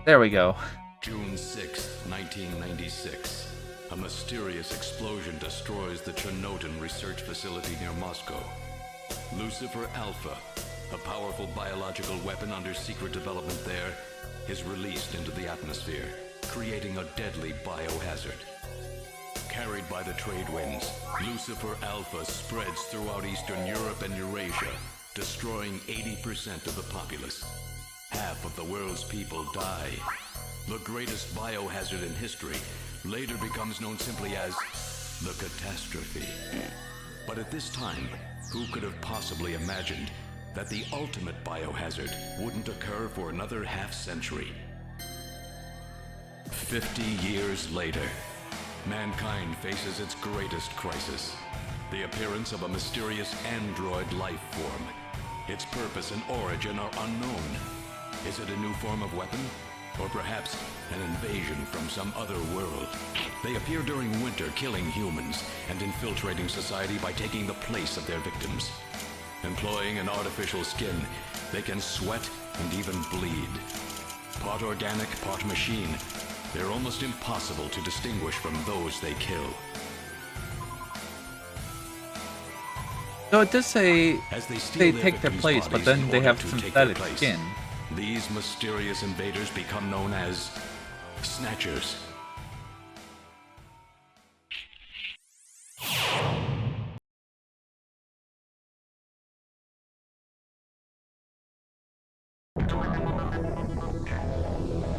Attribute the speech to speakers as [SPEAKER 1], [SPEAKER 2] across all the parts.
[SPEAKER 1] There we go.
[SPEAKER 2] June 6, 1996. A mysterious explosion destroys the Chernobyl research facility near Moscow. Lucifer Alpha, a powerful biological weapon under secret development there, is released into the atmosphere, creating a deadly biohazard. Carried by the trade winds, Lucifer Alpha spreads throughout Eastern Europe and Eurasia, destroying 80% of the populace. Half of the world's people die. The greatest biohazard in history later becomes known simply as the catastrophe. But at this time, who could have possibly imagined that the ultimate biohazard wouldn't occur for another half-century? 50 years later, mankind faces its greatest crisis, the appearance of a mysterious android life form. Its purpose and origin are unknown. Is it a new form of weapon? Or perhaps an invasion from some other world? They appear during winter, killing humans and infiltrating society by taking the place of their victims. Employing an artificial skin, they can sweat and even bleed. Part organic, part machine, they're almost impossible to distinguish from those they kill.
[SPEAKER 1] So it does say
[SPEAKER 2] As they steal
[SPEAKER 1] they
[SPEAKER 2] their
[SPEAKER 1] take their
[SPEAKER 2] victims'
[SPEAKER 1] place, but
[SPEAKER 2] bodies
[SPEAKER 1] then
[SPEAKER 2] in
[SPEAKER 1] they
[SPEAKER 2] order
[SPEAKER 1] have
[SPEAKER 2] to take
[SPEAKER 1] synthetic
[SPEAKER 2] their place,
[SPEAKER 1] skin.
[SPEAKER 2] these mysterious invaders become known as Snatchers.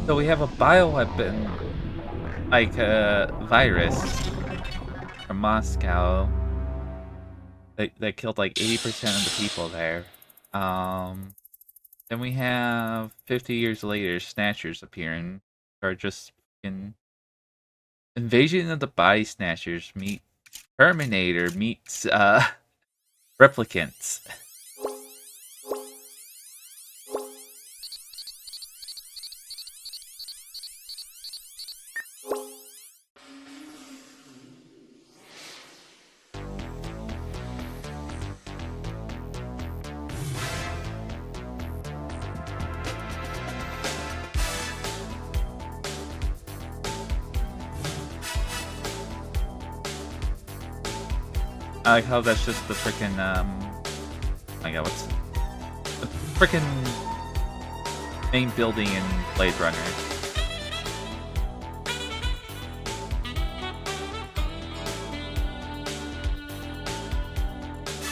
[SPEAKER 1] So we have a bioweapon, like a virus from Moscow that killed like 80% of the people there. Then we have 50 years later, Snatchers appearing, or just in Invasion of the Body Snatchers meet Terminator meets replicants. I like how that's just the freaking oh my god, what's the freaking main building in Blade Runner?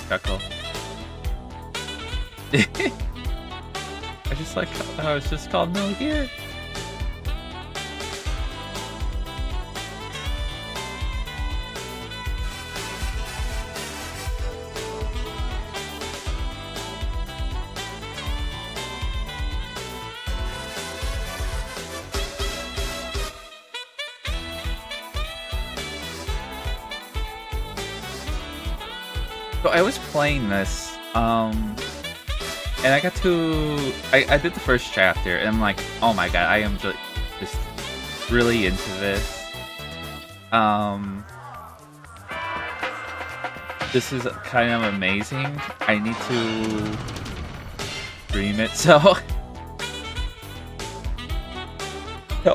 [SPEAKER 1] Chuckle. I just like how it's just called Metal Gear. So I was playing this, and I got to, I did the first chapter, and I'm like, oh my god, I am just really into this. This is kind of amazing. I need to stream it so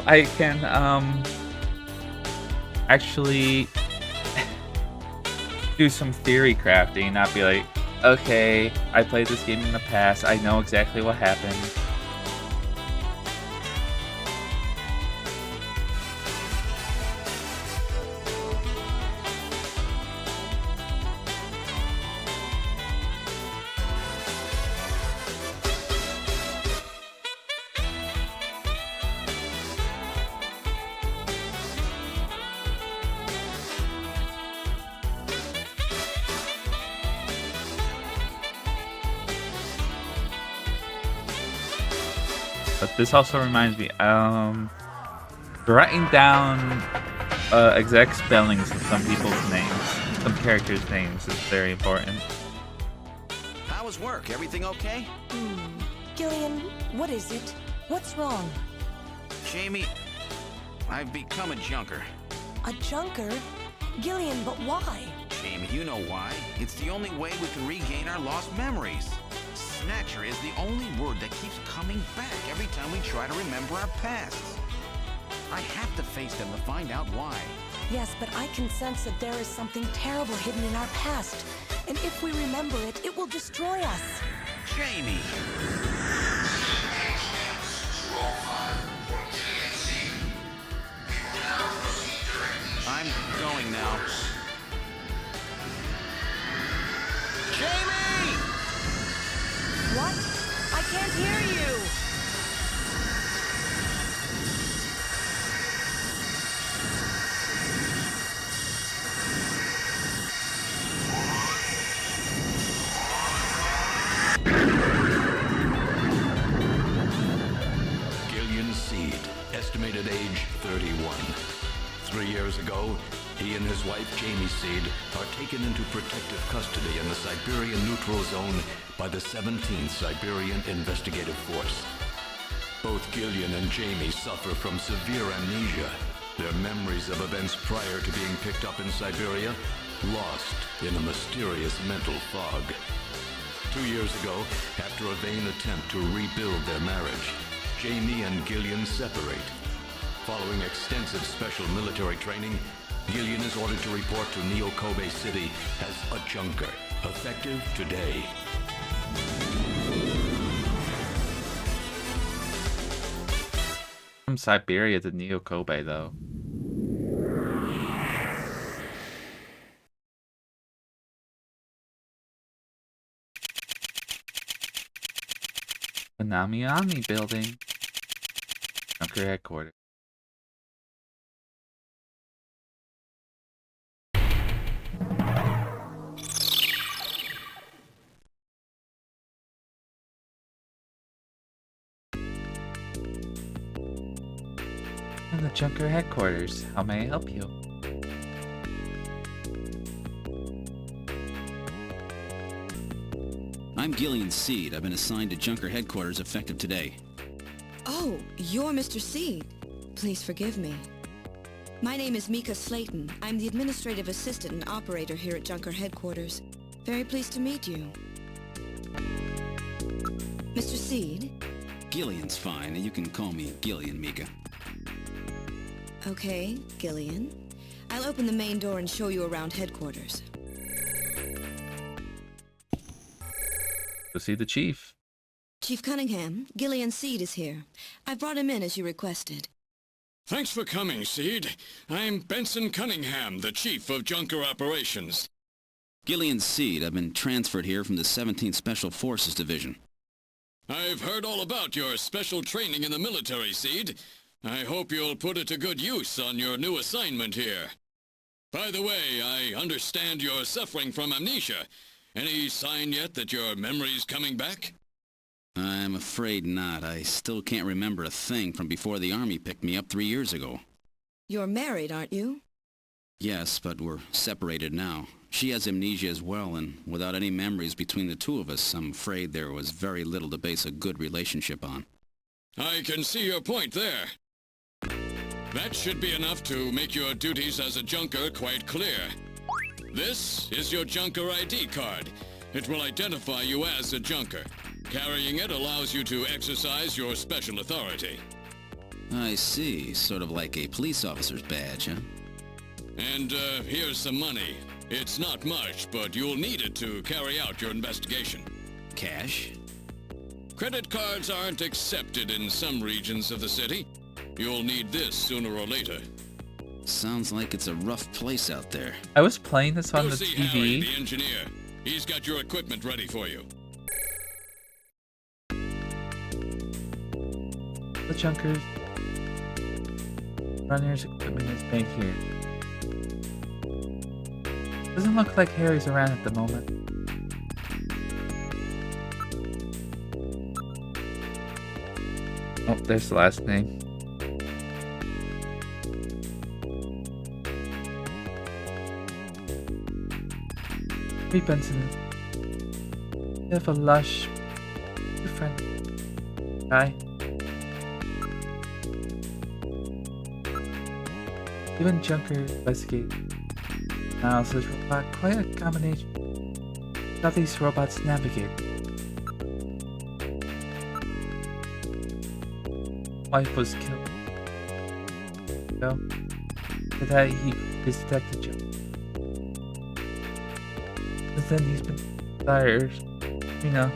[SPEAKER 1] I can actually do some theory crafting, not be like, okay, I played this game in the past, I know exactly what happened. But this also reminds me, writing down exact spellings of some people's names, some characters' names is very important.
[SPEAKER 3] How was work? Everything okay?
[SPEAKER 4] Gillian, what is it? What's wrong?
[SPEAKER 3] Jamie, I've become a junker.
[SPEAKER 4] A junker? Gillian, but why?
[SPEAKER 3] Jamie, you know why. It's the only way we can regain our lost memories. Snatcher is the only word that keeps coming back every time we try to remember our pasts. I have to face them to find out why.
[SPEAKER 4] Yes, but I can sense that there is something terrible hidden in our past. And if we remember it, it will destroy us.
[SPEAKER 3] Jamie! I'm going now. Jamie!
[SPEAKER 4] What? I can't hear you!
[SPEAKER 2] J.U.N.K.E.R, estimated age 31. 3 years ago, he and his wife, Jamie Seed, are taken into protective custody in the Siberian Neutral Zone by the 17th Siberian Investigative Force. Both Gillian and Jamie suffer from severe amnesia, their memories of events prior to being picked up in Siberia lost in a mysterious mental fog. 2 years ago, after a vain attempt to rebuild their marriage, Jamie and Gillian separate. Following extensive special military training, Gillian is ordered to report to J.U.N.K.E.R City as a J.U.N.K.E.R, effective today.
[SPEAKER 1] From Siberia to J.U.N.K.E.R though. The Namiami building. J.U.N.K.E.R headquarters. And the J.U.N.K.E.R headquarters. How may I help you?
[SPEAKER 5] I'm Gillian Seed. I've been assigned to J.U.N.K.E.R headquarters effective today.
[SPEAKER 6] Oh, you're Mr. Seed. Please forgive me. My name is Mika Slayton. I'm the administrative assistant and operator here at J.U.N.K.E.R headquarters. Very pleased to meet you. Mr. Seed?
[SPEAKER 5] Gillian's fine, and you can call me Gillian, Mika.
[SPEAKER 6] Okay, Gillian. I'll open the main door and show you around headquarters.
[SPEAKER 1] Go see the chief.
[SPEAKER 6] Chief Cunningham, Gillian Seed is here. I brought him in as you requested.
[SPEAKER 7] Thanks for coming, Seed. I'm Benson Cunningham, the Chief of J.U.N.K.E.R Operations.
[SPEAKER 5] Gillian Seed. I've been transferred here from the 17th Special Forces Division.
[SPEAKER 7] I've heard all about your special training in the military, Seed. I hope you'll put it to good use on your new assignment here. By the way, I understand you're suffering from amnesia. Any sign yet that your memory's coming back?
[SPEAKER 5] I'm afraid not. I still can't remember a thing from before the Army picked me up 3 years ago.
[SPEAKER 6] You're married, aren't you?
[SPEAKER 5] Yes, but we're separated now. She has amnesia as well, and without any memories between the two of us, I'm afraid there was very little to base a good relationship on.
[SPEAKER 7] I can see your point there. That should be enough to make your duties as a J.U.N.K.E.R quite clear. This is your J.U.N.K.E.R ID card. It will identify you as a J.U.N.K.E.R. Carrying it allows you to exercise your special authority.
[SPEAKER 5] I see. Sort of like a police officer's badge, huh?
[SPEAKER 7] And here's some money. It's not much, but you'll need it to carry out your investigation.
[SPEAKER 5] Cash?
[SPEAKER 7] Credit cards aren't accepted in some regions of the city. You'll need this sooner or later.
[SPEAKER 5] Sounds like it's a rough place out there.
[SPEAKER 1] I was playing this on
[SPEAKER 7] Go
[SPEAKER 1] the
[SPEAKER 7] see
[SPEAKER 1] TV.
[SPEAKER 7] Harry, the engineer. He's got your equipment ready for you.
[SPEAKER 1] The J.U.N.K.E.R runner's equipment is made here. Doesn't look like Harry's around at the moment. Oh, there's the last name. Hey Benson. You have a lush, good friend. Hi. Even J.U.N.K.E.R investigate analysis robot, quite a combination. How these robots navigate. wife was killed. So, for that he is Detective Joe. Since then he's been tired, you know.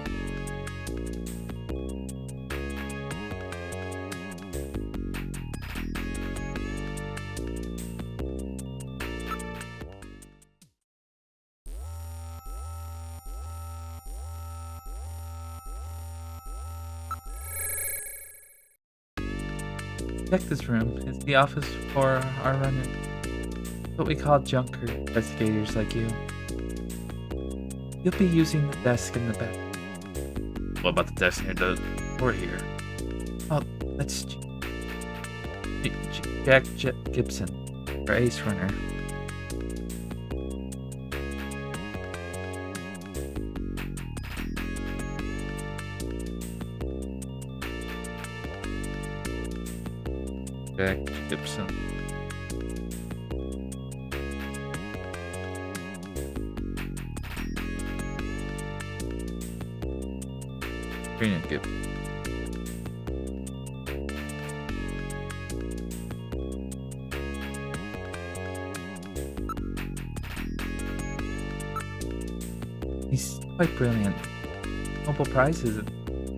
[SPEAKER 1] Detective's room is the office for our runner. What we call J.U.N.K.E.R investigators like you. You'll be using the desk in the back. What about the desk near the door here? Oh, that's Jack Gibson, our ace runner. Jack Gibson. Green and Gibson. He's quite brilliant. Nobel Prizes and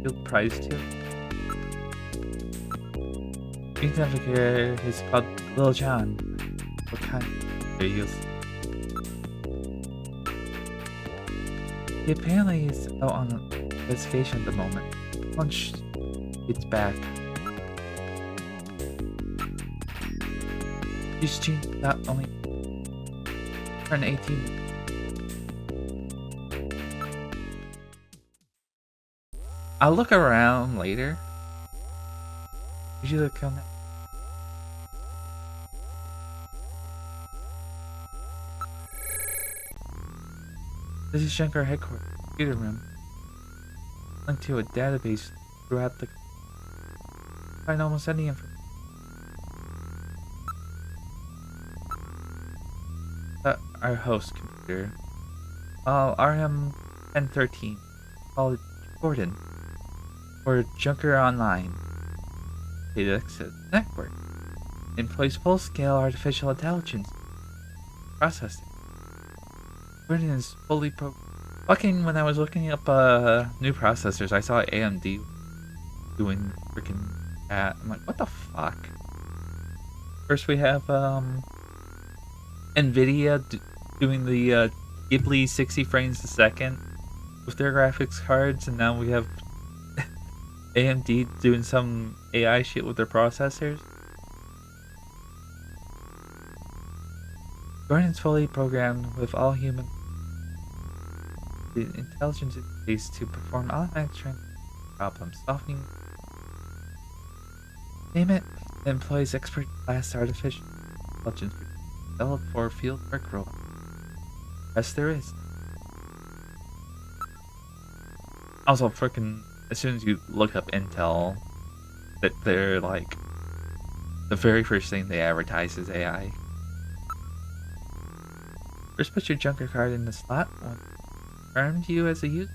[SPEAKER 1] Field Prize too. J.U.N.K.E.R is called Little John. What kind of use? He apparently is out on an investigation at the moment. Once it's back. These genes not only turn 18. I'll look around later. You should come now. This is J.U.N.K.E.R headquarters, computer room. Linked to a database throughout the... Find almost any information. Our host computer. RM1013. Called Gordon. Or J.U.N.K.E.R Online. Data access network. Employs full-scale artificial intelligence processing. Gordon is fully when I was looking up new processors, I saw AMD doing freaking that. I'm like, what the fuck? First we have Nvidia doing the Ghibli 60 frames a second with their graphics cards, and now we have AMD doing some AI shit with their processors. Gordon's fully programmed with all human intelligence interface to perform automatic problem solving. Name it employs expert class artificial intelligence developed for field work role. Yes, there is. Also, freaking, as soon as you look up Intel, that they're like the very first thing they advertise is AI. First, put your J.U.N.K.E.R card in the slot. When confirmed you as a user,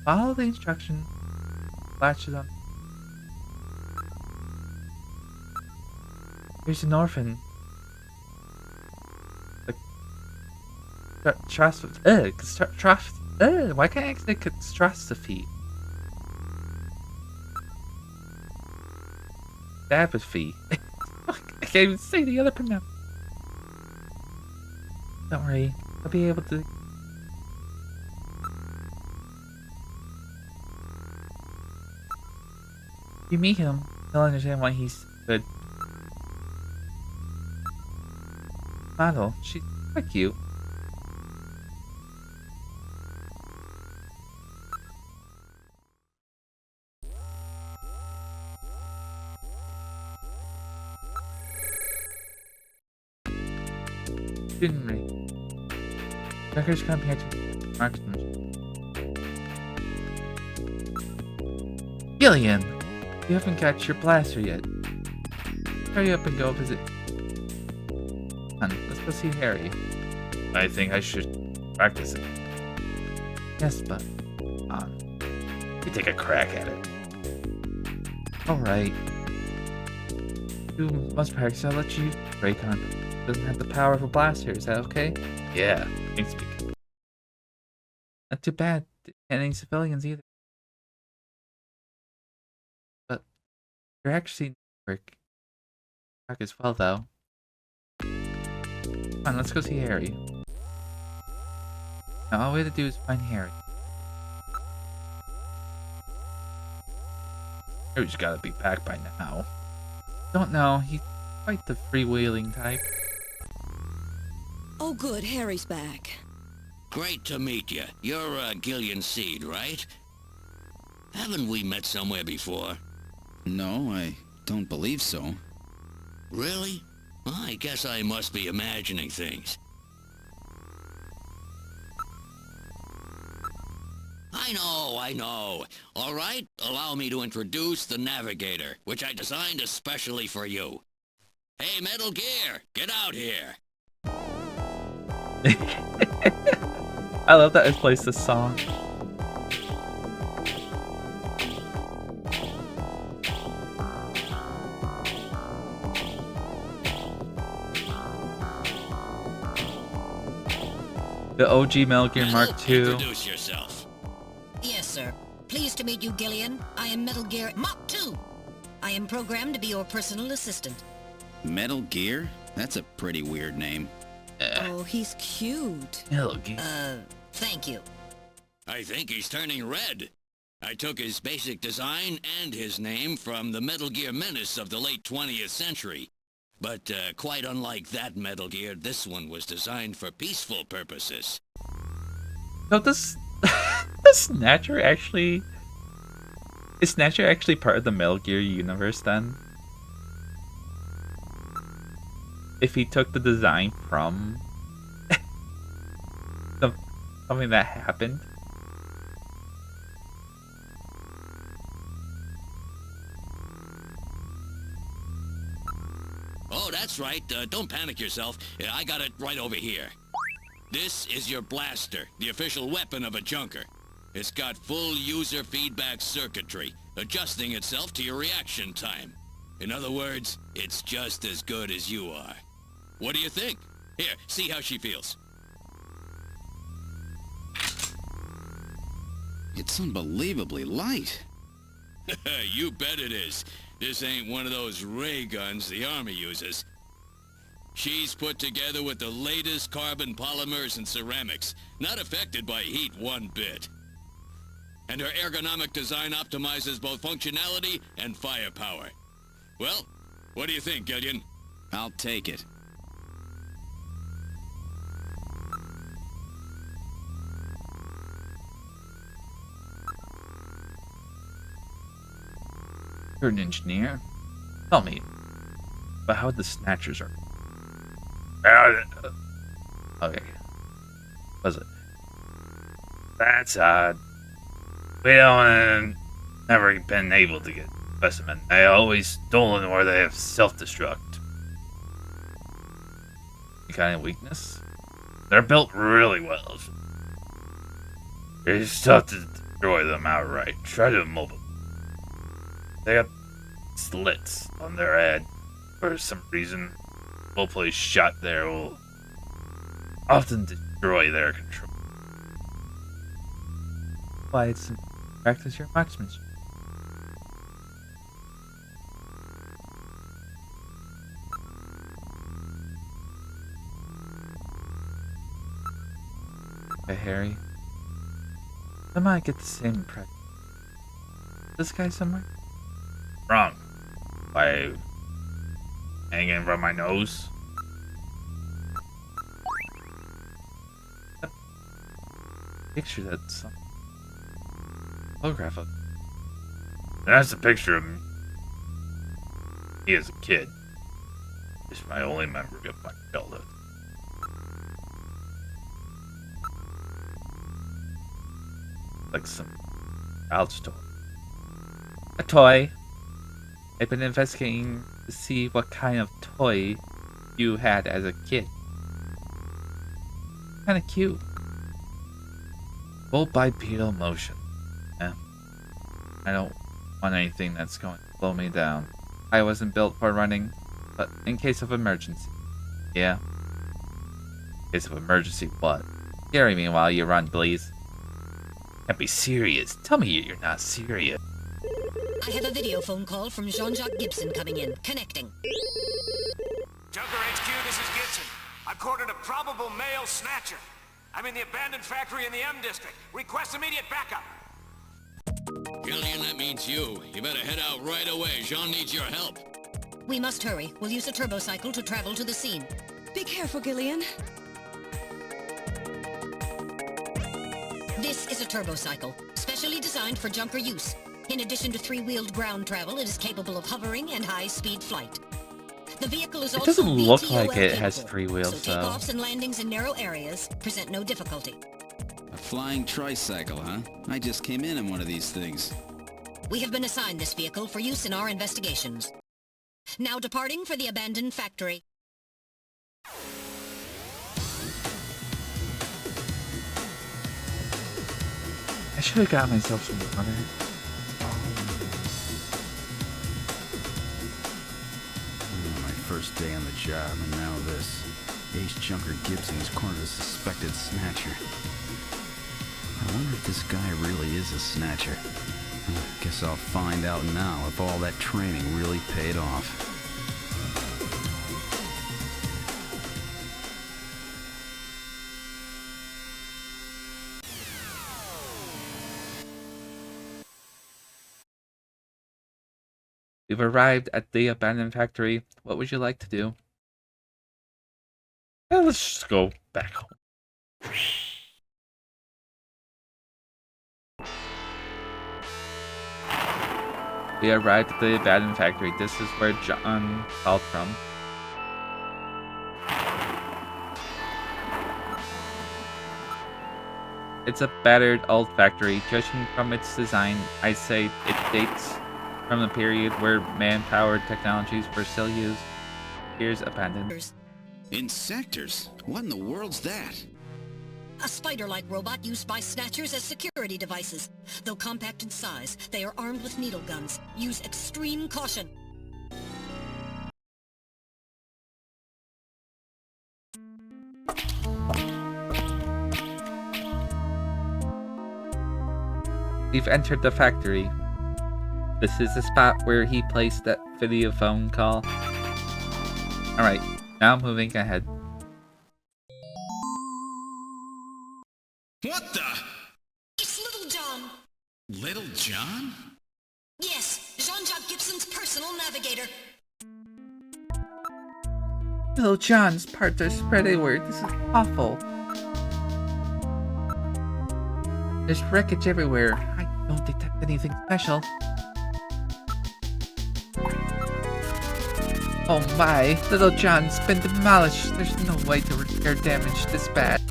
[SPEAKER 1] follow the instruction. Flashes on. Here's an orphan. Trust. Why can't I say catastrophe? Apathy. I can't even say the other pronoun. Don't worry, I'll be able to. You meet him, you'll understand why he's good. Model, she's quite cute. Student rate. J.U.N.K.E.R's come here to marksmanship. Gillian! You haven't got your blaster yet. Hurry up and go visit. Come on, let's go see Harry. I think I should practice it. Yes, but you take a crack at it. Alright. You must practice. I'll let you use Raycon. Doesn't have the power of a blaster. Is that okay? Yeah. Thanks, Mika. Not too bad. Didn't hit any civilians either. But you're actually work as well, though. Come on, let's go see Harry. Now all we have to do is find Harry. Harry's gotta be back by now. Don't know, he's quite the freewheeling type.
[SPEAKER 6] Oh good, Harry's back.
[SPEAKER 8] Great to meet you. You're Gillian Seed, right? Haven't we met somewhere before?
[SPEAKER 5] No, I don't believe so.
[SPEAKER 8] Really? I guess I must be imagining things. I know. All right, allow me to introduce the Navigator, which I designed especially for you. Hey, Metal Gear, get out here!
[SPEAKER 1] I love that it plays this song. The OG Metal Gear Mark II.
[SPEAKER 8] Introduce yourself.
[SPEAKER 9] Yes, sir. Pleased to meet you, Gillian. I am Metal Gear Mark II. I am programmed to be your personal assistant.
[SPEAKER 5] Metal Gear? That's a pretty weird name.
[SPEAKER 6] Oh, he's cute.
[SPEAKER 1] Metal Gear.
[SPEAKER 9] Thank you.
[SPEAKER 8] I think he's turning red. I took his basic design and his name from the Metal Gear menace of the late 20th century. But quite unlike that Metal Gear, this one was designed for peaceful purposes.
[SPEAKER 1] So this Snatcher actually... Is Snatcher actually part of the Metal Gear universe then? If he took the design from something that happened?
[SPEAKER 8] Oh, that's right. Don't panic yourself. I got it right over here. This is your blaster, the official weapon of a junker. It's got full user feedback circuitry, adjusting itself to your reaction time. In other words, it's just as good as you are. What do you think? Here, see how she feels.
[SPEAKER 5] It's unbelievably light.
[SPEAKER 8] You bet it is. This ain't one of those ray guns the Army uses. She's put together with the latest carbon polymers and ceramics, not affected by heat one bit. And her ergonomic design optimizes both functionality and firepower. Well, what do you think, Gillian?
[SPEAKER 5] I'll take it.
[SPEAKER 1] You're an engineer? Tell me, but how the Snatchers are... Okay. Was it?
[SPEAKER 10] That's odd. We don't never been able to get specimen. They always stolen or they have self-destruct.
[SPEAKER 1] Any kind of weakness?
[SPEAKER 10] They're built really well. It's tough to destroy them outright. Try to immobilize. They got slits on their head for some reason. We'll place shot there will often destroy their control.
[SPEAKER 1] Why, it's practice your marksmanship. Okay, Harry. I might get the same impression. This guy somewhere?
[SPEAKER 10] Wrong. By hanging from my nose.
[SPEAKER 1] Picture that some photograph of.
[SPEAKER 10] That's a picture of me as a kid. It's my only memory of my childhood.
[SPEAKER 1] Like some child's toy. A toy. I've been investigating to see what kind of toy you had as a kid. Kinda cute. Full bipedal motion. Yeah. I don't want anything that's going slow me down. I wasn't built for running, but in case of emergency. Yeah? In case of emergency what? Carry me while you run, please. Can't be serious. Tell me you're not serious.
[SPEAKER 9] I have a video phone call from Jean-Jacques Gibson coming in. Connecting.
[SPEAKER 11] Junker HQ, this is Gibson. I've cornered a probable male snatcher. I'm in the abandoned factory in the M District. Request immediate backup.
[SPEAKER 8] Gillian, that means you. You better head out right away. Jean needs your help.
[SPEAKER 9] We must hurry. We'll use a turbocycle to travel to the scene.
[SPEAKER 6] Be careful, Gillian.
[SPEAKER 9] This is a turbocycle, specially designed for junker use. In addition to three-wheeled ground travel, it is capable of hovering and high-speed flight. The vehicle is
[SPEAKER 1] It
[SPEAKER 9] also
[SPEAKER 1] doesn't look
[SPEAKER 9] VTOL
[SPEAKER 1] like it
[SPEAKER 9] capable,
[SPEAKER 1] has 3 wheels,
[SPEAKER 9] so
[SPEAKER 1] though.
[SPEAKER 9] takeoffs and landings in narrow areas present no difficulty.
[SPEAKER 5] A flying tricycle, huh? I just came in one of these things.
[SPEAKER 9] We have been assigned this vehicle for use in our investigations. Now departing for the abandoned factory.
[SPEAKER 1] I should have got myself some water.
[SPEAKER 5] My first day on the job, and now this. Ace Junker Gibson's cornered a suspected snatcher. I wonder if this guy really is a snatcher. Guess I'll find out now if all that training really paid off.
[SPEAKER 1] We've arrived at the abandoned factory. What would you like to do?
[SPEAKER 10] Let's just go back home.
[SPEAKER 1] We arrived at the abandoned factory. This is where John called from. It's a battered old factory. Judging from its design, I'd say it dates from the period where man-powered technologies were still used. Here's abandoned.
[SPEAKER 5] Insectors? What in the world's that?
[SPEAKER 9] A spider-like robot used by snatchers as security devices. Though compact in size, they are armed with needle guns. Use extreme caution.
[SPEAKER 1] We've entered the factory. This is the spot where he placed that video phone call. Alright, now moving ahead.
[SPEAKER 3] What the?
[SPEAKER 9] It's Little John.
[SPEAKER 3] Little John?
[SPEAKER 9] Yes, Jean-Jacques Gibson's personal navigator.
[SPEAKER 1] Little John's parts are spread everywhere. This is awful. There's wreckage everywhere. I don't detect anything special. Oh my, Little John's been demolished. There's no way to repair damage this bad.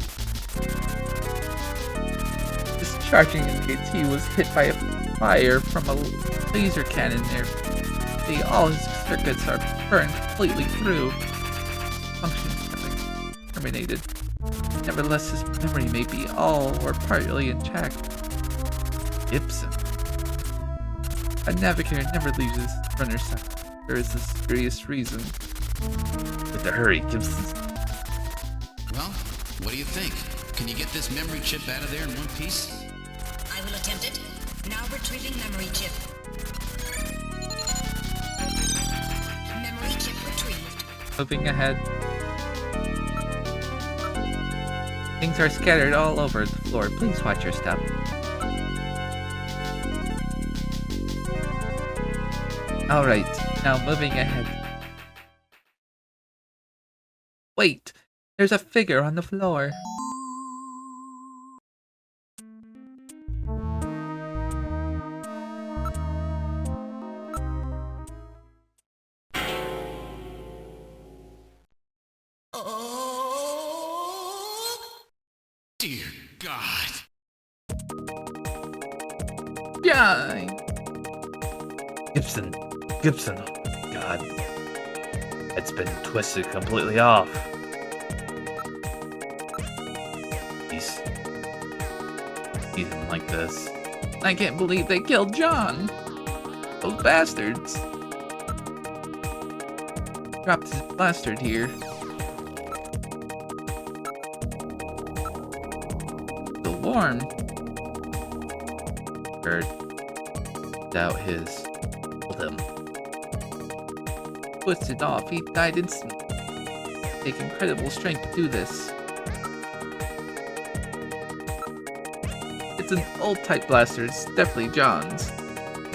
[SPEAKER 1] This charging MKT was hit by a fire from a laser cannon there. All his circuits are burned completely through. Function terminated. Nevertheless, his memory may be all or partly intact. Gibson. A navigator never leaves his runner's side. There is a serious reason.
[SPEAKER 10] With the hurry, Gibson's.
[SPEAKER 5] Well, what do you think? Can you get this memory chip out of there in one piece?
[SPEAKER 9] I will attempt it. Now retrieving memory chip. Memory chip retrieved.
[SPEAKER 1] Moving ahead. Things are scattered all over the floor. Please watch your step. Alright, now moving ahead. Wait! There's a figure on the floor.
[SPEAKER 3] Dear God.
[SPEAKER 1] Yeah.
[SPEAKER 10] Gibson. Oh my God. It's been twisted completely off. He didn't like this.
[SPEAKER 1] I can't believe they killed John. Those bastards. Dropped his blaster here. Still warm. Or doubt his. Hold him. Twisted off, he died instantly. Take incredible strength to do this. It's an old type blaster, it's definitely John's.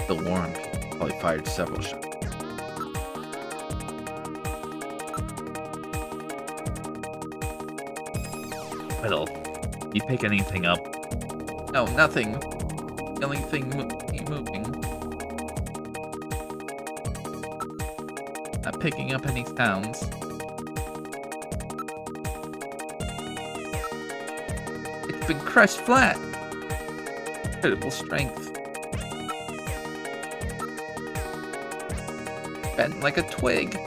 [SPEAKER 1] The Warren probably fired several shots. Well, you pick anything up? No, nothing. The only thing moving. Not picking up any sounds. It's been crushed flat. Incredible strength. Bent like a twig.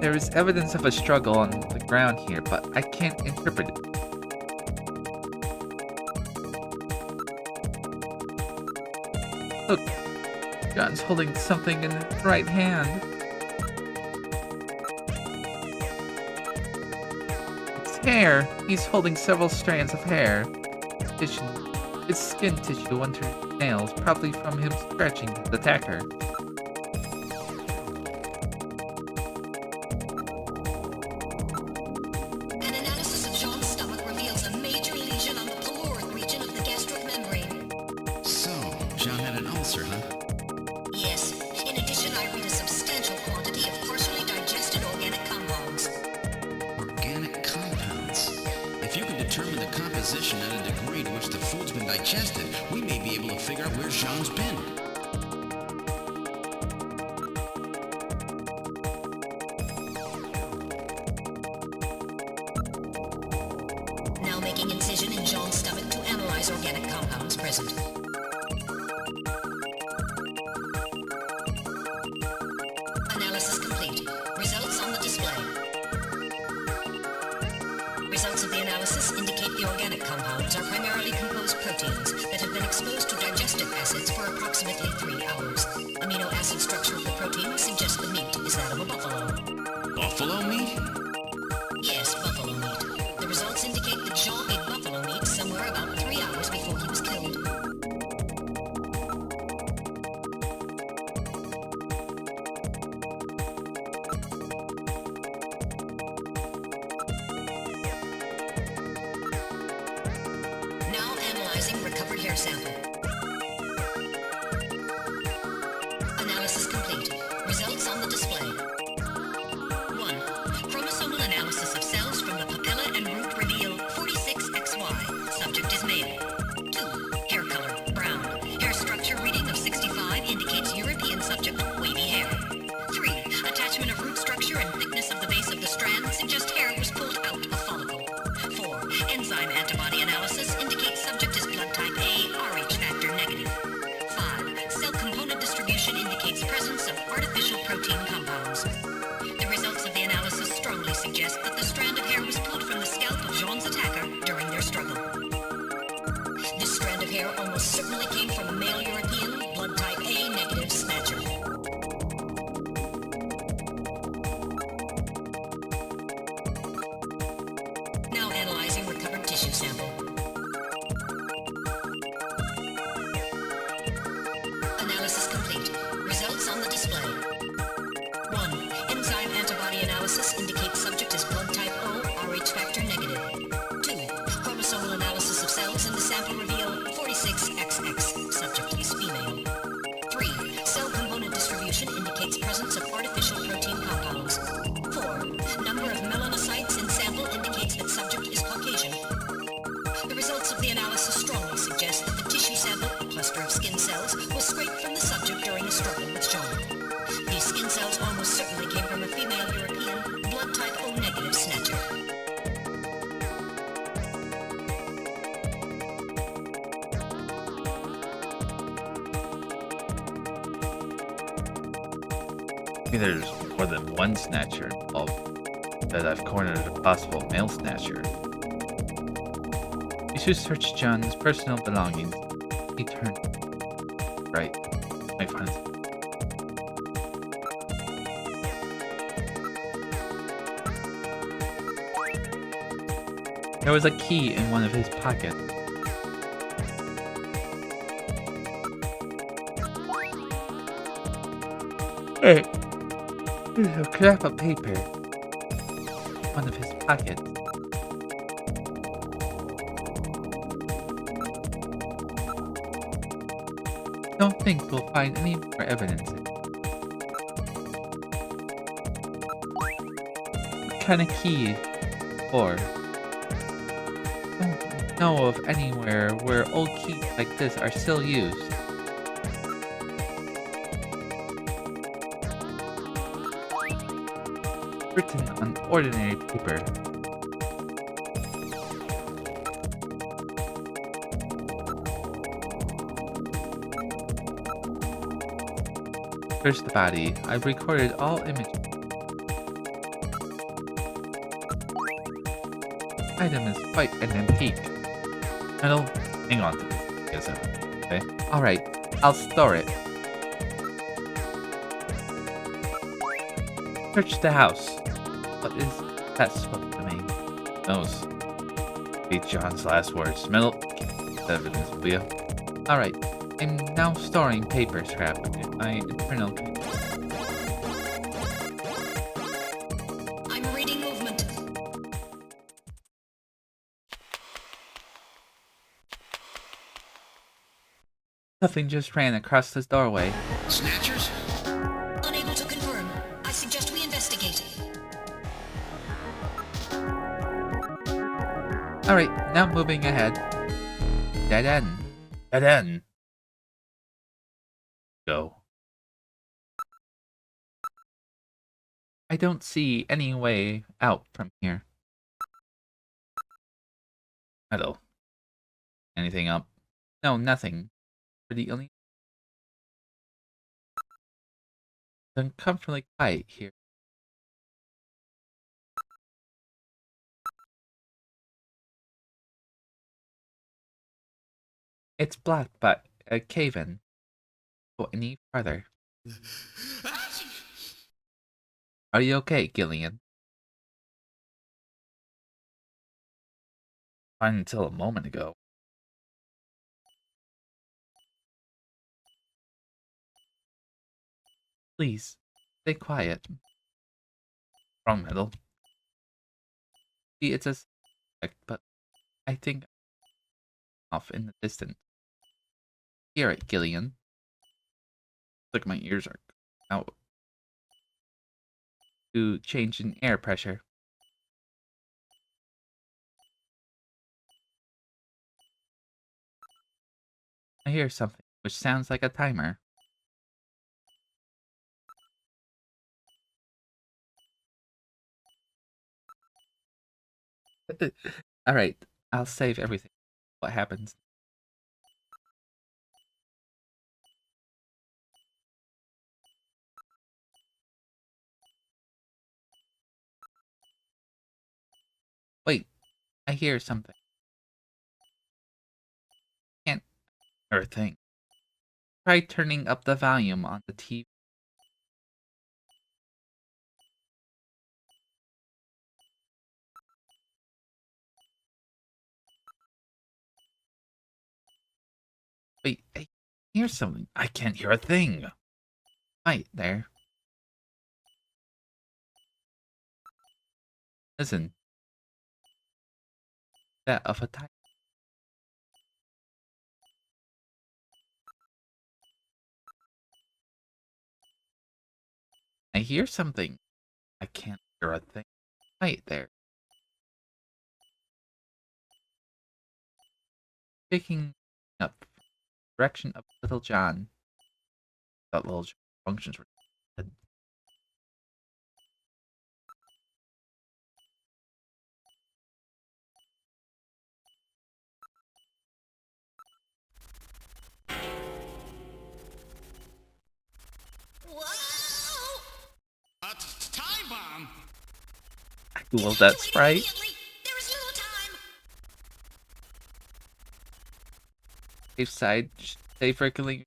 [SPEAKER 1] There is evidence of a struggle on the ground here, but I can't interpret it. Look, John's holding something in his right hand. It's hair. He's holding several strands of hair. It's skin tissue under his nails, probably from him scratching his attacker.
[SPEAKER 9] An analysis of Jean's stomach reveals a major lesion on the caloric region of the gastric membrane.
[SPEAKER 3] So, Jean had an ulcer, huh?
[SPEAKER 9] Yes. In addition, I read a substantial quantity of partially digested organic compounds.
[SPEAKER 3] Organic compounds. If you can determine the composition and a degree to which the food's been digested, we may be able to figure out where Jean's been.
[SPEAKER 9] Now making incision in Jean's stomach to analyze organic compounds present. Analysis complete. Results on the display. Results of the analysis indicate the organic compounds are primarily composed proteins that have been exposed to digestive acids for approximately 3 hours. Amino acid structure of the protein suggests the meat is that of a buffalo.
[SPEAKER 3] Buffalo meat?
[SPEAKER 9] Yes, buffalo meat. The results indicate that Jean ate buffalo meat somewhere about 3 hours before he was killed. Now analyzing recovered hair sample. Analysis complete. Results on the display. 1. Chromosomal analysis of cells from the papilla and root reveal 46XY. Subject is male. 2. Hair color, brown. Hair structure reading of 65 indicates European subject, wavy hair. 3. Attachment of root structure and thickness of the base of the strand suggest hair was pulled out of follicle. 4. Enzyme antibody analysis indicates subject is blood type A, Rh
[SPEAKER 1] Maybe there's more than one Snatcher involved, that I've cornered a possible male Snatcher. You should search John's personal belongings. He turned right. My friends. There was a key in one of his pockets. Hey, there's a scrap of paper in one of his pockets. Don't think we'll find any more evidence. What kind of key? Or don't know of anywhere where old keys like this are still used. Written on ordinary paper. Here's the body. I've recorded all images. Item is quite an antique. I'll hang on to this. Okay. Alright, I'll store it. Search the house. What is that supposed to mean? Knows. Be John's last words. Metal evidence, will you? Alright. I'm now storing paper scrap in my internal.
[SPEAKER 9] I'm reading movement.
[SPEAKER 1] Nothing just ran across this doorway.
[SPEAKER 3] Snatchers?
[SPEAKER 9] Unable to confirm. I suggest we investigate.
[SPEAKER 1] Alright, now moving ahead. Dead end. Dead end. Go. I don't see any way out from here. Hello. Anything up? No, nothing. Pretty only. It's uncomfortably quiet here. It's blocked by a cave-in. Go any farther. Are you okay, Gillian? Fine until a moment ago. Please, stay quiet. Wrong, Metal. See, it's a suspect, but I think off in the distance. Hear it, Gillian. Look, my ears are out. To change in air pressure. I hear something, which sounds like a timer. Alright, I'll save everything. What happens? Wait, I hear something. Can't hear a thing. Try turning up the volume on the TV. Wait, I hear something. I can't hear a thing. Right there. Listen. That of a timer. I hear something. I can't hear a thing. Right there. Picking up direction of Little John. That Little John functions were dead. Love that sprite.
[SPEAKER 9] There is little time.
[SPEAKER 1] Safe side, safer killing.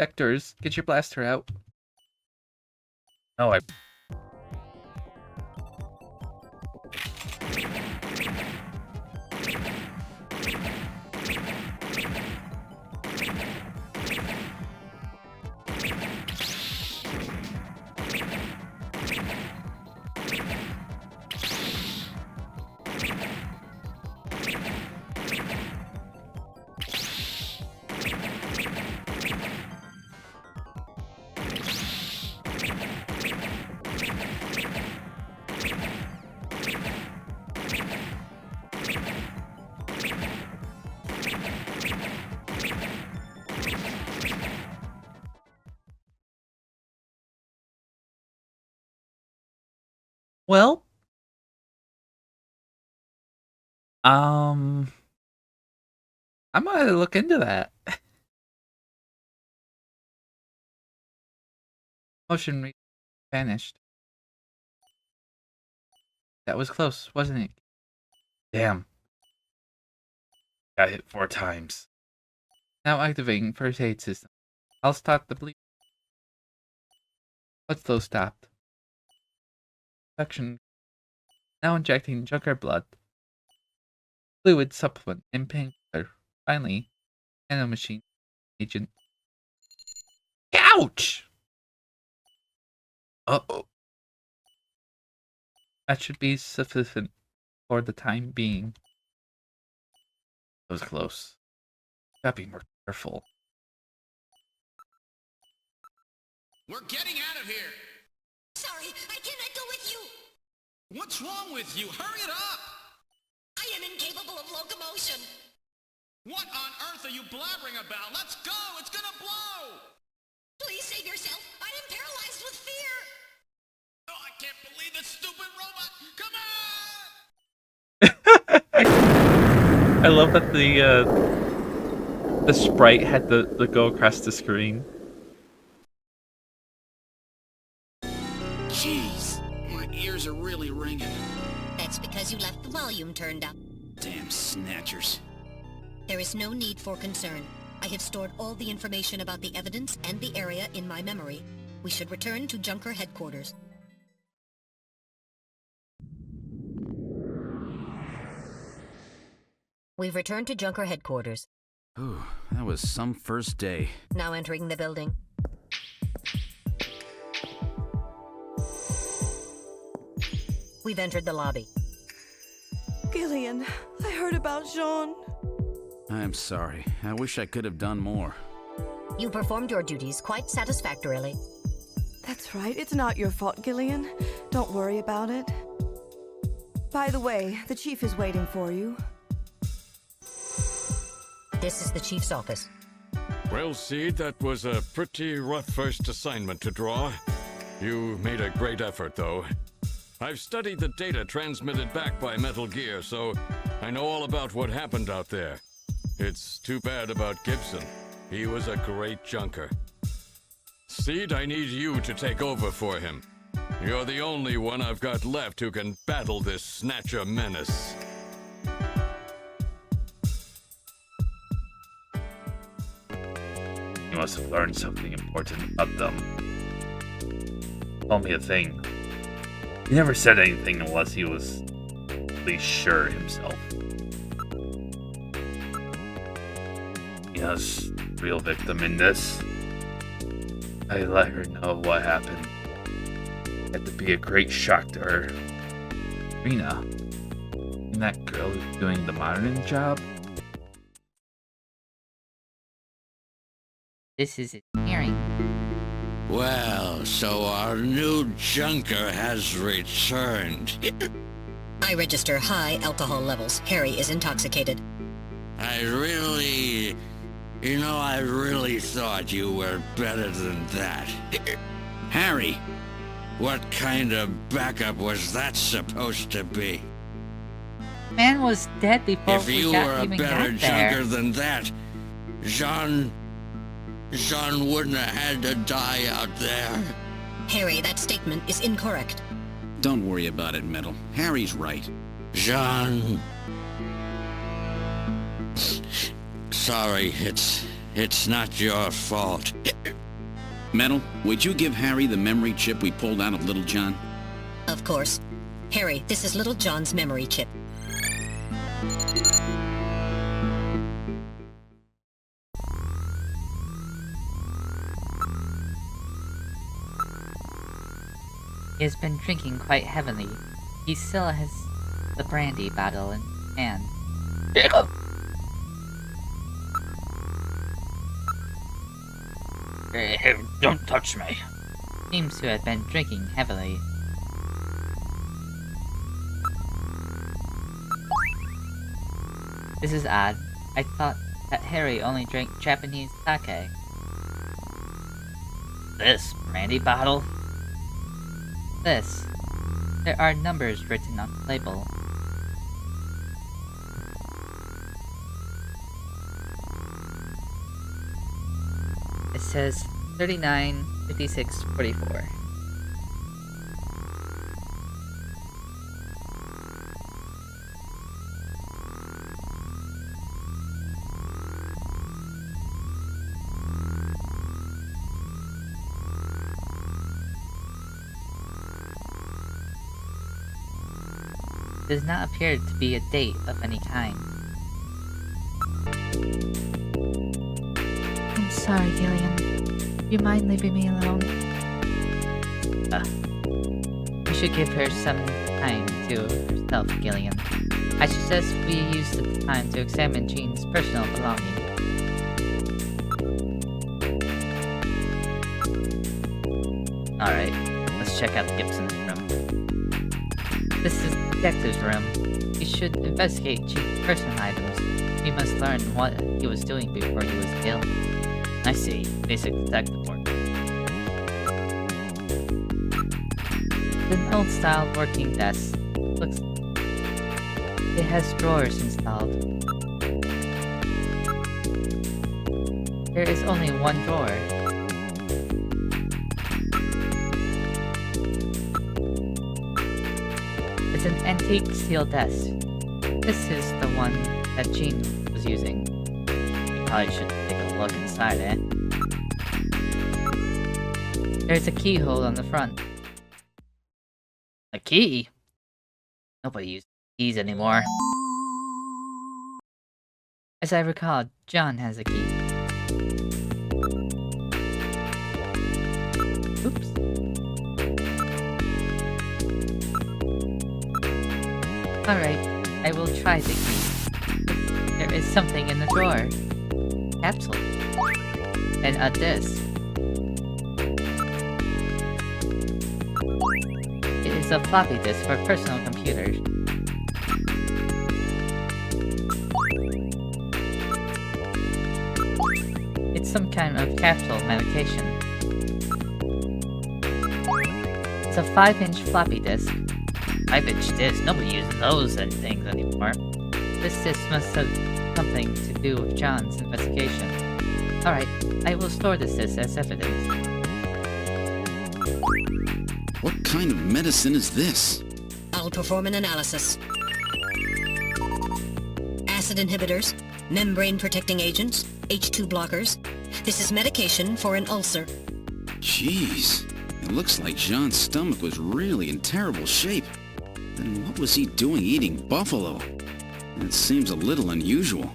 [SPEAKER 1] Sectors, get your blaster out.
[SPEAKER 10] No, I.
[SPEAKER 1] Well, I might look into that. Motion vanished. That was close, wasn't it?
[SPEAKER 10] Damn. Got hit 4 times.
[SPEAKER 1] Now activating first aid system. I'll stop the bleed. Blood flow stopped. Suction. Now injecting J.U.N.K.E.R blood. Fluid supplement and painkiller. Finally, nanomachine agent. Ouch! Uh-oh. That should be sufficient for the time being.
[SPEAKER 10] That was close. Gotta be more careful.
[SPEAKER 3] We're getting out of here!
[SPEAKER 9] Sorry, I cannot go with you.
[SPEAKER 3] What's wrong with you? Hurry it up!
[SPEAKER 9] I am incapable of locomotion.
[SPEAKER 3] What on earth are you blabbering about? Let's go! It's gonna blow!
[SPEAKER 9] Please save yourself. I am paralyzed with fear.
[SPEAKER 3] Oh, I can't believe this stupid robot! Come on!
[SPEAKER 1] I love that the sprite had the go across the screen.
[SPEAKER 3] Jeez, my ears are really ringing.
[SPEAKER 9] That's because you left the volume turned up.
[SPEAKER 3] Damn snatchers.
[SPEAKER 9] There is no need for concern. I have stored all the information about the evidence and the area in my memory. We should return to J.U.N.K.E.R headquarters. We've returned to J.U.N.K.E.R headquarters.
[SPEAKER 5] Ooh, that was some first day.
[SPEAKER 9] Now entering the building. We've entered the lobby.
[SPEAKER 6] Gillian, I heard about Jean.
[SPEAKER 5] I'm sorry. I wish I could have done more.
[SPEAKER 9] You performed your duties quite satisfactorily.
[SPEAKER 6] That's right. It's not your fault, Gillian. Don't worry about it. By the way, the chief is waiting for you.
[SPEAKER 9] This is the chief's office.
[SPEAKER 7] Well, Seed, that was a pretty rough first assignment to draw. You made a great effort, though. I've studied the data transmitted back by Metal Gear, so I know all about what happened out there. It's too bad about Gibson. He was a great junker. Seed, I need you to take over for him. You're the only one I've got left who can battle this Snatcher menace.
[SPEAKER 10] You must have learned something important about them. Tell me a thing. He never said anything unless he was at least sure himself. Yes, real victim in this. I let her know what happened. It had to be a great shock to her.
[SPEAKER 1] Rena. And that girl who's doing the monitoring job? This is it. Hearing.
[SPEAKER 8] Well, so our new J.U.N.K.E.R has returned.
[SPEAKER 9] I register high alcohol levels. Harry is intoxicated.
[SPEAKER 8] I really thought you were better than that. Harry, what kind of backup was that supposed to be?
[SPEAKER 1] Man was dead before
[SPEAKER 8] If
[SPEAKER 1] we
[SPEAKER 8] you
[SPEAKER 1] got
[SPEAKER 8] were a
[SPEAKER 1] even
[SPEAKER 8] better
[SPEAKER 1] got there.
[SPEAKER 8] junker than that, Jean wouldn't have had to die out there.
[SPEAKER 9] Harry, that statement is incorrect.
[SPEAKER 3] Don't worry about it, Metal. Harry's right.
[SPEAKER 8] Jean... Sorry, it's not your fault.
[SPEAKER 3] Metal, would you give Harry the memory chip we pulled out of Little John?
[SPEAKER 9] Of course. Harry, this is Little John's memory chip.
[SPEAKER 1] He has been drinking quite heavily. He still has the brandy bottle in his hand. Jacob! Don't touch me. Seems to have been drinking heavily. This is odd. I thought that Harry only drank Japanese sake. This brandy bottle? This. There are numbers written on the label. It says 39, 56, 44. Does not appear to be a date of any kind. I'm sorry, Gillian. Do you mind leaving me alone? We should give her some time to herself, Gillian. I suggest we use the time to examine Jean's personal belongings. Alright, let's check out Gibson's room. This is the detective's room. We should investigate Jean's personal items. We must learn what he was doing before he was killed. I see. Basic detective work. An old-style working desk. Looks... It has drawers installed. There is only one drawer. It's an antique steel desk. This is the one that Jean was using. We probably should take a look inside it. There's a keyhole on the front. A key? Nobody uses keys anymore. As I recall, John has a key. Oops. Alright, I will try the key. There is something in the drawer. Capsule. And a disc. It is a floppy disk for personal computers. It's some kind of capsule medication. It's a 5-inch floppy disk. 5-inch disc? Nobody uses those things anymore. This disc must have something to do with John's investigation. Alright, I will store this disc as evidence.
[SPEAKER 3] What kind of medicine is this?
[SPEAKER 9] I'll perform an analysis. Acid inhibitors, membrane-protecting agents, H2 blockers. This is medication for an ulcer.
[SPEAKER 3] Jeez. It looks like Jean's stomach was really in terrible shape. Then what was he doing eating buffalo? That seems a little unusual.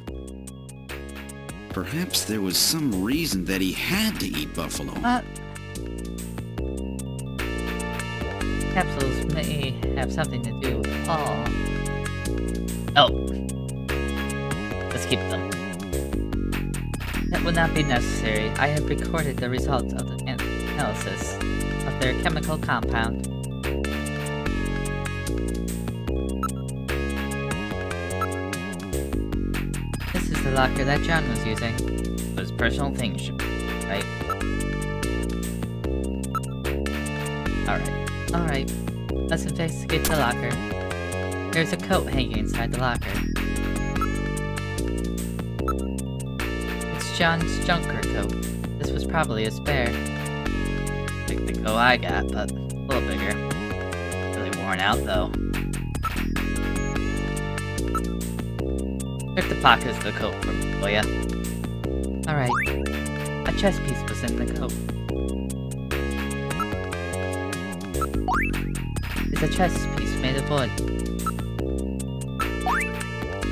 [SPEAKER 3] Perhaps there was some reason that he had to eat buffalo.
[SPEAKER 1] Capsules may have something to do with all. Oh. Let's keep them. That would not be necessary. I have recorded the results of the analysis of their chemical compound. This is the locker that John was using. His personal things, right? Alright. Let's investigate the locker.
[SPEAKER 12] There's a coat hanging inside the locker. It's John's Junker coat. This was probably a spare. Like the coat I got, but a little bigger. Really worn out, though. Check the pockets of the coat for me, will ya? Alright. A chest piece was in the coat. It's a chest piece made of wood.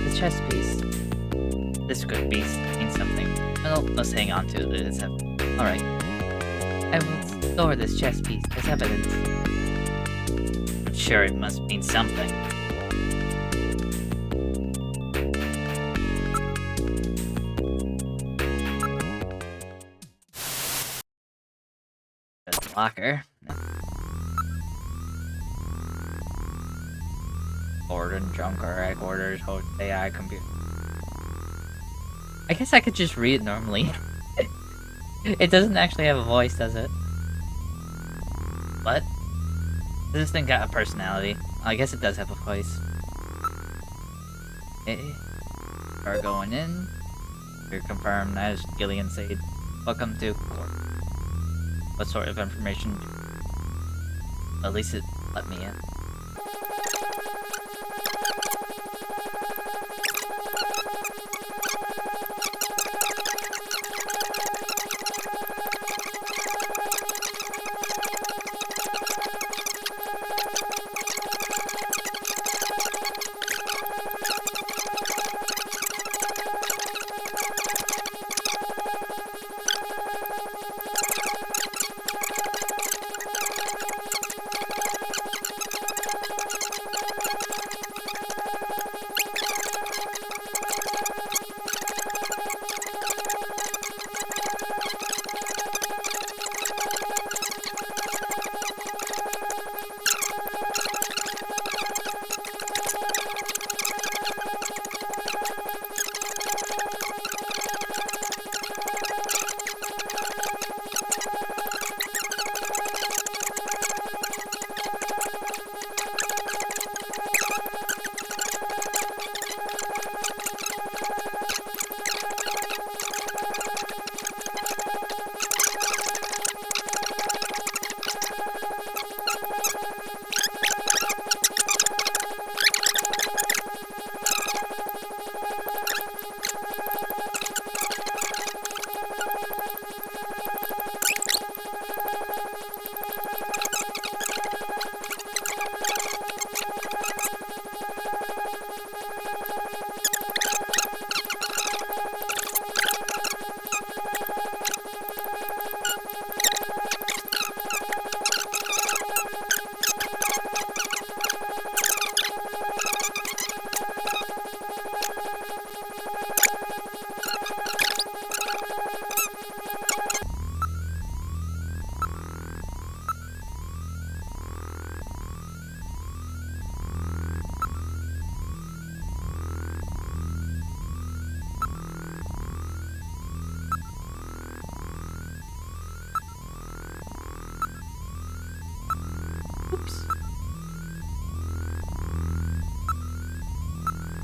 [SPEAKER 12] The chest piece. This could mean something. Well, let's hang on to it. Alright. I will store this chest piece as evidence. I'm sure it must mean something. There's the locker. Gordon, J.U.N.K.E.R, headquarters, AI computer. I guess I could just read it normally. It doesn't actually have a voice, does it? What? This thing got a personality. I guess it does have a voice. Are going in. You're confirmed as Gillian said. Welcome to court. What sort of information? At least it let me in.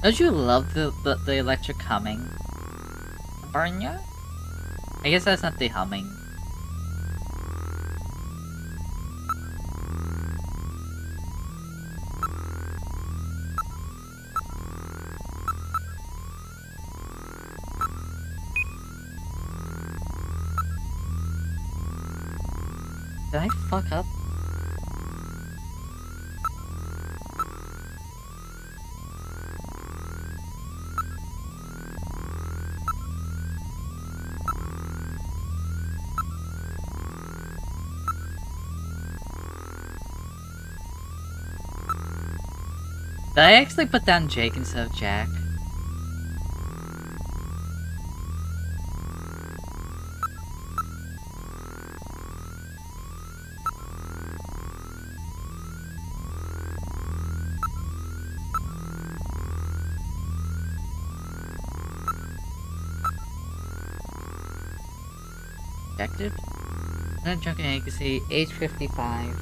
[SPEAKER 12] Don't you love the electric humming? Burn ya? I guess that's not the humming. Did I fuck up? Did I actually put down Jake instead of Jack? Objective? Not drunken agency, age 55.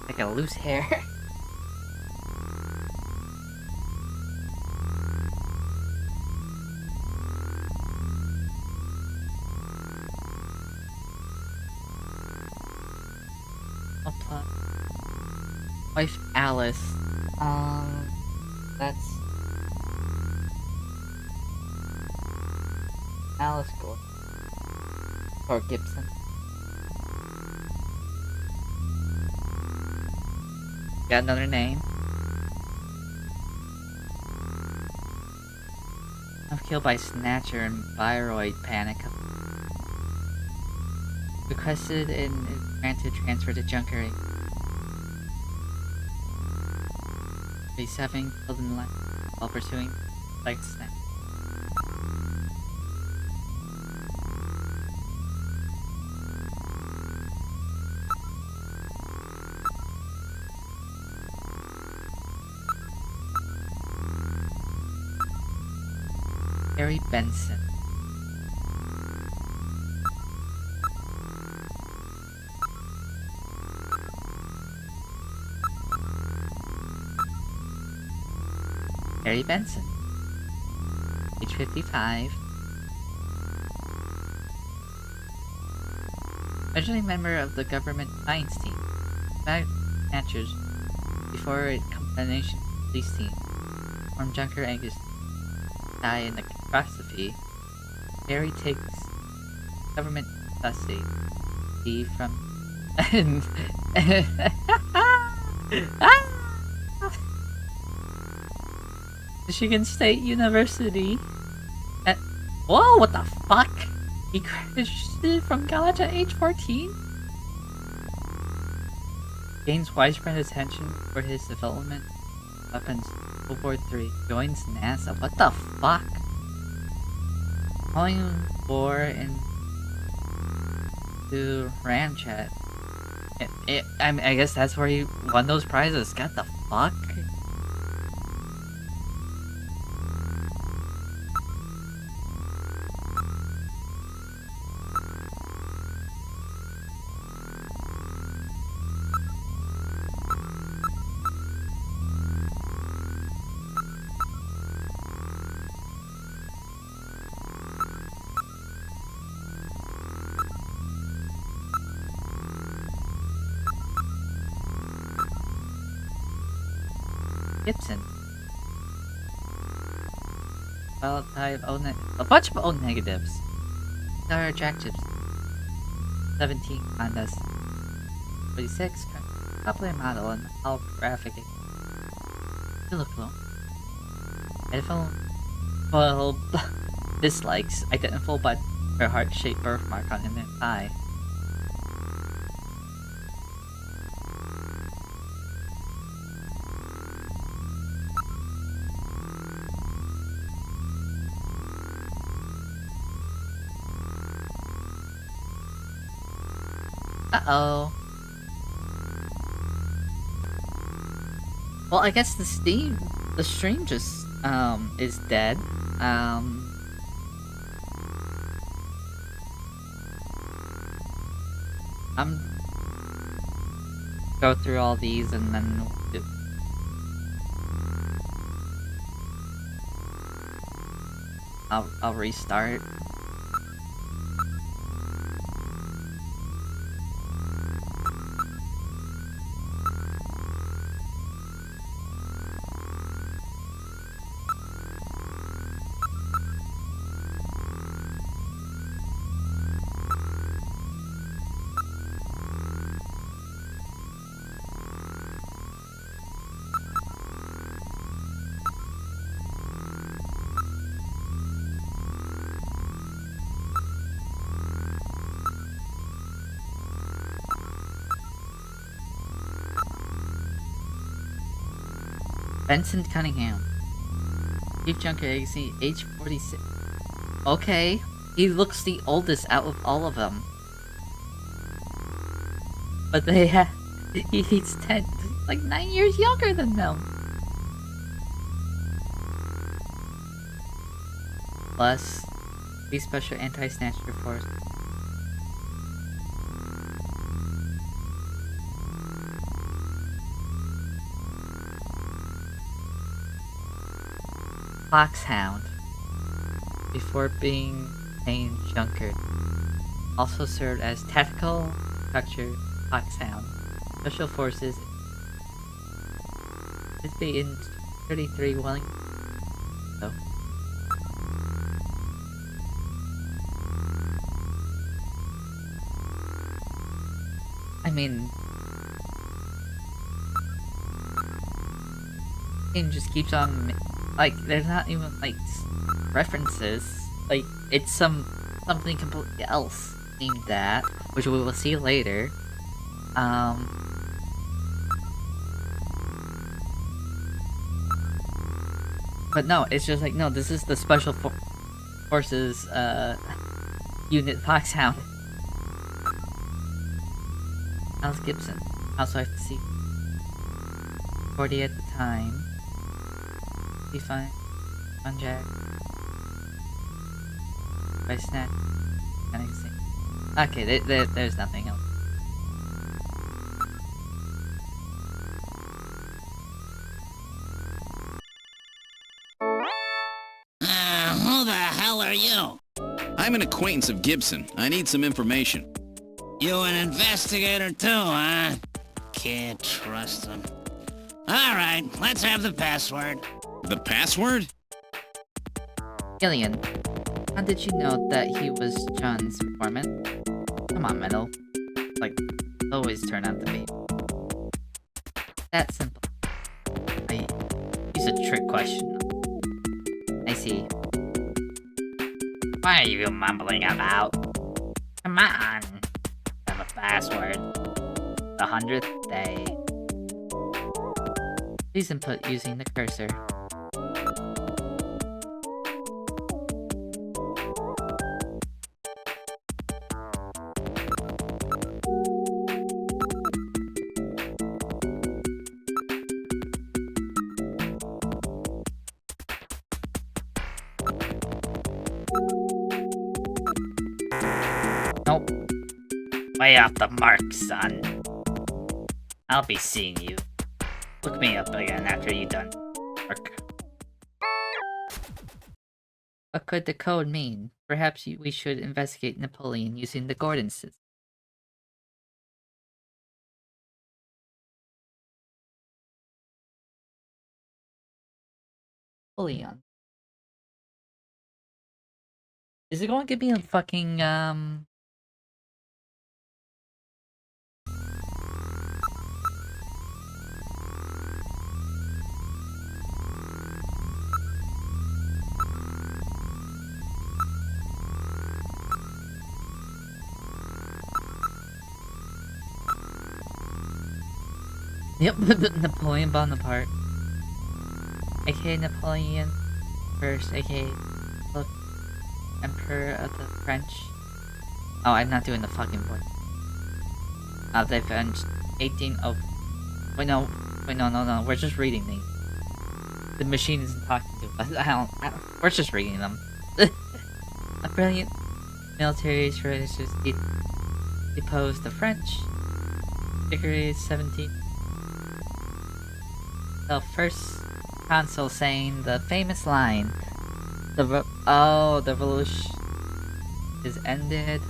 [SPEAKER 12] Like a loose hair. Wife Alice. That's Alice Gore or Gibson. Got another name. I'm killed by Snatcher and Viroid Panic. Requested and granted transfer to J.U.N.K.E.R. 37 killed in life while pursuing like Snatch. Harry Benson. Harry Benson. Age 55. Originally member of the government science team. Snatchers before a combination police team. Formed J.U.N.K.E.R. Angus die in the catastrophe. Harry takes government custody from Michigan State University. Whoa, what the fuck? He graduated from college at age 14? Gains widespread attention for his development weapons. World War III. Joins NASA. What the fuck? Calling war into Ramchat. I guess that's where he won those prizes. What the fuck? Gibson. Well, type a bunch of O negatives. Star attractives. 17 contests. 46 popular model and all graphic. You look low. Well, dislikes identifiable by her heart-shaped birthmark on her thigh. Uh-oh. Well, I guess the stream just, is dead. I'm go through all these and then I'll restart. Benson Cunningham. Chief J.U.N.K.E.R. Agency, age 46. Okay, he looks the oldest out of all of them. But they have... he's 10, like 9 years younger than them. Plus, these special anti-snatcher force. Foxhound before being named J.U.N.K.E.R. Also served as Tactical Structure Foxhound. Special Forces. Should be in 33 Wellington. So. I mean, game just keeps on, like, there's not even like references. Like, it's something completely else named that, which we will see later. But no, it's just like, no, this is the Special Forces unit Foxhound. Alice Gibson, housewife to see 40 at the time. Be fine. On Jack. By Snatch. Okay, there's nothing else.
[SPEAKER 3] Who the hell are you? I'm an acquaintance of Gibson. I need some information.
[SPEAKER 13] You an investigator too, huh? Can't trust him. Alright, let's have the password.
[SPEAKER 3] The password?
[SPEAKER 12] Gillian, how did you know that he was John's informant? Come on, Metal. Like, always turn out to be. That simple. I use a trick question. I see. What are you mumbling about? Come on. Have a password. The 100th day. Please input using the cursor. Nope. Way off the mark, son. I'll be seeing you. Look me up again after you're done work. What could the code mean? Perhaps we should investigate Napoleon using the Gordon system. Napoleon. Is it going to give me a fucking, Yep, Napoleon Bonaparte. aka Napoleon I, aka look, Emperor of the French. Oh, I'm not doing the fucking voice. The French 18... Wait, no, we're just reading these. The machine isn't talking to us. I don't, we're just reading them. A brilliant military strategist deposed the French. February 17th. The first consul saying the famous line, the revolution is ended.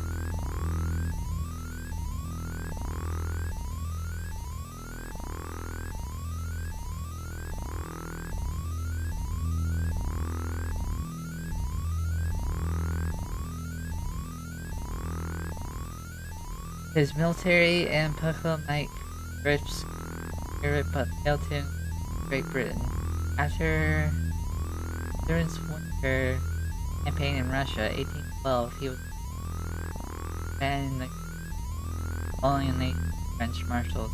[SPEAKER 12] His military and political might grips Europe but failed him Great Britain. After Durin's winter campaign in Russia, 1812, he was banned in the colonial French marshals.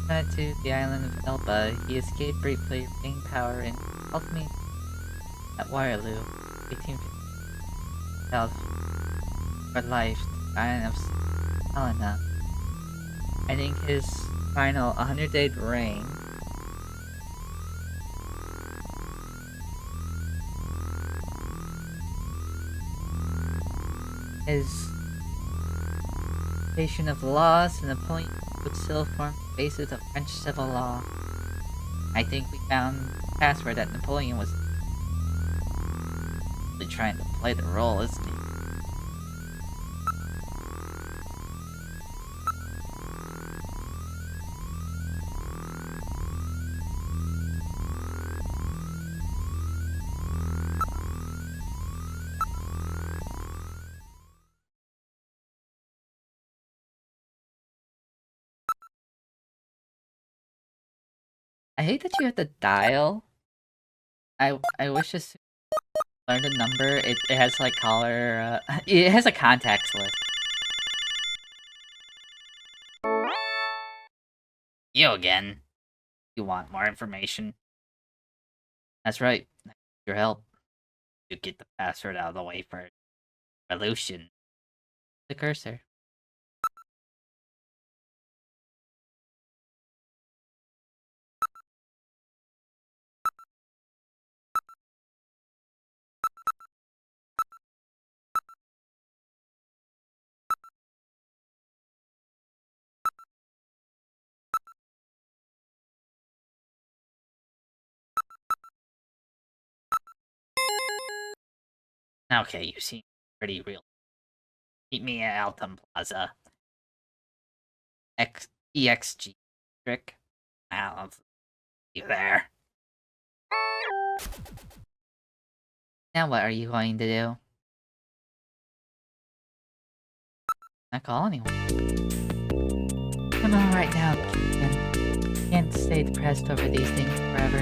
[SPEAKER 12] Sent to the island of Elba, he escaped briefly, gained power, and ultimately at Waterloo, 1850, for life, to the island of Helena, ending his final 100-day reign. His station of laws and Napoleon would still form the basis of French civil law. I think we found password that Napoleon was really trying to play the role, isn't he? I hate that you have to dial. I wish this learned a number. It has like caller. It has a contacts list. You again. You want more information? That's right. Your help. You get the password out of the way for revolution. The cursor. Okay, you seem pretty real. Meet me at Altum Plaza. EXG trick. I'll see you there. Now what are you going to do? Not call anyone. I'm alright now, Kingpin. Can't stay depressed over these things forever.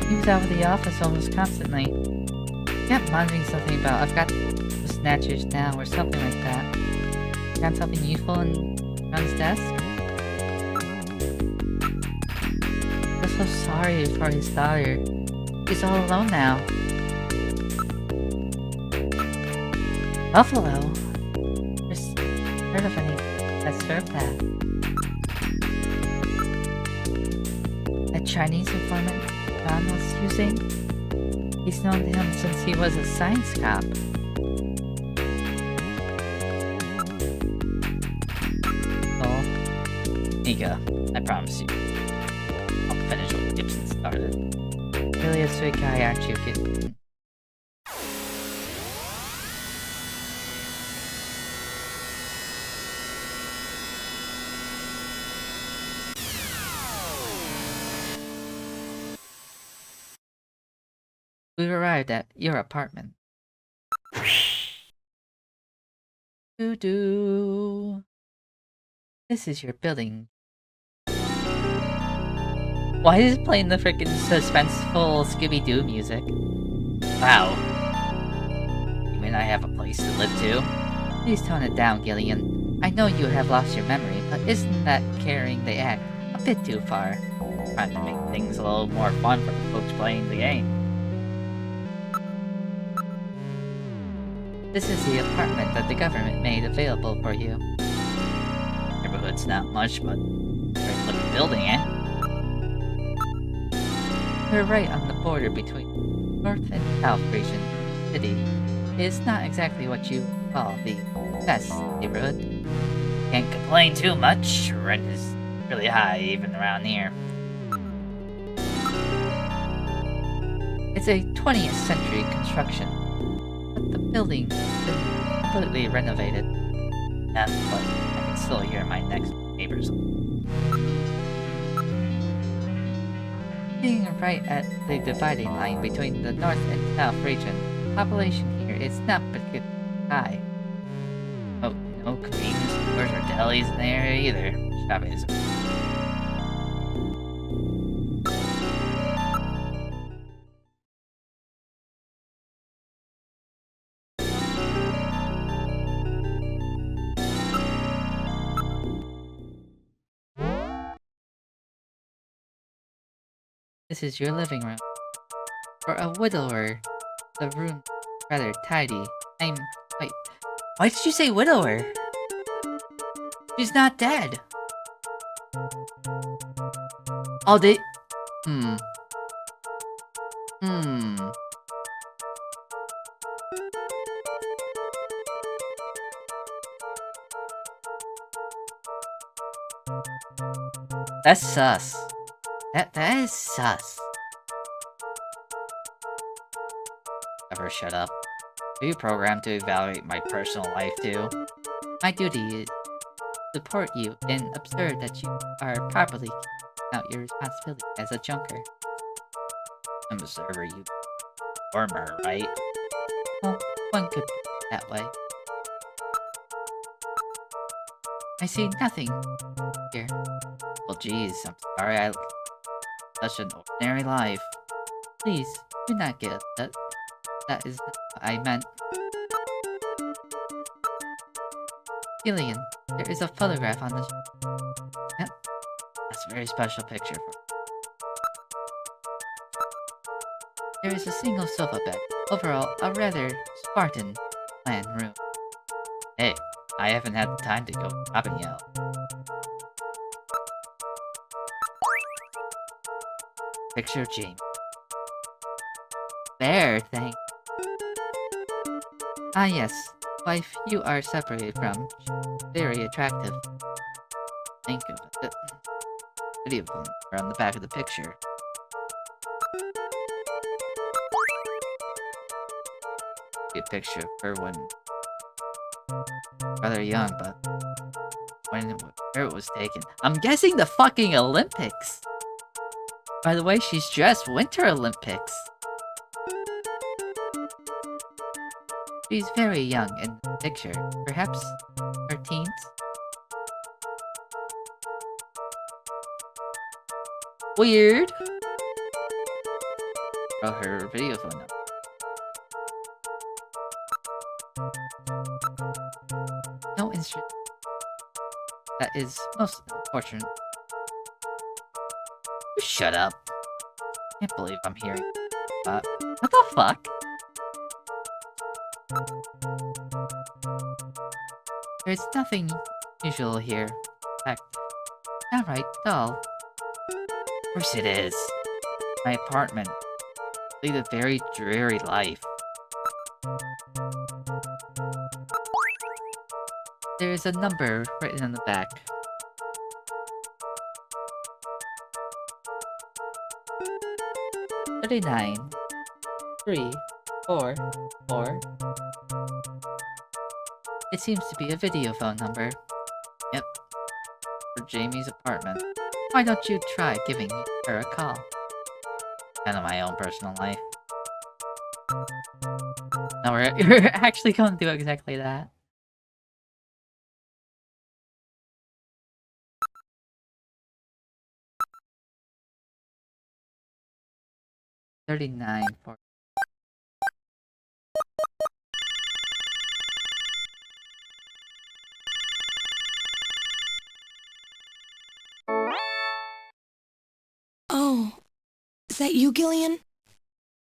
[SPEAKER 12] He was out of the office almost constantly. He kept muttering something about, I've got the Snatchers now, or something like that. Got something useful on his desk? I'm so sorry for his daughter. He's all alone now. Buffalo? Just heard of any that served that. A Chinese informant John was using? He's known him since he was a science cop. Oh, Nika, I promise you. I'll finish what Gibson started. Really a sweet guy, aren't you, kid? We've arrived at your apartment. Doo-doo. This is your building. Why is it playing the freaking suspenseful Scooby-Doo music? Wow. You mean I have a place to live too? Please tone it down, Gillian. I know you have lost your memory, but isn't that carrying the act a bit too far? Trying to make things a little more fun for the folks playing the game. This is the apartment that the government made available for you. Neighborhood's not much, but great looking building, eh? We're right on the border between North and South region. City is not exactly what you call the best neighborhood. Can't complain too much. Rent is really high even around here. It's a 20th century construction. The building's been completely renovated. But I can still hear my next neighbors. Being right at the dividing line between the north and south region, population here is not particularly high. Oh, no convenience stores or delis in the area either. Shopping is This is your living room. For a widower, the room rather tidy. Wait, why did you say widower? She's not dead. Oh, That's sus. That is sus. Never shut up. Are you programmed to evaluate my personal life too? My duty is to support you and observe that you are properly carrying out your responsibility as a junker. I'm observer, you former, right? Well, one could put it that way. I see nothing here. Well, geez, I'm sorry I lived such an ordinary life. Please, do not get upset. That is not what I meant. Gillian, there is a photograph on the... Yep, that's a very special picture for me. There is a single sofa bed. Overall, a rather Spartan plan room. Hey, I haven't had the time to go shopping yet. Picture of Jamie. There, thanks. Ah yes, wife, you are separated from. Very attractive. Think of it. Video phone on the back of the picture. A picture of her when rather young, but where it was taken. I'm guessing the fucking Olympics. By the way, she's dressed Winter Olympics. She's very young in the picture. Perhaps her teens? Weird. Oh, her video phone number. No instrument. That is most unfortunate. You shut up. Can't believe I'm hearing. What the fuck? There's nothing usual here. In fact, downright dull. Of course it is. My apartment. I lead a very dreary life. There is a number written on the back. $39 344. It seems to be a video phone number. Yep. For Jamie's apartment. Why don't you try giving her a call? Kind of my own personal life. No, we're actually going to do exactly that. $39 for.
[SPEAKER 4] Oh, is that you, Gillian?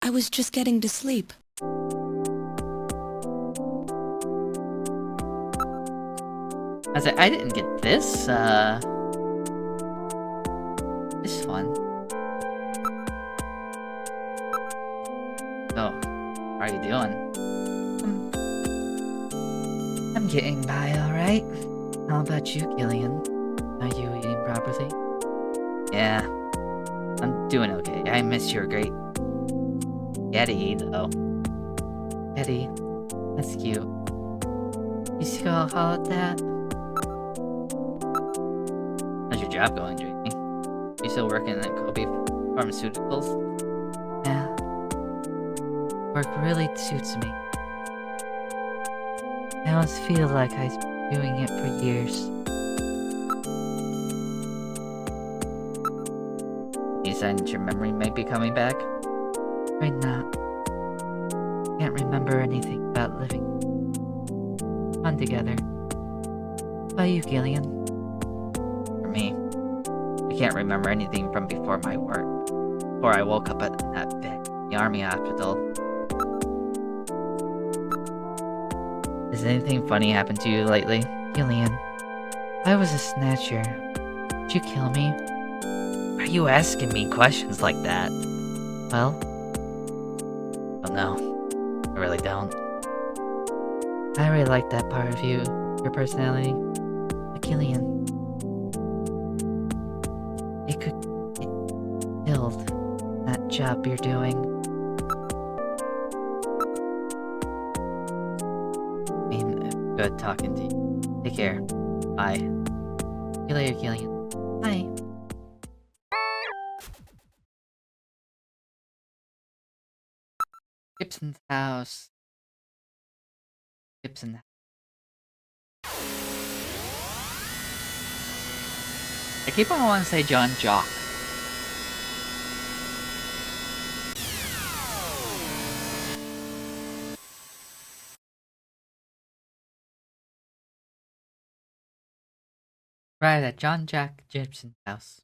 [SPEAKER 4] I was just getting to sleep.
[SPEAKER 12] I said, I didn't get this, this one. So, how are you doing? I'm getting by alright. How about you, Gillian? Are you eating properly? Yeah, I'm doing okay. I miss your great Yeti, though. Yeti, that's cute. You still call it that? How's your job going, Jamie? You still working at Kobe Pharmaceuticals? Yeah. Work really suits me. I always feel like I've been doing it for years. You said that your memory may be coming back? Right now. Can't remember anything about living on together. How about you, Gillian? For me, I can't remember anything from before my work. Before I woke up at that bed in the army hospital. Has anything funny happened to you lately? Gillian, I was a Snatcher. Did you kill me? Why are you asking me questions like that? Well, oh no, I really don't. I really like that part of you, your personality. But Gillian, job you're doing. I mean, good talking to you. Take care. Bye. See you later, Gillian. Bye. Gibson's house. Gibson. I keep on wanting to say John Jock. Right at John Jack Gibson's house.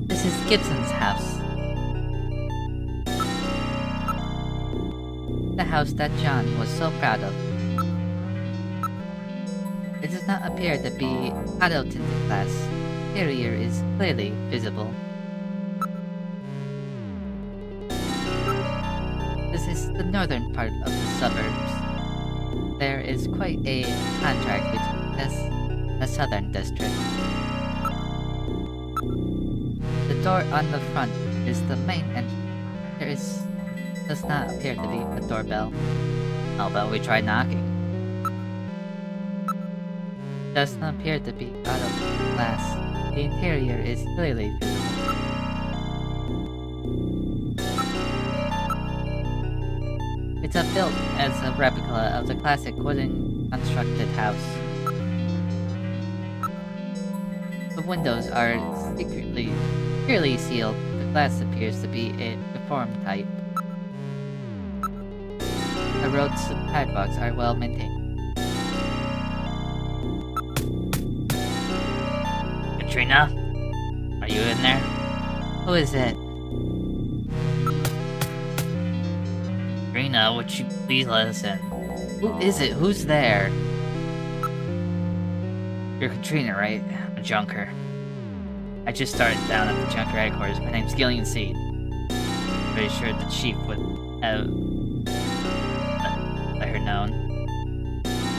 [SPEAKER 12] This is Gibson's house. The house that John was so proud of. It does not appear to be auto-tinted glass. Interior is clearly visible. This is the northern part of the suburbs. There is quite a contrast between this and the southern district. The door on the front is the main entrance. Does not appear to be a doorbell. How about we try knocking? Does not appear to be out of glass. The interior is clearly visible. It's built as a replica of the classic wooden constructed house. The windows are securely sealed. The glass appears to be a deformed type. The roads and sidewalks are well maintained. Katrina? Are you in there? Who is it? Katrina, would you please let us in? Who is it? Who's there? You're Katrina, right? I'm a junker. I just started down at the J.U.N.K.E.R headquarters. My name's J.U.N.K.E.R. Pretty sure the chief would have let her known.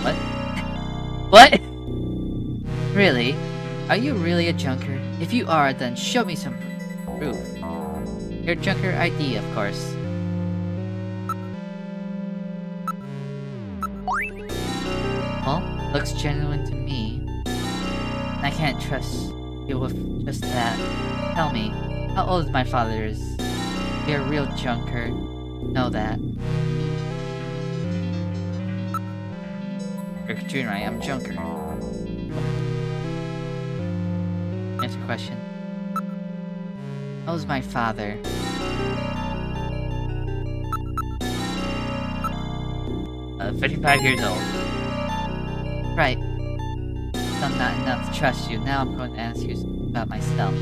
[SPEAKER 12] What? What? Really? Are you really a junker? If you are, then show me some proof. Your J.U.N.K.E.R ID, of course. Well, looks genuine to me. I can't trust you with just that. Tell me, how old my father is? You're a real J.U.N.K.E.R. Know that. You're Katrina, right? I'm J.U.N.K.E.R. Answer question. How old is my father? Uh, 55 years old. Right. I'm not enough to trust you. Now I'm going to ask you about myself.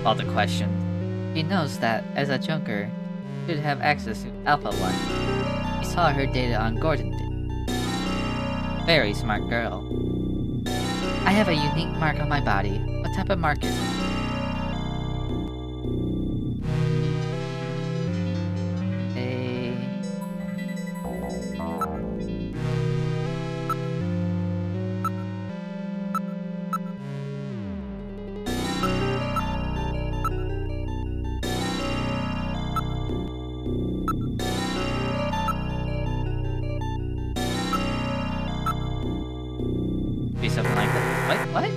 [SPEAKER 12] All the questions. He knows that, as a J.U.N.K.E.R, he should have access to Alpha 1. He saw her data on Gordon did. Very smart girl. I have a unique mark on my body. What type of mark is it? Be something like that. What?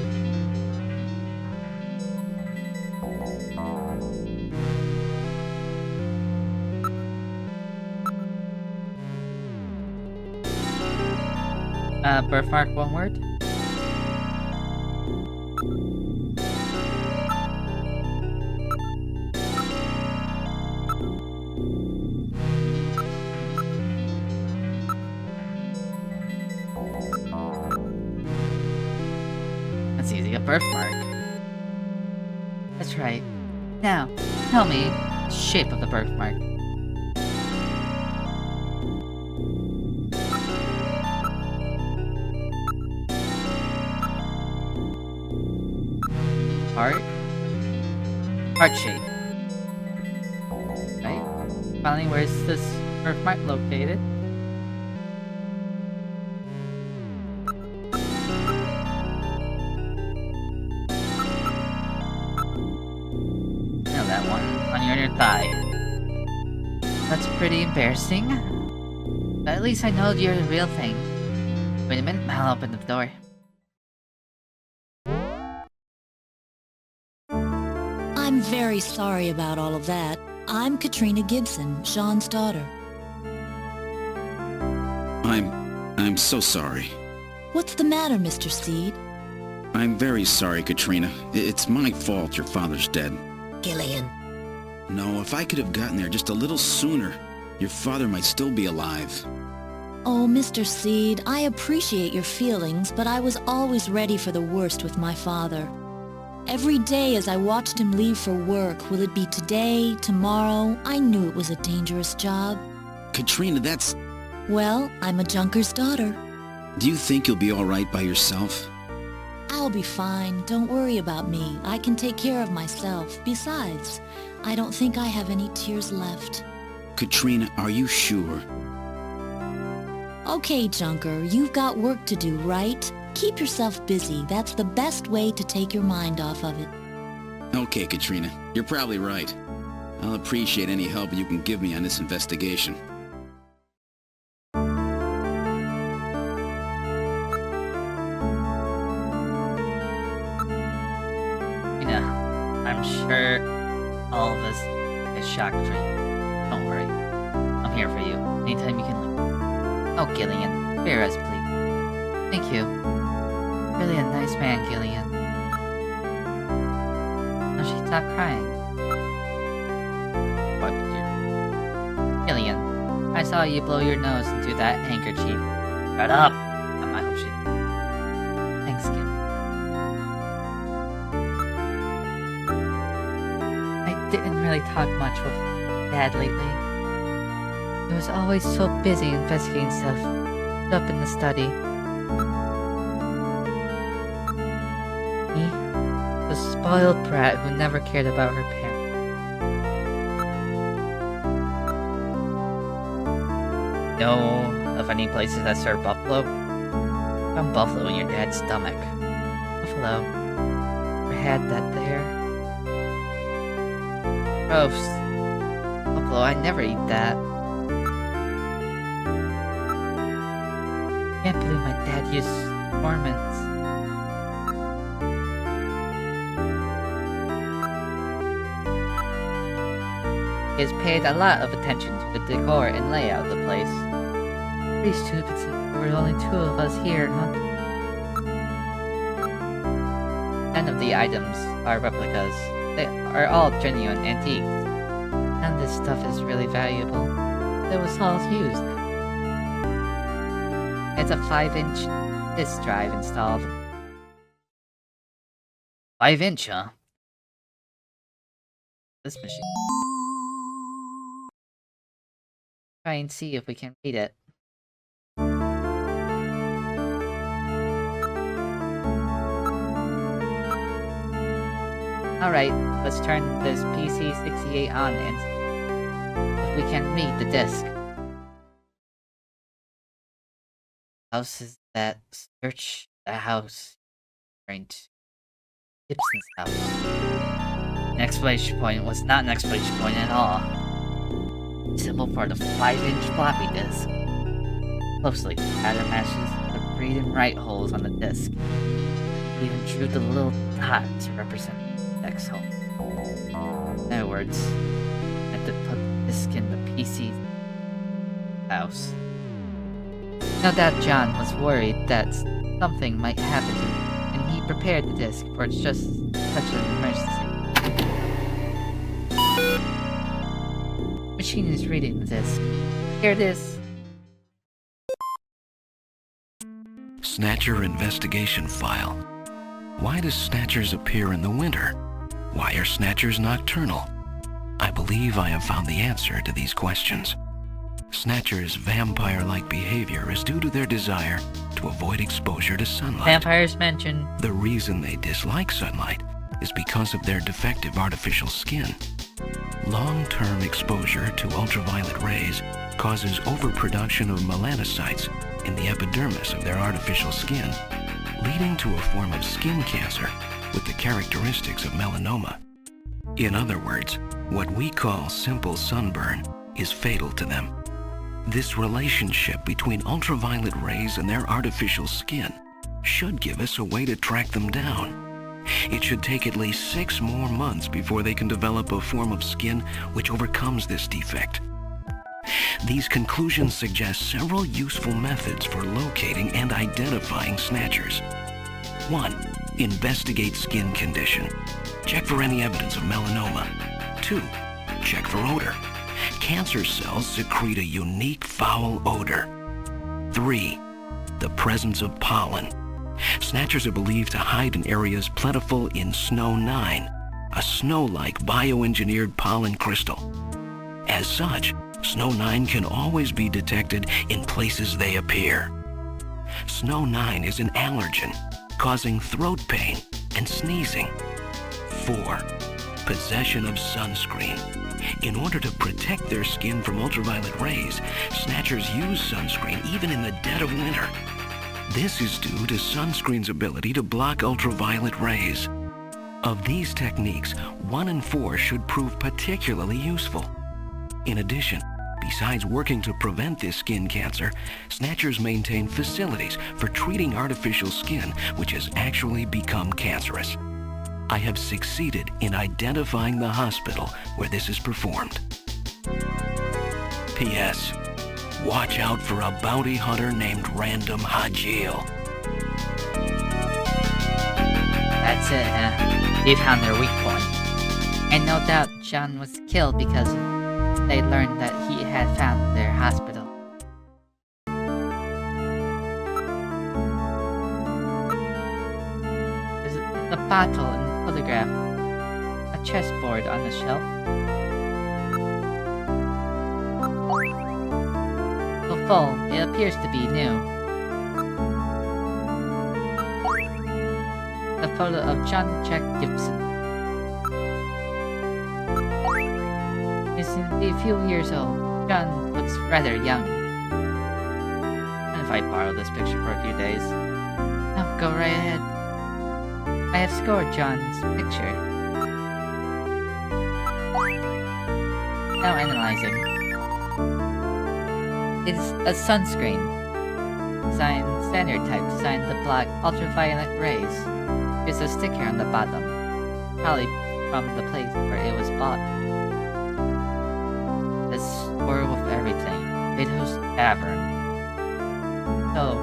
[SPEAKER 12] Birthmark, one word? That's easy, a birthmark. That's right. Now, tell me the shape of the birthmark. Heart? Heart shape. finally, where's this birthmark located? That one on your inner thigh. That's pretty embarrassing. But at least I know you're the real thing. Wait a minute, I'll open the door.
[SPEAKER 14] I'm very sorry about all of that. I'm Katrina Gibson, Sean's daughter.
[SPEAKER 3] I'm so sorry.
[SPEAKER 14] What's the matter, Mr. Seed?
[SPEAKER 3] I'm very sorry, Katrina. It's my fault your father's dead.
[SPEAKER 9] Gillian.
[SPEAKER 3] No, if I could have gotten there just a little sooner, your father might still be alive.
[SPEAKER 14] Oh, Mr. Seed, I appreciate your feelings, but I was always ready for the worst with my father. Every day as I watched him leave for work, will it be today, tomorrow? I knew it was a dangerous job.
[SPEAKER 3] Katrina, that's...
[SPEAKER 14] Well, I'm a Junker's daughter.
[SPEAKER 3] Do you think you'll be all right by yourself?
[SPEAKER 14] I'll be fine. Don't worry about me. I can take care of myself. Besides, I don't think I have any tears left.
[SPEAKER 3] Katrina, are you sure?
[SPEAKER 14] Okay, Junker, you've got work to do, right? Keep yourself busy. That's the best way to take your mind off of it.
[SPEAKER 3] Okay, Katrina, you're probably right. I'll appreciate any help you can give me on this investigation.
[SPEAKER 12] I'm sure all of us get shocked for you. Don't worry. I'm here for you. Anytime you can leave. Oh, Gillian. Bear us, please. Thank you. Really a nice man, Gillian. Now she stopped crying. What dear? Gillian, I saw you blow your nose into that handkerchief. Shut up! I hope she... Thanks, Gillian. Didn't really talk much with Dad lately. He was always so busy investigating stuff up in the study. Me, the spoiled brat who never cared about her parents. Know of any places that serve buffalo? Found buffalo in your dad's stomach. Buffalo. Never had that there. Gross. Buffalo, I never eat that. Can't believe my dad used hormones. He has paid a lot of attention to the decor and layout of the place. Pretty stupid since there were only 2 of us here, huh? None of the items are replicas. They are all genuine antiques. None of this stuff is really valuable. It was all used. It's a 5-inch disk drive installed. 5-inch, huh? This machine. Try and see if we can read it. Alright, let's turn this PC-68 on and see if we can read the disc. House is that? Search the house. Right. Gibson's house. An exclamation point was not an exclamation point at all. Symbol for the 5-inch floppy disk. Closely, the pattern matches the read and write holes on the disk. Even drew the little dot to represent the X hole. In other words, I had to put the disk in the PC's house. No doubt John was worried that something might happen to him, and he prepared the disk for just such an emergency. Machine is reading the disk. Here it is.
[SPEAKER 15] Snatcher investigation file. Why do Snatchers appear in the winter? Why are Snatchers nocturnal? I believe I have found the answer to these questions. Snatchers' vampire-like behavior is due to their desire to avoid exposure to sunlight.
[SPEAKER 12] Vampires mentioned.
[SPEAKER 15] The reason they dislike sunlight is because of their defective artificial skin. Long-term exposure to ultraviolet rays causes overproduction of melanocytes in the epidermis of their artificial skin, leading to a form of skin cancer with the characteristics of melanoma. In other words, what we call simple sunburn is fatal to them. This relationship between ultraviolet rays and their artificial skin should give us a way to track them down. It should take at least 6 more months before they can develop a form of skin which overcomes this defect. These conclusions suggest several useful methods for locating and identifying snatchers. 1. Investigate skin condition. Check for any evidence of melanoma. 2. Check for odor. Cancer cells secrete a unique foul odor. 3. The presence of pollen. Snatchers are believed to hide in areas plentiful in Snow-9, a snow-like bioengineered pollen crystal. As such, Snow-9 can always be detected in places they appear. Snow-9 is an allergen, causing throat pain and sneezing. 4. Possession of sunscreen. In order to protect their skin from ultraviolet rays, snatchers use sunscreen even in the dead of winter. This is due to sunscreen's ability to block ultraviolet rays. Of these techniques, 1 in 4 should prove particularly useful. In addition, besides working to prevent this skin cancer, snatchers maintain facilities for treating artificial skin which has actually become cancerous. I have succeeded in identifying the hospital where this is performed. P.S. Watch out for a bounty hunter named Random Hajil.
[SPEAKER 12] That's it, huh? They found their weak point. And no doubt John was killed because they learned that he had found their hospital. There's a bottle and a photograph. A chessboard on the shelf. Full, it appears to be new. The photo of John Jack Gibson. He's a few years old. John looks rather young. And if I borrow this picture for a few days? No, go right ahead. I have scored John's picture. Now analyzing. It's a sunscreen. Standard type designed to block ultraviolet rays. There's a sticker on the bottom, probably from the place where it was bought. The score with everything. Vidhu's Tavern. So,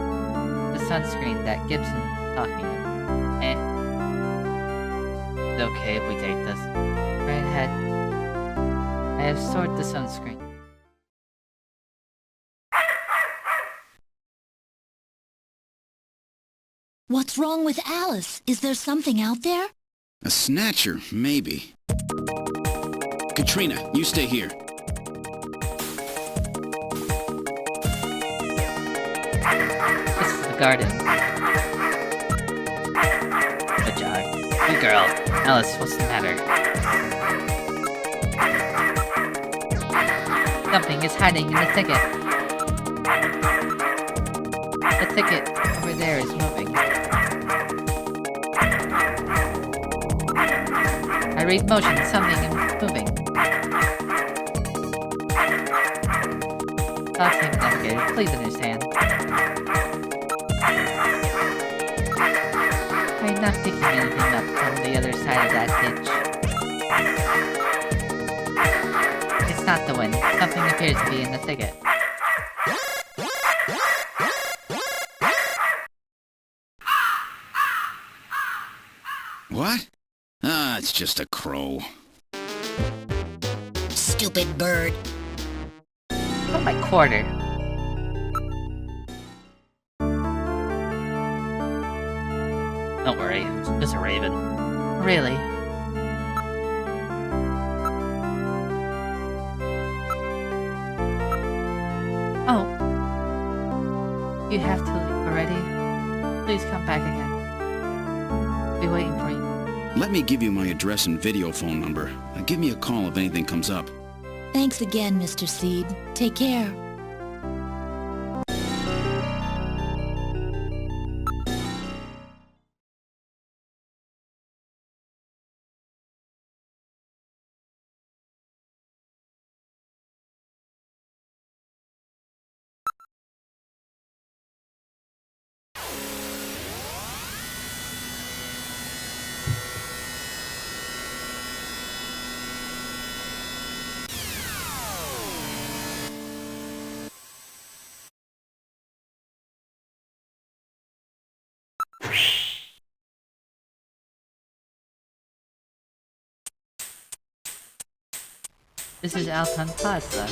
[SPEAKER 12] the sunscreen that Gibson's talking about. It's okay if we take this. Right ahead. I have stored the sunscreen.
[SPEAKER 14] What's wrong with Alice? Is there something out there?
[SPEAKER 3] A snatcher, maybe. Katrina, you stay here.
[SPEAKER 12] This is the garden. Good job. Good girl. Alice, what's the matter? Something is hiding in the thicket. The thicket over there is moving. I read motion, something is moving. Talking navigator, please understand. I'm not picking anything up from the other side of that ditch. It's not the wind. Something appears to be in the thicket.
[SPEAKER 3] What? Ah, it's just a crow.
[SPEAKER 9] Stupid bird.
[SPEAKER 12] Oh, my quarter. Don't worry, it's just a raven. Really? Oh. You have to leave already? Please come back again. I'll be waiting for you.
[SPEAKER 3] Let me give you my address and video phone number. Give me a call if anything comes up.
[SPEAKER 14] Thanks again, Mr. Seed. Take care.
[SPEAKER 12] This is Alton Plaza.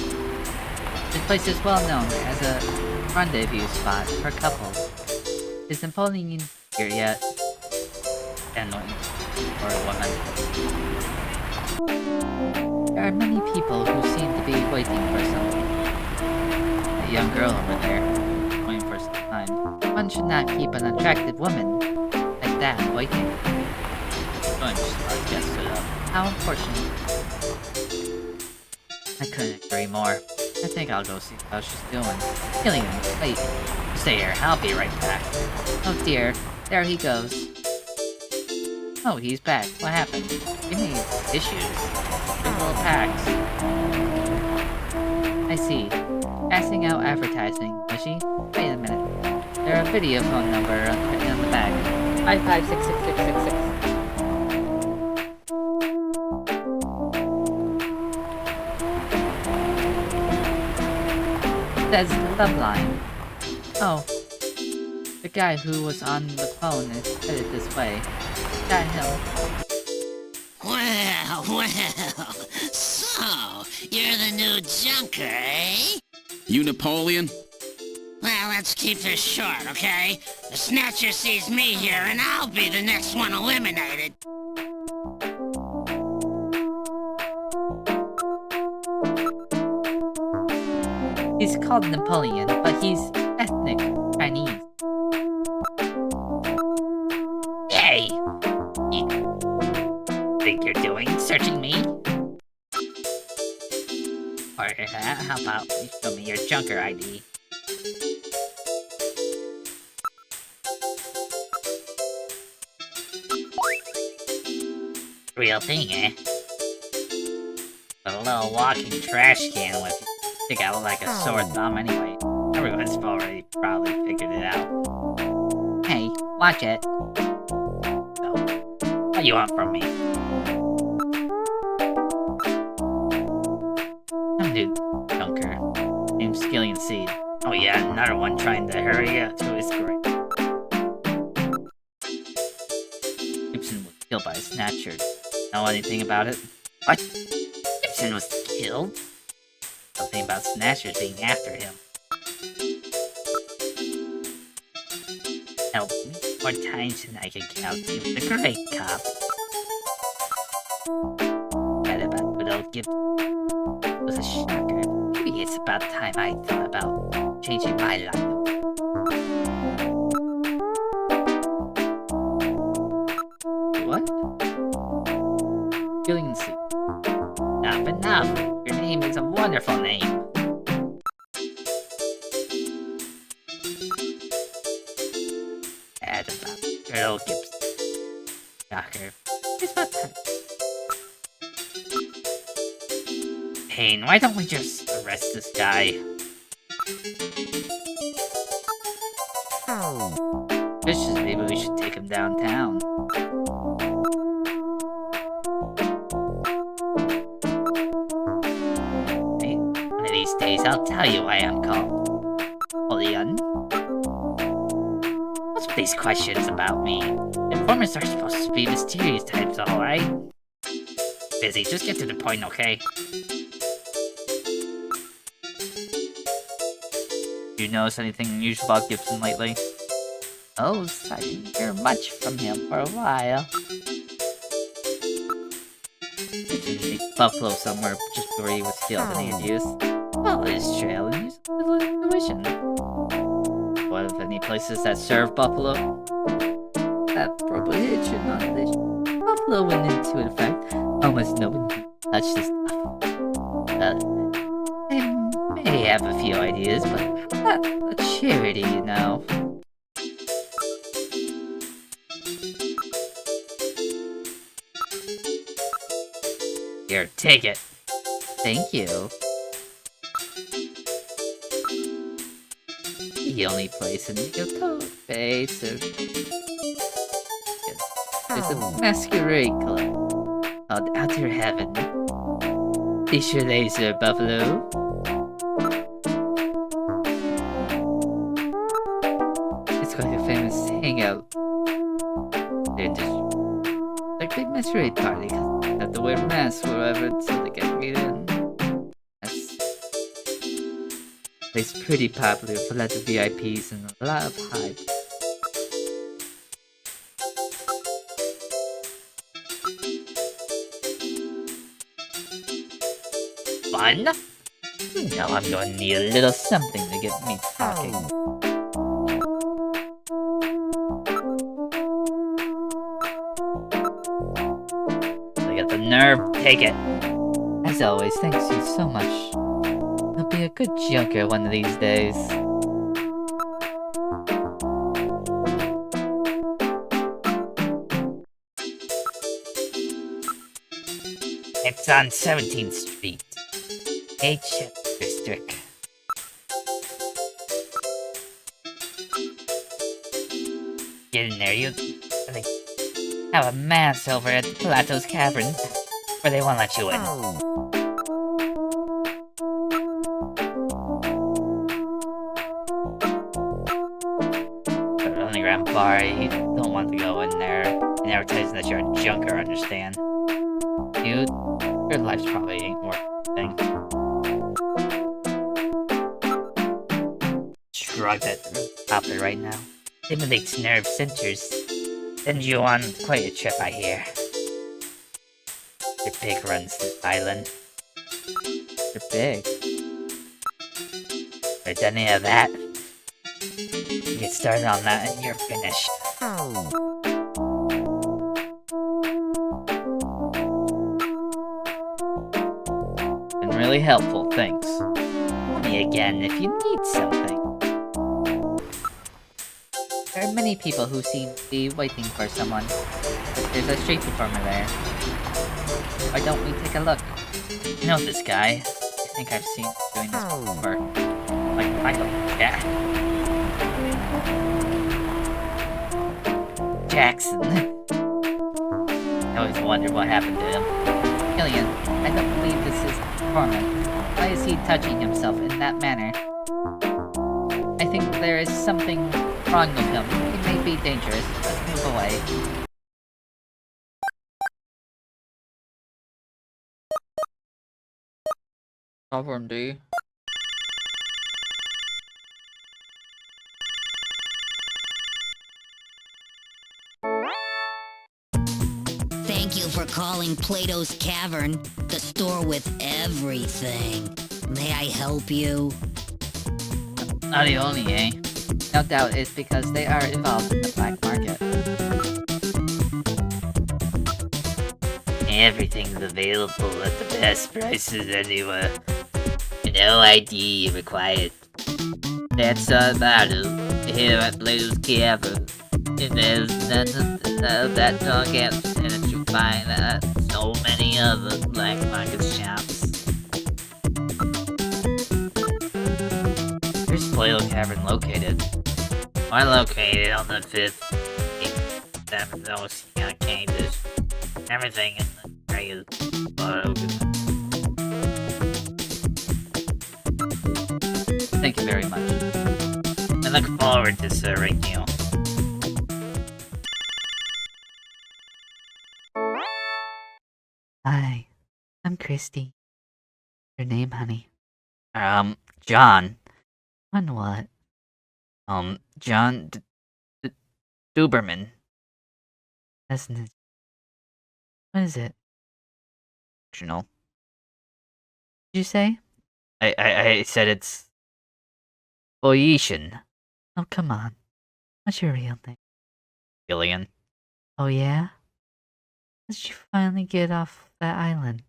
[SPEAKER 12] This place is well known as a rendezvous spot for couples. Is Napoleon here yet? Annoying. Or a woman. There are many people who seem to be waiting for something. A young girl over there, waiting for some time. One should not keep an attractive woman like that waiting. Just stood up. How unfortunate. I couldn't agree more. I think I'll go see how she's doing. Killian, wait. Stay here, I'll be right back. Oh dear, there he goes. Oh, he's back. What happened? Give me tissues. Big little packs. I see. Passing out advertising, was she? Wait a minute. There are a video phone number written on the back. 55666666. Says the line. Oh. The guy who was on the phone is headed this way. Got him.
[SPEAKER 13] Well, so, you're the new Junker, eh?
[SPEAKER 3] You Napoleon?
[SPEAKER 13] Well, let's keep this short, okay? The Snatcher sees me here, and I'll be the next one eliminated.
[SPEAKER 12] He's called Napoleon, but he's ethnic Chinese.
[SPEAKER 13] Hey! You think you're doing? Searching me?
[SPEAKER 12] Or how about you show me your Junker ID?
[SPEAKER 13] Real thing, eh? But a little walking trash can with you. I think I look like a sore thumb anyway. Everyone's already probably figured it out.
[SPEAKER 12] Hey, watch it.
[SPEAKER 13] So, what do you want from me?
[SPEAKER 12] I'm new J.U.N.K.E.R. Name's Killian Seed.
[SPEAKER 13] Oh yeah, another one trying to hurry you to his grave.
[SPEAKER 12] Gibson was killed by a Snatcher. Know anything about it?
[SPEAKER 13] What? Gibson was killed?
[SPEAKER 12] Something about Snatchers being after him.
[SPEAKER 13] Help me more times than I can count. He was a great cop.
[SPEAKER 12] That about good old Gibson was a shocker. Maybe it's about time I thought about changing my life. What? Killian Seed.
[SPEAKER 13] Enough. Your name is a wonderful name. Bad about girl Gibson.
[SPEAKER 12] Shocker. It's about time.
[SPEAKER 13] Payne, why don't we just arrest this guy?
[SPEAKER 12] Just maybe we should take him downtown.
[SPEAKER 13] One of these days, I'll tell you why I'm called Napoleon. What's with these questions about me? Informants are supposed to be mysterious types, alright? Busy, just get to the point, okay?
[SPEAKER 12] You notice anything unusual about Gibson lately? Oh, I didn't hear much from him for a while. Gibson made Buffalo somewhere just before he was killed and interviews. Follow his trail and use his intuition. What if any places that serve buffalo? That probably it should not. Buffalo slow and intuitive effect. Almost no one can touch this stuff. I may have a few ideas, but I'm not a charity, you know. Here, take it. Thank you. The only place in the J.U.N.K.E.R base is a masquerade club called Outer Heaven. Be sure they serve buffalo. It's quite a famous hangout. They're just like a big masquerade party. They have to wear masks wherever so they can get in. It's pretty popular for lots of VIPs and a lot of hype. Fun? Now I'm going to need a little something to get me talking. I got the nerve, take it. As always, thanks you so much. You'll be a good junker one of these days. It's on 17th Street, H District. Get in there, you. They have a mass over at the Plato's Cavern, where they won't let you in. Underground bar, you don't want to go in there and advertising that you're a junker, understand? Dude, your life's probably ain't worth a thing. Shrug that popular right now. Stimulates nerve centers. Sends you on quite a trip, I hear. Your pig runs this island. You're big. Ever done any of that? You get started on that and you're finished. Been really helpful, thanks. Call me again if you need something. There are many people who seem to be waiting for someone. There's a street performer there. Why don't we take a look? I know this guy. I think I've seen him doing this before. Like Michael, yeah. Jackson. I always wondered what happened to him. Killian, I don't believe this is performance. Why is he touching himself in that manner? I think there is something wrong with him. He may be dangerous. Let's move away. Sovereign D.
[SPEAKER 9] Thank you for calling Plato's Cavern, the store with everything. May I help you?
[SPEAKER 12] Not the only, eh? No doubt it's because they are involved in the black market. Everything's available at the best prices anywhere. No ID required. That's about it here at Plato's Cavern. And there's none of that dog abstinence you find at so many other black market shops. Where's Plato's Cavern located? We're located on the 5th. J.U.N.K.E.R. Everything in the trade photo. Thank you very much. I look forward to serving you. Hi, I'm Christy. Your name, honey? John. On what? John Duberman. Isn't it? What is it? Fictional. Did you say? I said it's Boeotian. Oh, come on. What's your real name? Gillian. Oh, yeah? did you finally get off that island?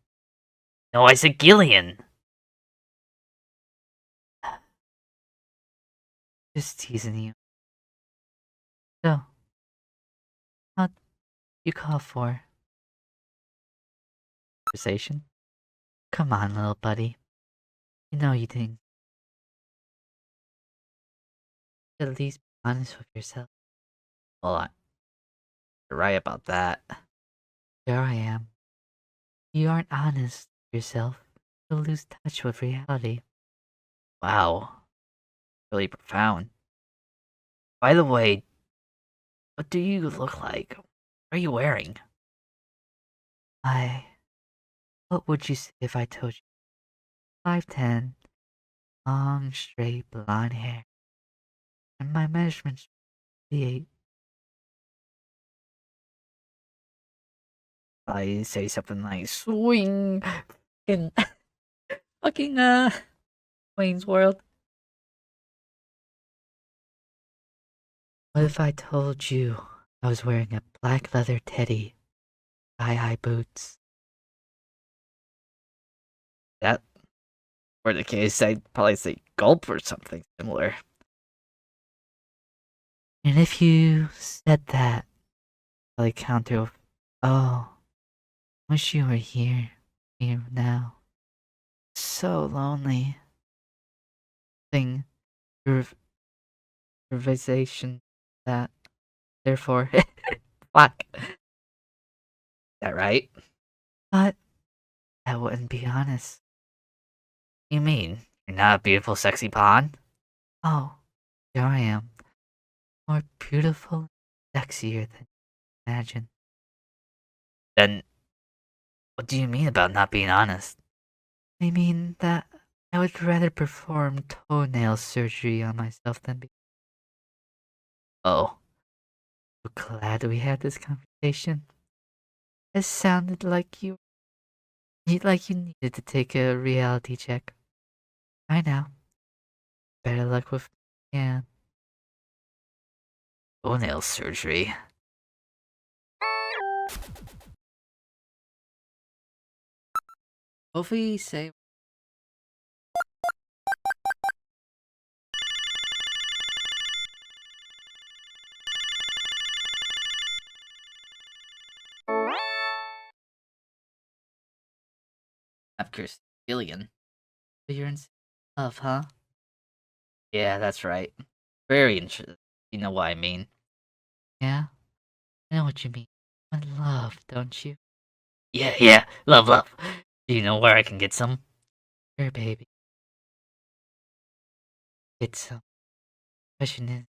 [SPEAKER 12] No, I said Gillian. Just teasing you. So, how'd you call for? Conversation? Come on, little buddy. You know you didn't. At least be honest with yourself. Well, you're right about that. Here I am. You aren't honest with yourself. You'll lose touch with reality. Wow. Really profound. By the way, what do you look like? What are you wearing? What would you say if I told you? 5'10", long, straight, blonde hair. And my measurement's 8. I say something like, swing! Fucking, fucking, Wayne's World. What if I told you I was wearing a black leather teddy, thigh-high boots? That were the case, I'd probably say gulp or something similar. And if you said that, I'd counter, oh, wish you were here now. So lonely. Thing, realization that, therefore, fuck. Is that right? But that wouldn't be honest. You mean you're not a beautiful, sexy pawn? Oh, here I am. More beautiful, sexier than you imagine. Then, what do you mean about not being honest? I mean that I would rather perform toenail surgery on myself than be. Oh. So glad we had this conversation. It sounded like you needed to take a reality check. I know. Better luck with yeah. Toenail surgery. Hopefully say of course, Gillian. So you're in love, huh? Yeah, that's right. Very interesting. You know what I mean. Yeah? I know what you mean. I love, don't you? Yeah, love. Do you know where I can get some? Sure, baby. Get some. Question is,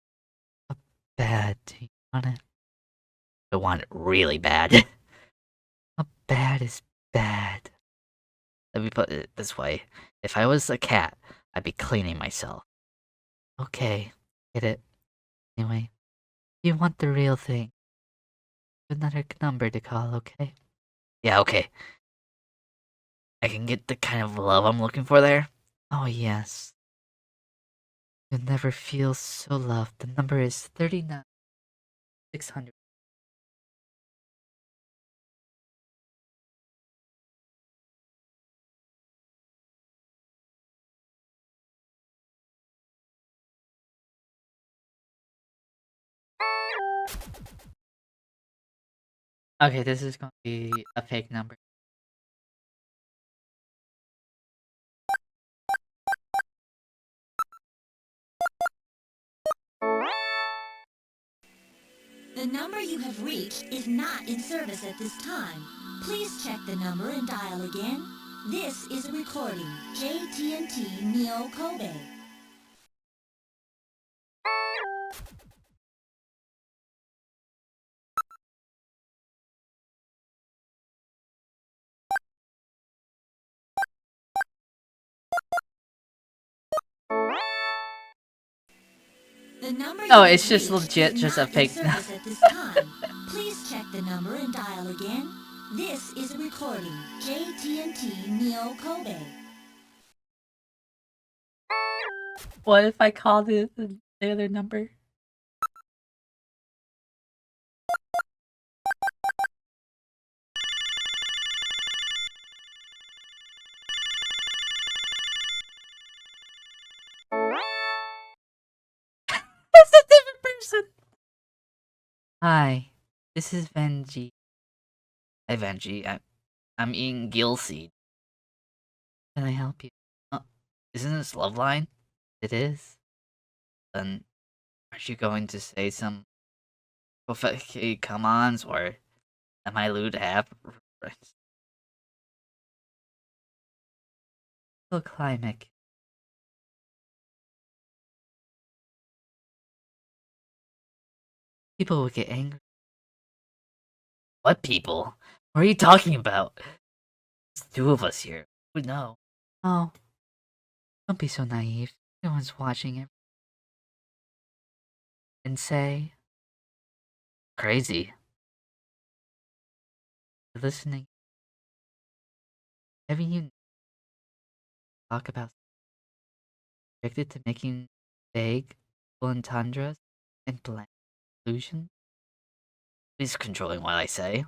[SPEAKER 12] how bad do you want it? I want it really bad. How bad is bad? Let me put it this way. If I was a cat, I'd be cleaning myself. Okay, get it. Anyway, you want the real thing. Another number to call, okay? Yeah, okay. I can get the kind of love I'm looking for there? Oh, yes. You'll never feel so loved. The number is 39,600. Okay, this is going to be a fake number.
[SPEAKER 14] The number you have reached is not in service at this time. Please check the number and dial again. This is a recording. J.U.N.K.E.R. The number
[SPEAKER 12] Oh,
[SPEAKER 14] you
[SPEAKER 12] it's
[SPEAKER 14] have
[SPEAKER 12] just
[SPEAKER 14] reached
[SPEAKER 12] legit,
[SPEAKER 14] is
[SPEAKER 12] just a
[SPEAKER 14] not in
[SPEAKER 12] fake
[SPEAKER 14] service at this time. Please check the number and dial again. This is a recording. J.U.N.K.E.R.
[SPEAKER 12] What if I called it the other number? Hi, this is Venji. Hey, Venji, I'm eating gill seed. Can I help you? Isn't this Loveline? It is. Then, aren't you going to say some prophetic commands, or am I lewd to have? Climax. People will get angry. What people? What are you talking about? It's two of us here. Who would know? Oh, don't be so naive. No one's watching it. And say, crazy. You're listening. Haven't you talk about restricted to making vague, full entendres and blank illusion? Please controlling what I say.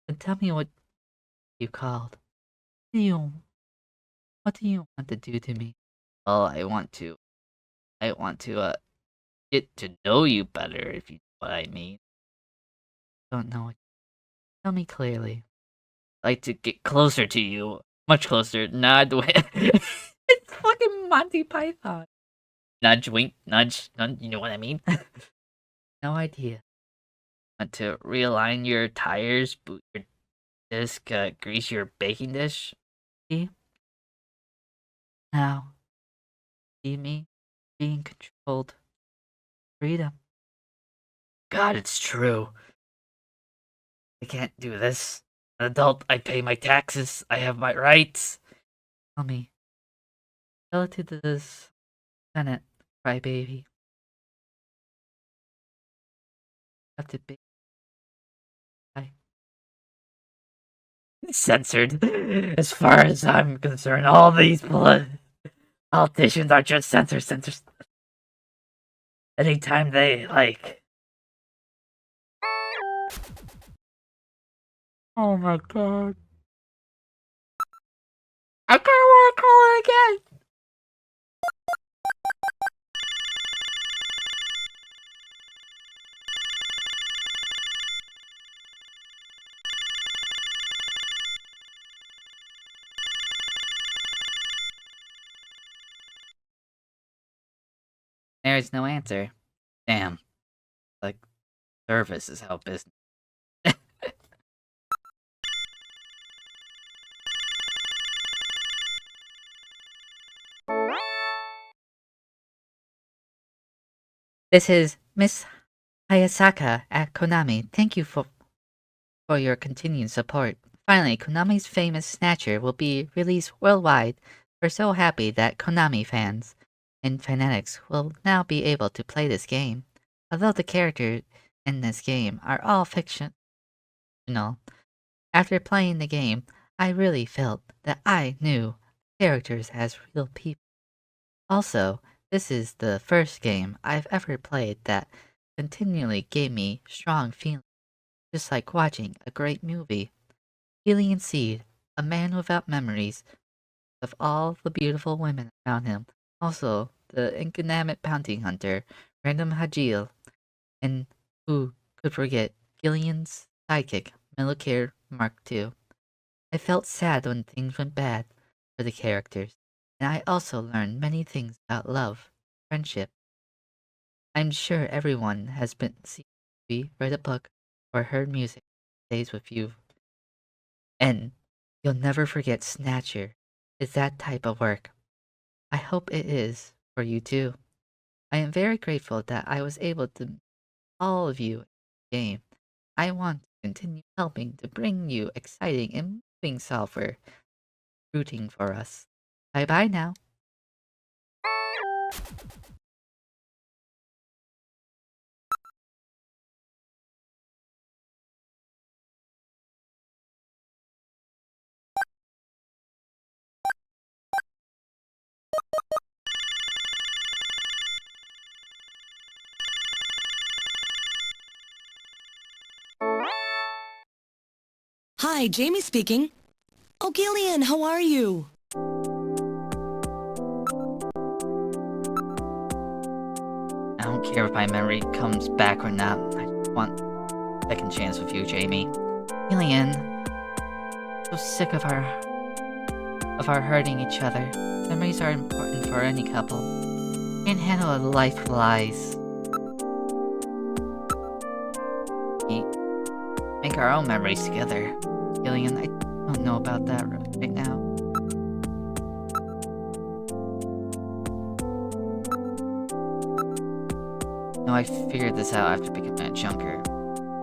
[SPEAKER 12] Then tell me what you called. What do you want to do to me? Well, I want to, get to know you better, if you know what I mean. Don't know it. Tell me clearly. I'd like to get closer to you. Much closer. Nod way. It's fucking Monty Python. Nudge, wink, nudge, you know what I mean? No idea. Want to realign your tires, boot your disc, grease your baking dish? See? Now, see me being controlled. Freedom. God, it's true. I can't do this. An adult, I pay my taxes. I have my rights. Tell me. Tell it to this Senate, crybaby. Have to be. Censored. As far as I'm concerned, all these politicians are just censors. Anytime they like. Oh my god. I kinda wanna call it again. There's no answer. Damn. Like, service is how business. This is Miss Hayasaka at Konami. Thank you for your continued support. Finally, Konami's famous Snatcher will be released worldwide. We're so happy that Konami fans and fanatics will now be able to play this game. Although the characters in this game are all fictional, after playing the game, I really felt that I knew characters as real people. Also, this is the first game I've ever played that continually gave me strong feelings, just like watching a great movie. Alien Seed, a man without memories of all the beautiful women around him. Also, the inanimate bounty hunter, Random Hajil, and who could forget Gillian's sidekick, J.U.N.K.E.R Mark II. I felt sad when things went bad for the characters, and I also learned many things about love, friendship. I'm sure everyone has been seen a movie, read a book, or heard music that stays with you. And you'll never forget Snatcher. It's that type of work. I hope it is for you too. I am very grateful that I was able to meet all of you in the game. I want to continue helping to bring you exciting and moving software. Rooting for us. Bye bye now.
[SPEAKER 4] Hi, Jamie speaking. Oh, Gillian, how are you?
[SPEAKER 12] I don't care if my memory comes back or not. I want a second chance with you, Jamie. Gillian, so sick of our hurting each other. Memories are important for any couple. Can't handle a life of lies. We make our own memories together. Gillian, I don't know about that right now. No, I figured this out after becoming a junker.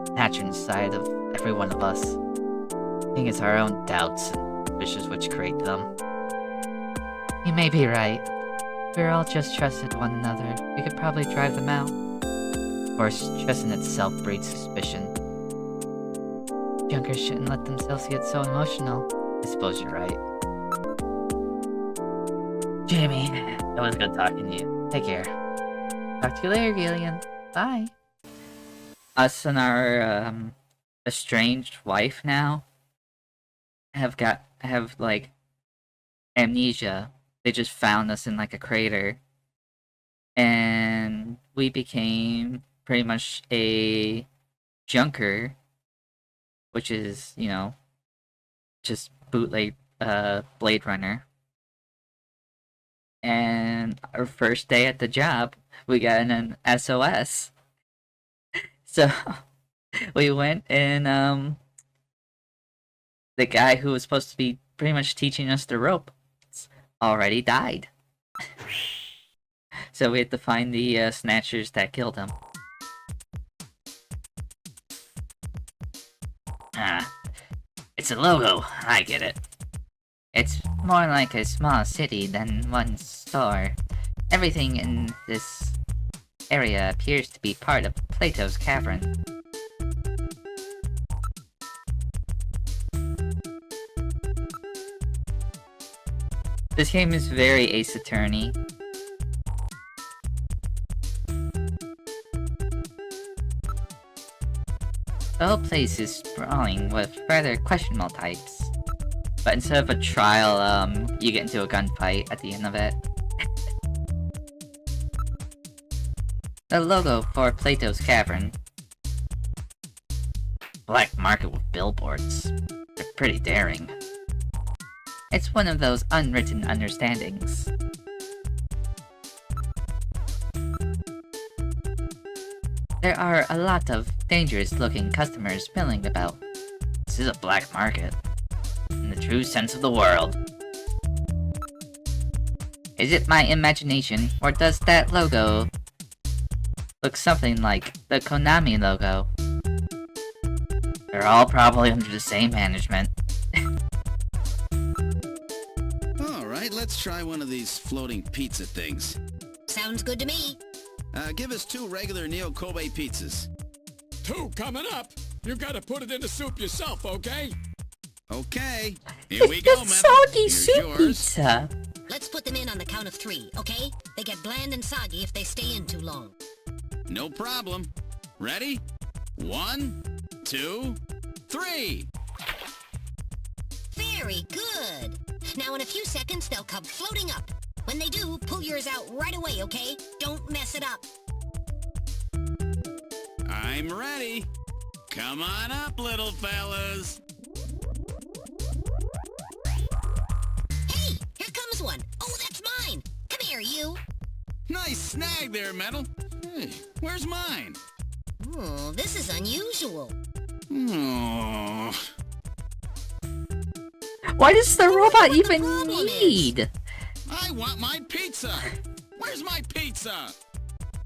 [SPEAKER 12] Snatcher inside of every one of us. I think it's our own doubts and wishes which create them. You may be right. If we all just trusted one another, we could probably drive them out. Of course, trust in itself breeds suspicion. Junkers shouldn't let themselves get so emotional. I suppose you're right. Jamie, it was good talking to you. Take care. Talk to you later, Gillian. Bye. Us and our estranged wife now have like amnesia. They just found us in like a crater, and we became pretty much a junker, which is, you know, just bootleg Blade Runner. And our first day at the job, we got an SOS. So we went and the guy who was supposed to be pretty much teaching us the rope already died. So we had to find the snatchers that killed him.
[SPEAKER 13] It's a logo. I get it.
[SPEAKER 12] It's more like a small city than one store. Everything in this area appears to be part of Plato's cavern. This game is very Ace Attorney. The whole place is sprawling with rather questionable types. But instead of a trial, you get into a gunfight at the end of it. The logo for Plato's Cavern. Black market with billboards. They're pretty daring. It's one of those unwritten understandings. There are a lot of dangerous-looking customers milling about.
[SPEAKER 13] This is a black market. In the true sense of the world.
[SPEAKER 12] Is it my imagination, or does that logo look something like the Konami logo?
[SPEAKER 13] They're all probably under the same management.
[SPEAKER 3] Alright, let's try one of these floating pizza things.
[SPEAKER 9] Sounds good to me.
[SPEAKER 3] Give us 2 regular J.U.N.K.E.R pizzas.
[SPEAKER 7] 2 coming up. You gotta put it in the soup yourself, okay?
[SPEAKER 3] Okay. Here we go, man.
[SPEAKER 12] Soggy
[SPEAKER 3] Here's
[SPEAKER 12] soup
[SPEAKER 3] yours.
[SPEAKER 12] pizza.
[SPEAKER 9] Let's put them in on the count of 3, okay? They get bland and soggy if they stay in too long.
[SPEAKER 3] No problem. Ready? 1, 2, 3.
[SPEAKER 9] Very good. Now in a few seconds, they'll come floating up. When they do, pull yours out right away, okay? Don't mess it up.
[SPEAKER 3] I'm ready. Come on up, little fellas.
[SPEAKER 9] Hey, here comes one. Oh, that's mine. Come here, you.
[SPEAKER 3] Nice snag there, Metal. Hey, where's mine?
[SPEAKER 9] Oh, this is unusual.
[SPEAKER 3] Oh.
[SPEAKER 12] Why does the robot even need?
[SPEAKER 3] I want my pizza. Where's my pizza?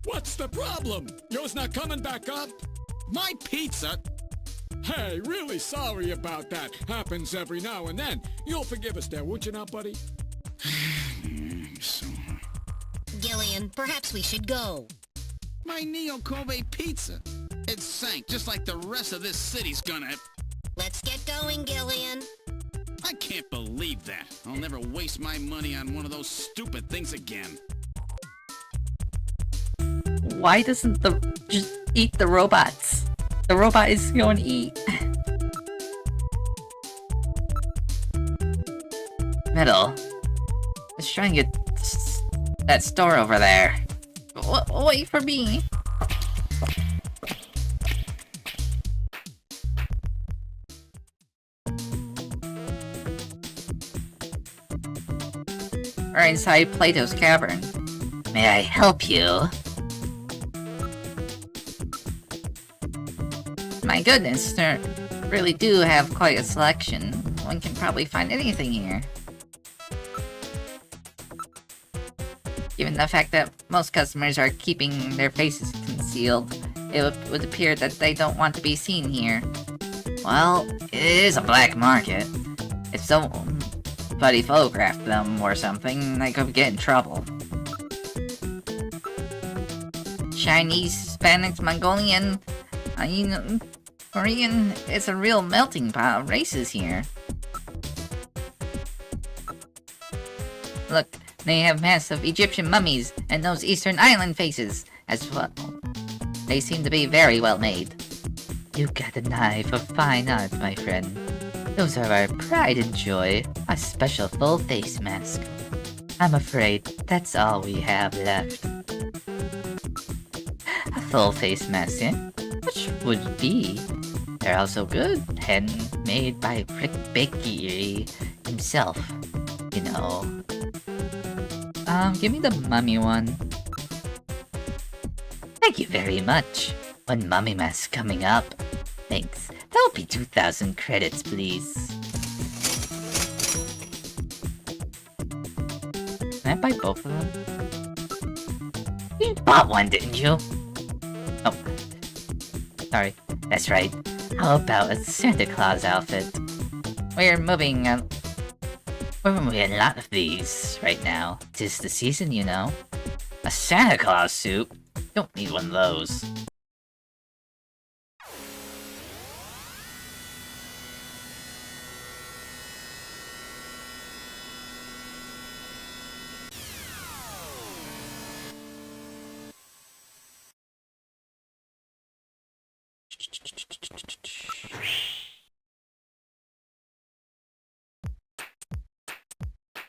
[SPEAKER 7] What's the problem? Yours not coming back up?
[SPEAKER 3] My pizza?
[SPEAKER 7] Hey, really sorry about that. Happens every now and then. You'll forgive us there, won't you now, buddy?
[SPEAKER 9] Gillian, perhaps we should go.
[SPEAKER 3] My J.U.N.K.E.R pizza. It sank just like the rest of this city's gonna.
[SPEAKER 9] Let's get going, Gillian.
[SPEAKER 3] I can't believe that. I'll never waste my money on one of those stupid things again.
[SPEAKER 12] Why doesn't the just eat the robots? The robot is going to eat.
[SPEAKER 13] Metal. Let's try and get that store over there.
[SPEAKER 12] What away from me! We're inside Plato's cavern.
[SPEAKER 13] May I help you?
[SPEAKER 12] My goodness, there really do have quite a selection. One can probably find anything here. Given the fact that most customers are keeping their faces concealed, it would appear that they don't want to be seen here.
[SPEAKER 13] Well, it is a black market.
[SPEAKER 12] If somebody photographed them or something, they could get in trouble. Chinese, Hispanic, Mongolian, Korean, it's a real melting pot of races here. Look, they have massive Egyptian mummies and those Eastern Island faces as well. They seem to be very well made.
[SPEAKER 13] You got an eye for fine art, my friend. Those are our pride and joy, our special full face mask. I'm afraid that's all we have left. A full face mask, eh? Which would be? They're also good, handmade by Rick Bakery himself, you know.
[SPEAKER 12] Give me the mummy one.
[SPEAKER 13] Thank you very much. One mummy mask coming up. Thanks. That'll be 2,000 credits, please.
[SPEAKER 12] Can I buy both of them?
[SPEAKER 13] You bought one, didn't you?
[SPEAKER 12] Oh. Sorry.
[SPEAKER 13] That's right. How about a Santa Claus outfit?
[SPEAKER 12] We're moving,
[SPEAKER 13] We're wearing a lot of these right now. 'Tis the season, you know. A Santa Claus suit? Don't need one of those.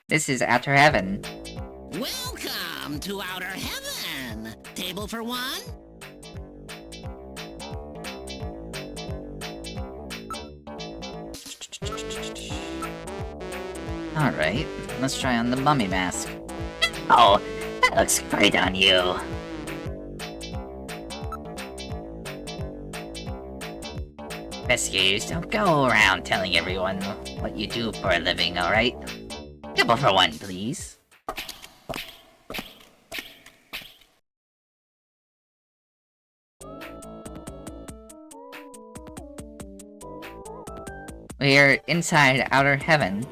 [SPEAKER 12] This is Outer Heaven.
[SPEAKER 16] Welcome to Outer Heaven! Table for one?
[SPEAKER 12] Alright, let's try on the mummy mask.
[SPEAKER 13] Oh, that looks great on you. Investigators don't go around telling everyone what you do for a living, alright? Table for one, please.
[SPEAKER 12] We're inside Outer Heaven.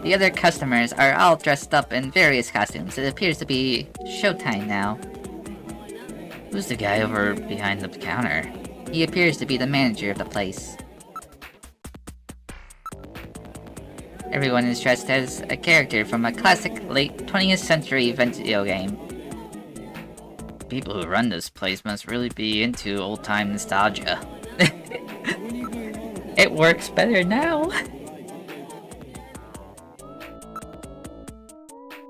[SPEAKER 12] The other customers are all dressed up in various costumes. It appears to be showtime now.
[SPEAKER 13] Who's the guy over behind the counter?
[SPEAKER 12] He appears to be the manager of the place. Everyone is dressed as a character from a classic late 20th century video game.
[SPEAKER 13] People who run this place must really be into old-time nostalgia.
[SPEAKER 12] It works better now.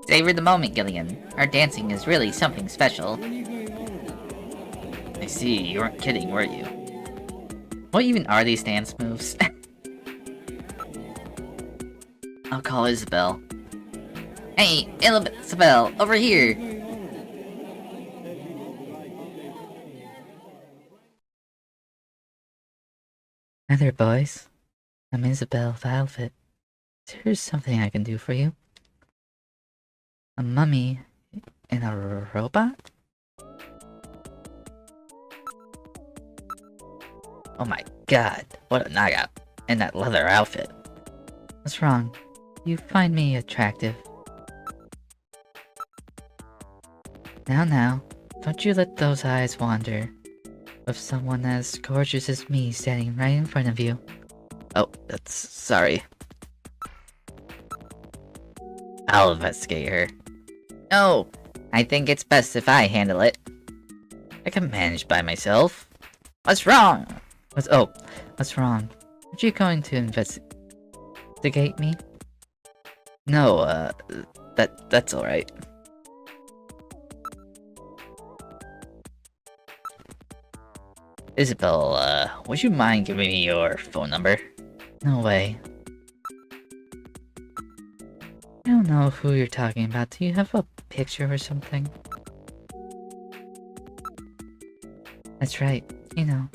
[SPEAKER 12] Savor the moment, Gillian. Our dancing is really something special.
[SPEAKER 13] I see, you weren't kidding, were you?
[SPEAKER 12] What even are these dance moves?
[SPEAKER 13] I'll call Isabel.
[SPEAKER 12] Hey, Isabel, over here!
[SPEAKER 13] Hi there, boys. I'm Isabel Velvet. Here's something I can do for you. A mummy in a robot? Oh my god, what a knockout. In that leather outfit. What's wrong? You find me attractive. Now, don't you let those eyes wander. With someone as gorgeous as me standing right in front of you. Oh, that's... sorry. I'll investigate her.
[SPEAKER 12] No, I think it's best if I handle it.
[SPEAKER 13] I can manage by myself.
[SPEAKER 12] What's wrong?
[SPEAKER 13] What's wrong? Aren't you going to investigate me? No, that's alright. Isabel, would you mind giving me your phone number? No way. I don't know who you're talking about. Do you have a picture or something? That's right. You know,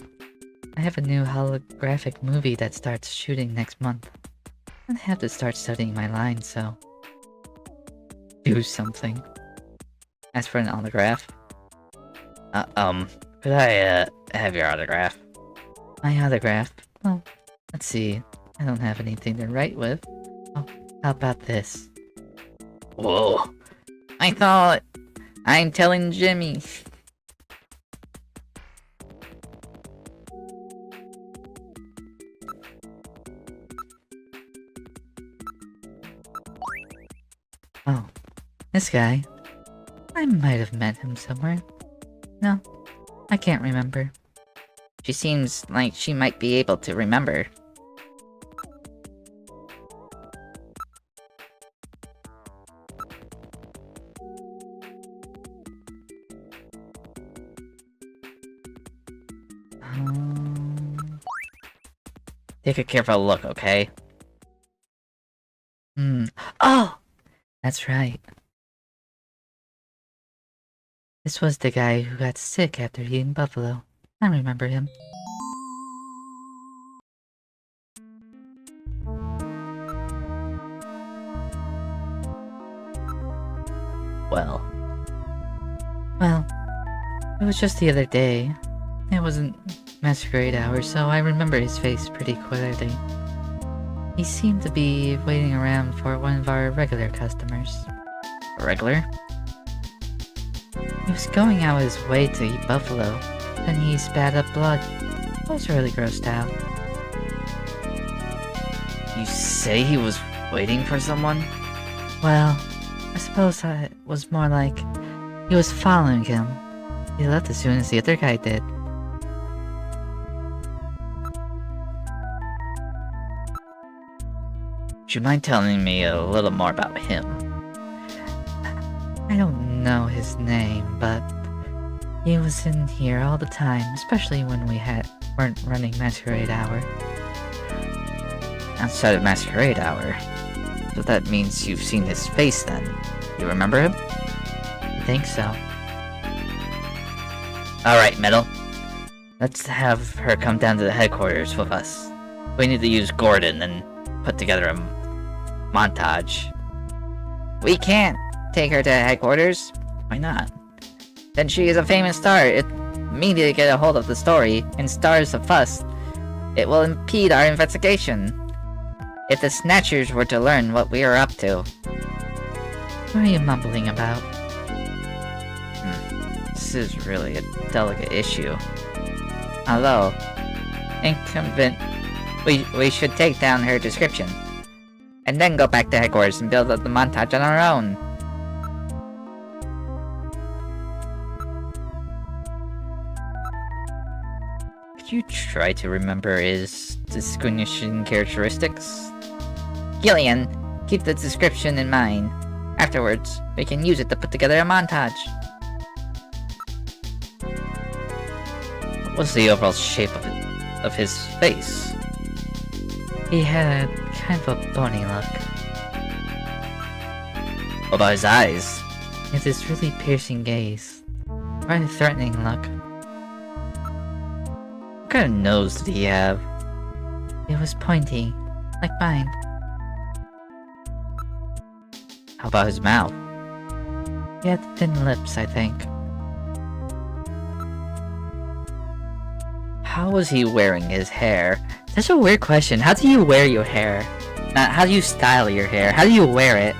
[SPEAKER 13] I have a new holographic movie that starts shooting next month. I have to start studying my lines, so... do something. As for an autograph... could I, have your autograph? My autograph? Well, let's see. I don't have anything to write with. Oh, how about this? Whoa! I thought... I'm telling Jimmy. Oh, this guy. I might have met him somewhere. No, I can't remember. She seems like she might be able to remember. Take a careful look, okay? Oh! That's right. This was the guy who got sick after eating buffalo. I remember him. Well, it was just the other day. It wasn't masquerade hour, so I remember his face pretty clearly. He seemed to be waiting around for one of our regular customers. Regular? He was going out his way to eat buffalo, then he spat up blood. I was really grossed out. You say he was waiting for someone? Well, I suppose it was more like he was following him. He left as soon as the other guy did. Would you mind telling me a little more about him? I don't know his name, but he was in here all the time, especially when we weren't running Masquerade Hour. Outside of Masquerade Hour? So that means you've seen his face then. You remember him? I think so. Alright, Metal. Let's have her come down to the headquarters with us. We need to use Gordon and put together a montage. We can't take her to headquarters. Why not? Then she is a famous star. It immediately get a hold of the story and stars a fuss. It will impede our investigation. If the Snatchers were to learn what we are up to. What are you mumbling about? This is really a delicate issue. Although, incumbent, we should take down her description. And then go back to headquarters and build up the montage on our own. Could you try to remember his distinguishing characteristics? Gillian, keep the description in mind. Afterwards, we can use it to put together a montage. What was the overall shape of his face? He had kind of a bony look. What about his eyes? He had this really piercing gaze. Rather threatening look. What kind of nose did he have? It was pointy, like mine. How about his mouth? He had thin lips, I think. How was he wearing his hair? Such a weird question. How do you wear your hair? Not how do you style your hair? How do you wear it?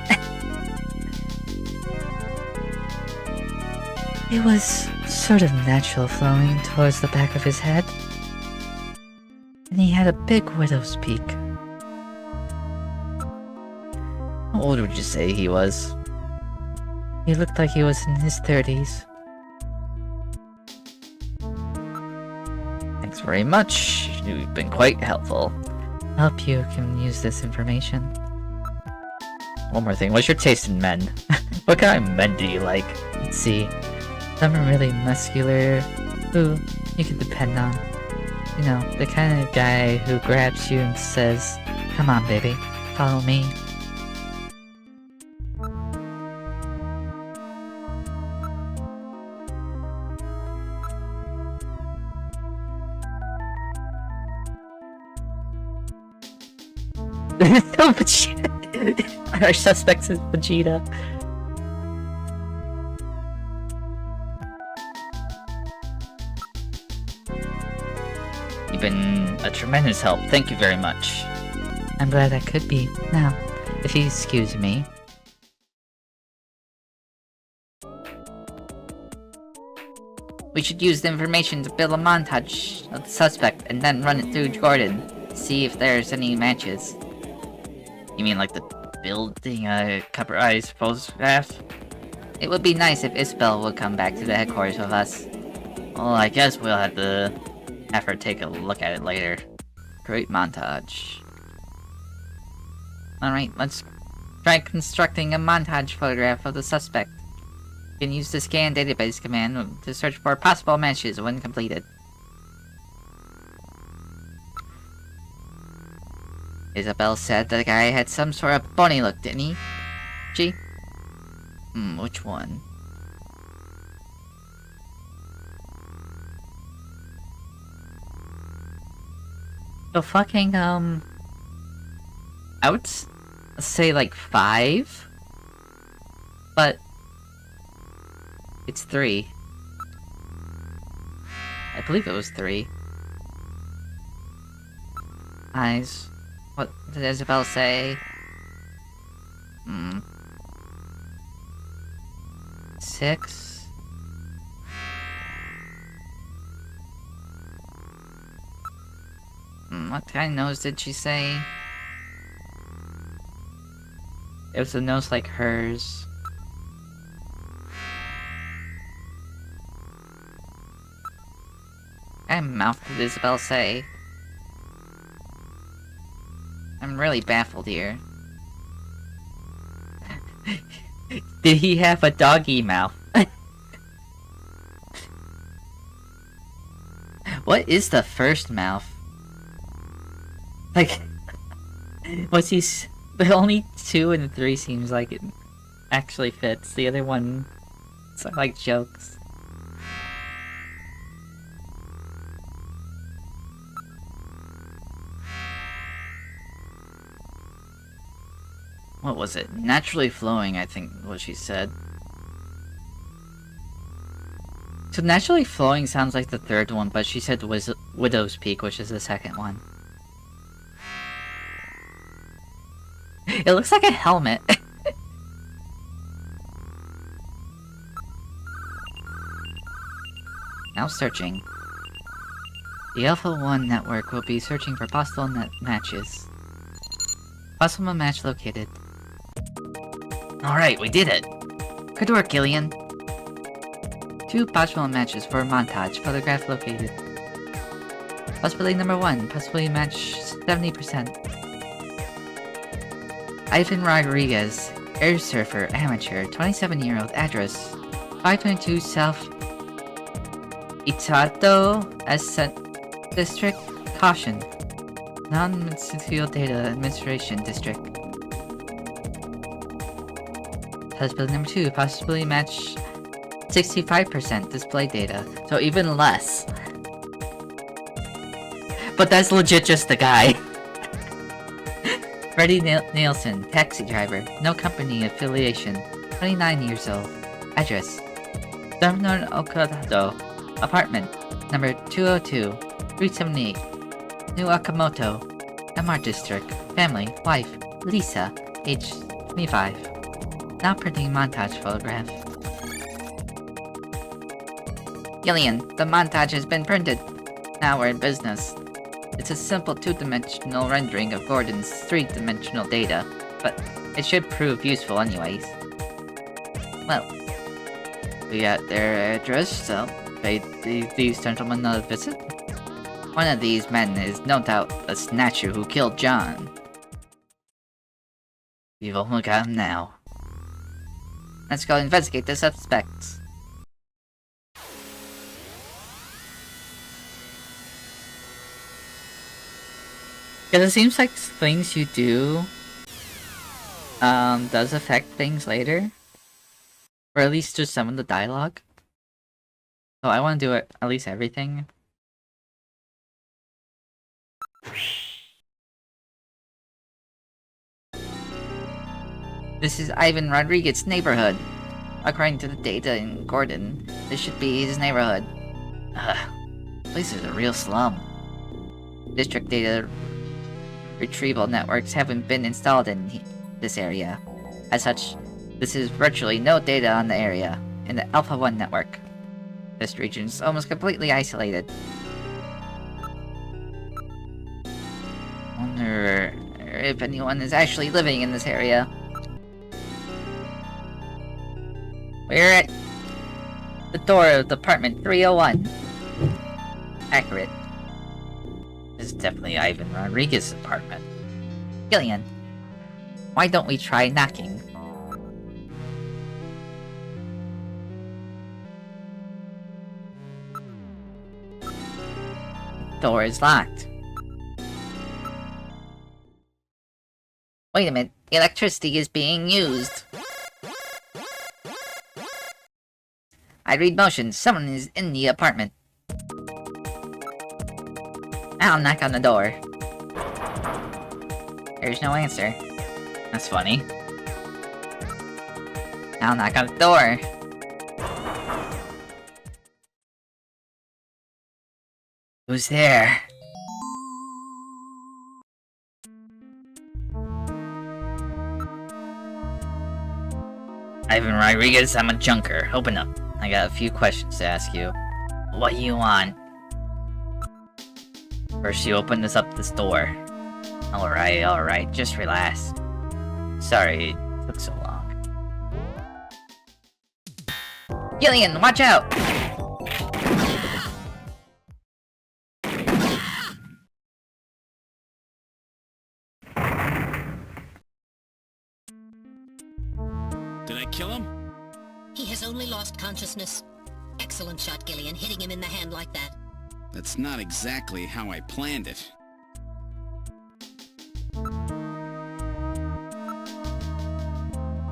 [SPEAKER 13] It was sort of natural flowing towards the back of his head. And he had a big widow's peak. How old would you say he was? He looked like he was in his 30s. Thanks very much. You've been quite helpful. I hope you can use this information. one more thing. What's your taste in men? What kind of men do you like? Let's see. Some are really muscular, who you can depend on. You know, the kind of guy who grabs you and says, "Come on, baby, follow me." No, Vegeta. Our suspect is Vegeta. You've been a tremendous help. Thank you very much. I'm glad I could be. Now, if you excuse me. We should use the information to build a montage of the suspect and then run it through Gordon. See if there's any matches. You mean like the building a cover-eyes photograph? It would be nice if Isabel would come back to the headquarters with us. Well, I guess we'll have her take a look at it later. Great montage. Alright, let's try constructing a montage photograph of the suspect. You can use the scan database command to search for possible matches when completed. Isabel said the guy had some sort of bony look, didn't he? Gee? Which one? So fucking, I would say like 5? But it's 3. I believe it was 3. Eyes. What did Isabel say? 6? What kind of nose did she say? It was a nose like hers. What kind of mouth did Isabel say? I'm really baffled here. Did he have a doggy mouth? What is the first mouth? Like, what's he? The only 2 and 3 seems like it actually fits. The other one, it's like jokes. What was it? Naturally flowing, I think, what she said. So naturally flowing sounds like the 3rd one, but she said Widow's Peak, which is the 2nd one. It looks like a helmet. Now searching. The Alpha 1 network will be searching for possible matches. Possible match located. Alright, we did it! Good work, Gillian. 2 possible matches for a montage. Photograph located. Possibility number 1. Possibility match 70%. Ivan Rodriguez, air surfer, amateur, 27-year-old, address 522 South Itato Ascent District, Caution, Non-Ministerial Data Administration District. Possibility number 2, possibility match 65% display data, so even less. But that's legit just the guy. Freddie Nielsen, taxi driver, no company affiliation, 29 years old, address Governor Okado, apartment number 202, 378, New Akamoto, MR District, family, wife, Lisa, age 25. Now printing montage photograph. Gillian, the montage has been printed. Now we're in business. It's a simple 2-dimensional rendering of Gordon's 3-dimensional data, but it should prove useful anyways. Well, we got their address, so pay these gentlemen a visit. One of these men is no doubt a Snatcher who killed John. We've almost got him now. Let's go investigate the suspects. Because it seems like things you do does affect things later. Or at least just some of the dialogue. So I want to do it, at least everything. This is Ivan Rodriguez's neighborhood. According to the data in Gordon, this should be his neighborhood. This place is a real slum. District data retrieval networks haven't been installed in this area. As such, this is virtually no data on the area in the Alpha 1 network. This region is almost completely isolated. Wonder if anyone is actually living in this area. We're at the door of apartment 301. Accurate. This is definitely Ivan Rodriguez's apartment. Gillian, why don't we try knocking? Door is locked. Wait a minute, electricity is being used. I read motions. Someone is in the apartment. I'll knock on the door. There's no answer. That's funny. I'll knock on the door. Who's there? Ivan Rodriguez, I'm a junker. Open up. I got a few questions to ask you. What do you want? First, you open this door. Alright, just relax. Sorry it took so long. Gillian, watch out!
[SPEAKER 7] Did I kill him?
[SPEAKER 9] He has only lost consciousness. Excellent shot, Gillian, hitting him in the hand like that.
[SPEAKER 3] That's not exactly how I planned it.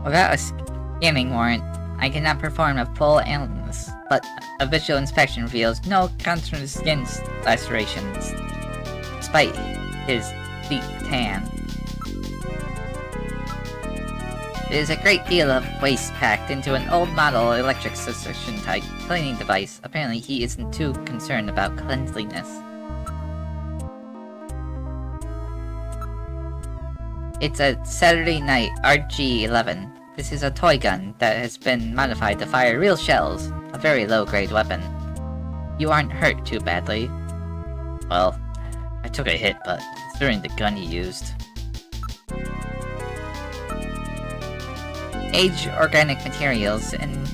[SPEAKER 13] Without a scanning warrant, I cannot perform a full analysis, but a visual inspection reveals no constant skin lacerations, despite his deep tan. There's a great deal of waste packed into an old model electric suction type cleaning device. Apparently he isn't too concerned about cleanliness. It's a Saturday Night RG-11. This is a toy gun that has been modified to fire real shells, a very low-grade weapon. You aren't hurt too badly. Well, I took a hit, but considering the gun he used. Aged organic materials and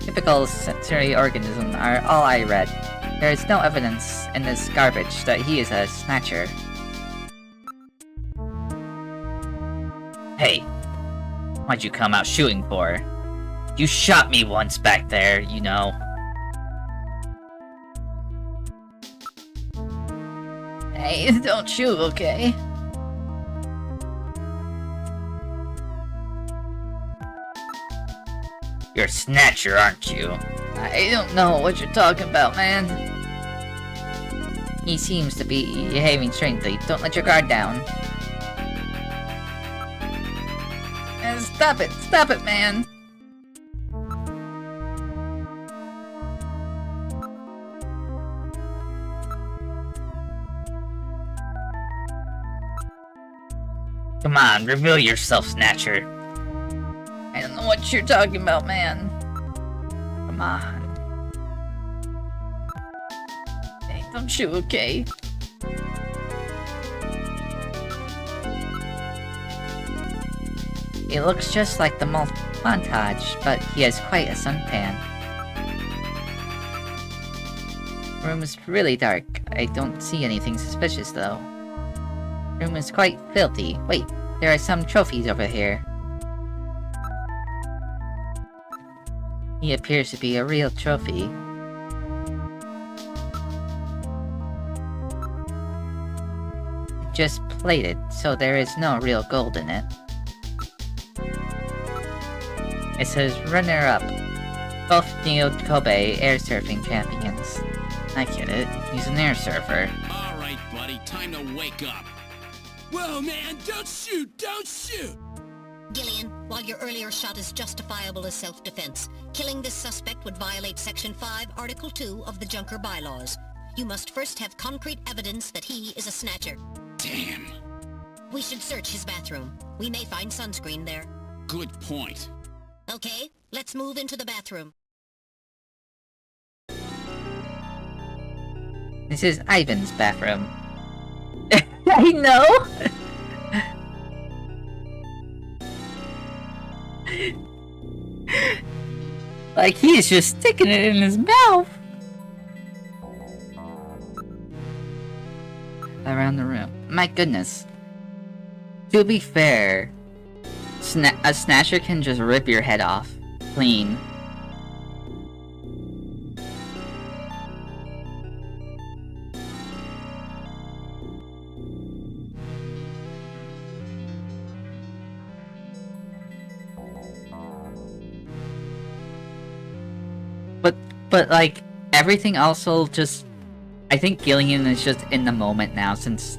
[SPEAKER 13] typical sensory organism are all I read. There is no evidence in this garbage that he is a Snatcher. Hey, what'd you come out shooting for? You shot me once back there, you know. Hey, don't shoot, okay? You're a Snatcher, aren't you? I don't know what you're talking about, man. He seems to be behaving strangely. Don't let your guard down. Stop it, man. Come on, reveal yourself, Snatcher. I don't know what you're talking about, man. Come on. Hey, don't shoot, okay? He looks just like the montage, but he has quite a suntan. The room is really dark. I don't see anything suspicious, though. The room is quite filthy. Wait, there are some trophies over here. He appears to be a real trophy. Just plated, so there is no real gold in it. It says runner-up. Both J.U.N.K.E.R air surfing champions. I get it. He's an air surfer.
[SPEAKER 17] Alright, buddy. Time to wake up. Whoa, man! Don't shoot! Don't shoot!
[SPEAKER 9] Gillian, while your earlier shot is justifiable as self-defense, killing this suspect would violate Section 5, Article 2 of the J.U.N.K.E.R bylaws. You must first have concrete evidence that he is a snatcher.
[SPEAKER 17] Damn.
[SPEAKER 9] We should search his bathroom. We may find sunscreen there.
[SPEAKER 17] Good point.
[SPEAKER 9] Okay, let's move into the bathroom.
[SPEAKER 13] This is Ivan's bathroom. I know! Like he's just sticking it in his mouth! Around the room. My goodness. To be fair, a Snatcher can just rip your head off. Clean. But like, everything also just... I think Gillian is just in the moment now since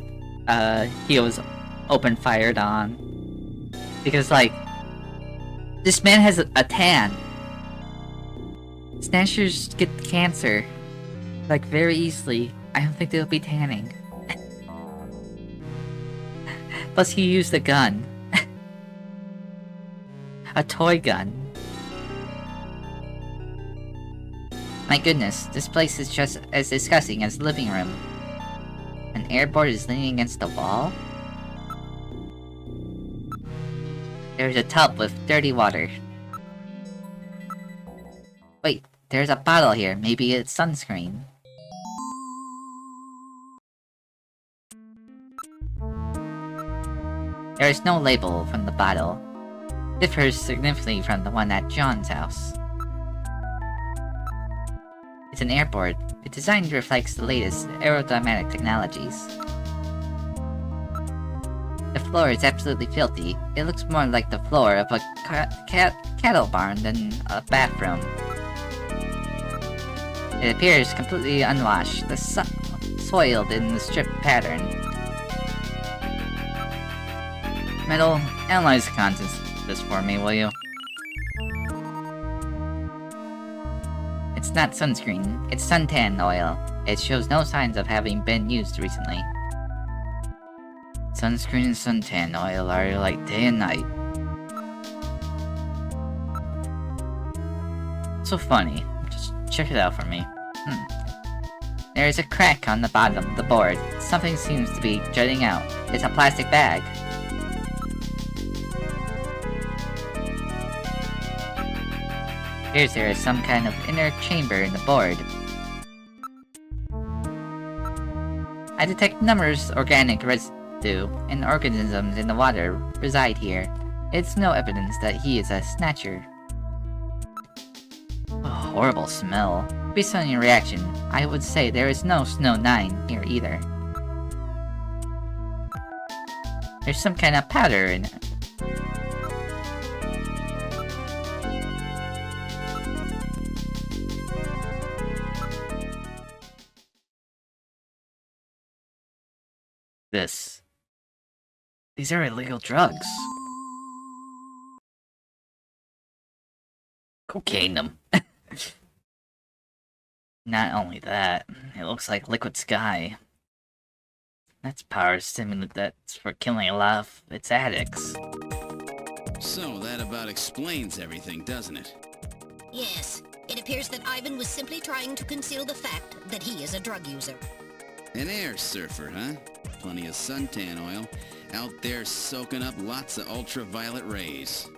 [SPEAKER 13] he was open-fired on. Because like, this man has a tan. Snatchers get cancer. Like, very easily. I don't think they'll be tanning. Plus he used a gun. A toy gun. My goodness, this place is just as disgusting as the living room. An airboard is leaning against the wall? There's a tub with dirty water. Wait, there's a bottle here. Maybe it's sunscreen. There is no label from the bottle. Differs significantly from the one at John's house. It's an airboard. Its design reflects the latest aerodynamic technologies. The floor is absolutely filthy. It looks more like the floor of a cattle barn than a bathroom. It appears completely unwashed, soiled in the strip pattern. Metal, analyze the contents of this for me, will you? It's not sunscreen, it's suntan oil. It shows no signs of having been used recently. Sunscreen and suntan oil are like day and night. So funny. Just check it out for me. There is a crack on the bottom of the board. Something seems to be jutting out. It's a plastic bag. Appears there is some kind of inner chamber in the board. I detect numerous organic residue and organisms in the water reside here. It's no evidence that he is a Snatcher. A horrible smell. Based on your reaction, I would say there is no Snow 9 here either. There's some kind of powder in it. These are illegal drugs. Cocaine them. Not only that, it looks like liquid sky. That's power stimulant that's for killing a lot of its addicts.
[SPEAKER 3] So that about explains everything, doesn't it?
[SPEAKER 9] Yes, it appears that Ivan was simply trying to conceal the fact that he is a drug user.
[SPEAKER 3] An air surfer, huh? Plenty of suntan oil. Out there soaking up lots of ultraviolet rays.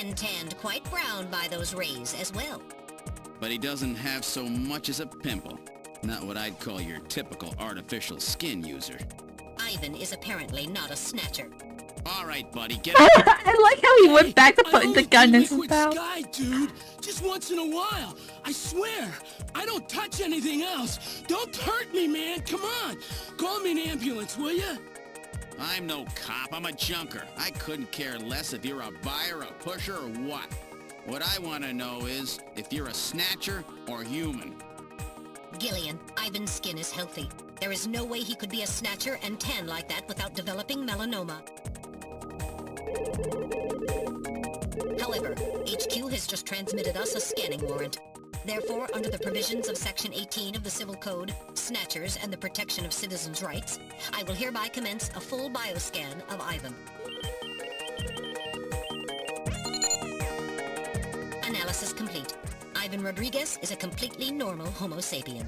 [SPEAKER 9] And tanned quite brown by those rays as well.
[SPEAKER 3] But he doesn't have so much as a pimple. Not what I'd call your typical artificial skin user.
[SPEAKER 9] Ivan is apparently not a Snatcher.
[SPEAKER 17] All right, buddy, get
[SPEAKER 13] I like how he went back to putting the gun in his mouth.
[SPEAKER 17] Sky, dude. Just once in a while. I swear. I don't touch anything else. Don't hurt me, man. Come on. Call me an ambulance, will you?
[SPEAKER 15] I'm no cop, I'm a junker. I couldn't care less if you're a buyer, a pusher, or what. What I want to know is if you're a snatcher or human.
[SPEAKER 9] Gillian, Ivan's skin is healthy. There is no way he could be a snatcher and tan like that without developing melanoma. However, HQ has just transmitted us a scanning warrant. Therefore, under the provisions of Section 18 of the Civil Code, Snatchers and the Protection of Citizens' Rights, I will hereby commence a full bioscan of Ivan. Analysis complete. Ivan Rodriguez is a completely normal Homo sapien.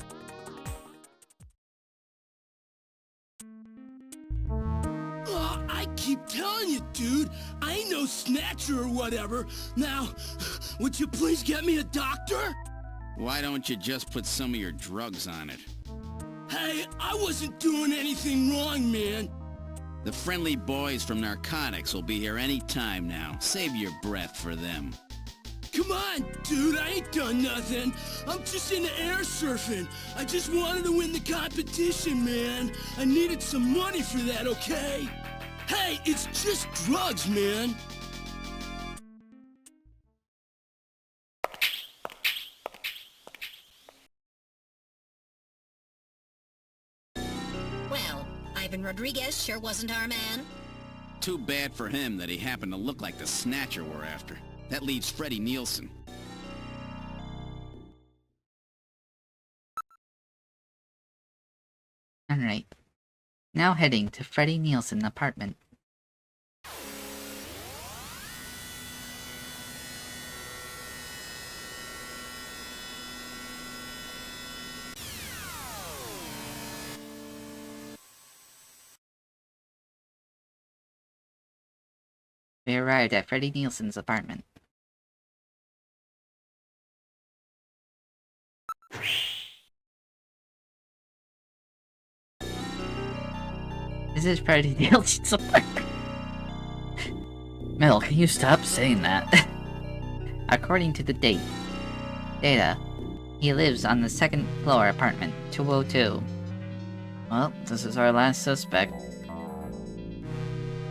[SPEAKER 17] I keep telling you, dude. I ain't no snatcher or whatever. Now, would you please get me a doctor?
[SPEAKER 15] Why don't you just put some of your drugs on it?
[SPEAKER 17] Hey, I wasn't doing anything wrong, man.
[SPEAKER 15] The friendly boys from narcotics will be here any time now. Save your breath for them.
[SPEAKER 17] Come on, dude, I ain't done nothing. I'm just into air surfing. I just wanted to win the competition, man. I needed some money for that, okay? Hey, it's just drugs, man.
[SPEAKER 9] Well, Ivan Rodriguez sure wasn't our man.
[SPEAKER 15] Too bad for him that he happened to look like the Snatcher we're after. That leaves Freddie Nielsen.
[SPEAKER 13] Alright. Now heading to Freddie Nielsen's apartment. We arrived at Freddie Nielsen's apartment. This is Freddie Nielsen's apartment. Mel, can you stop saying that? According to the data, he lives on the second floor apartment 202. Well, this is our last suspect.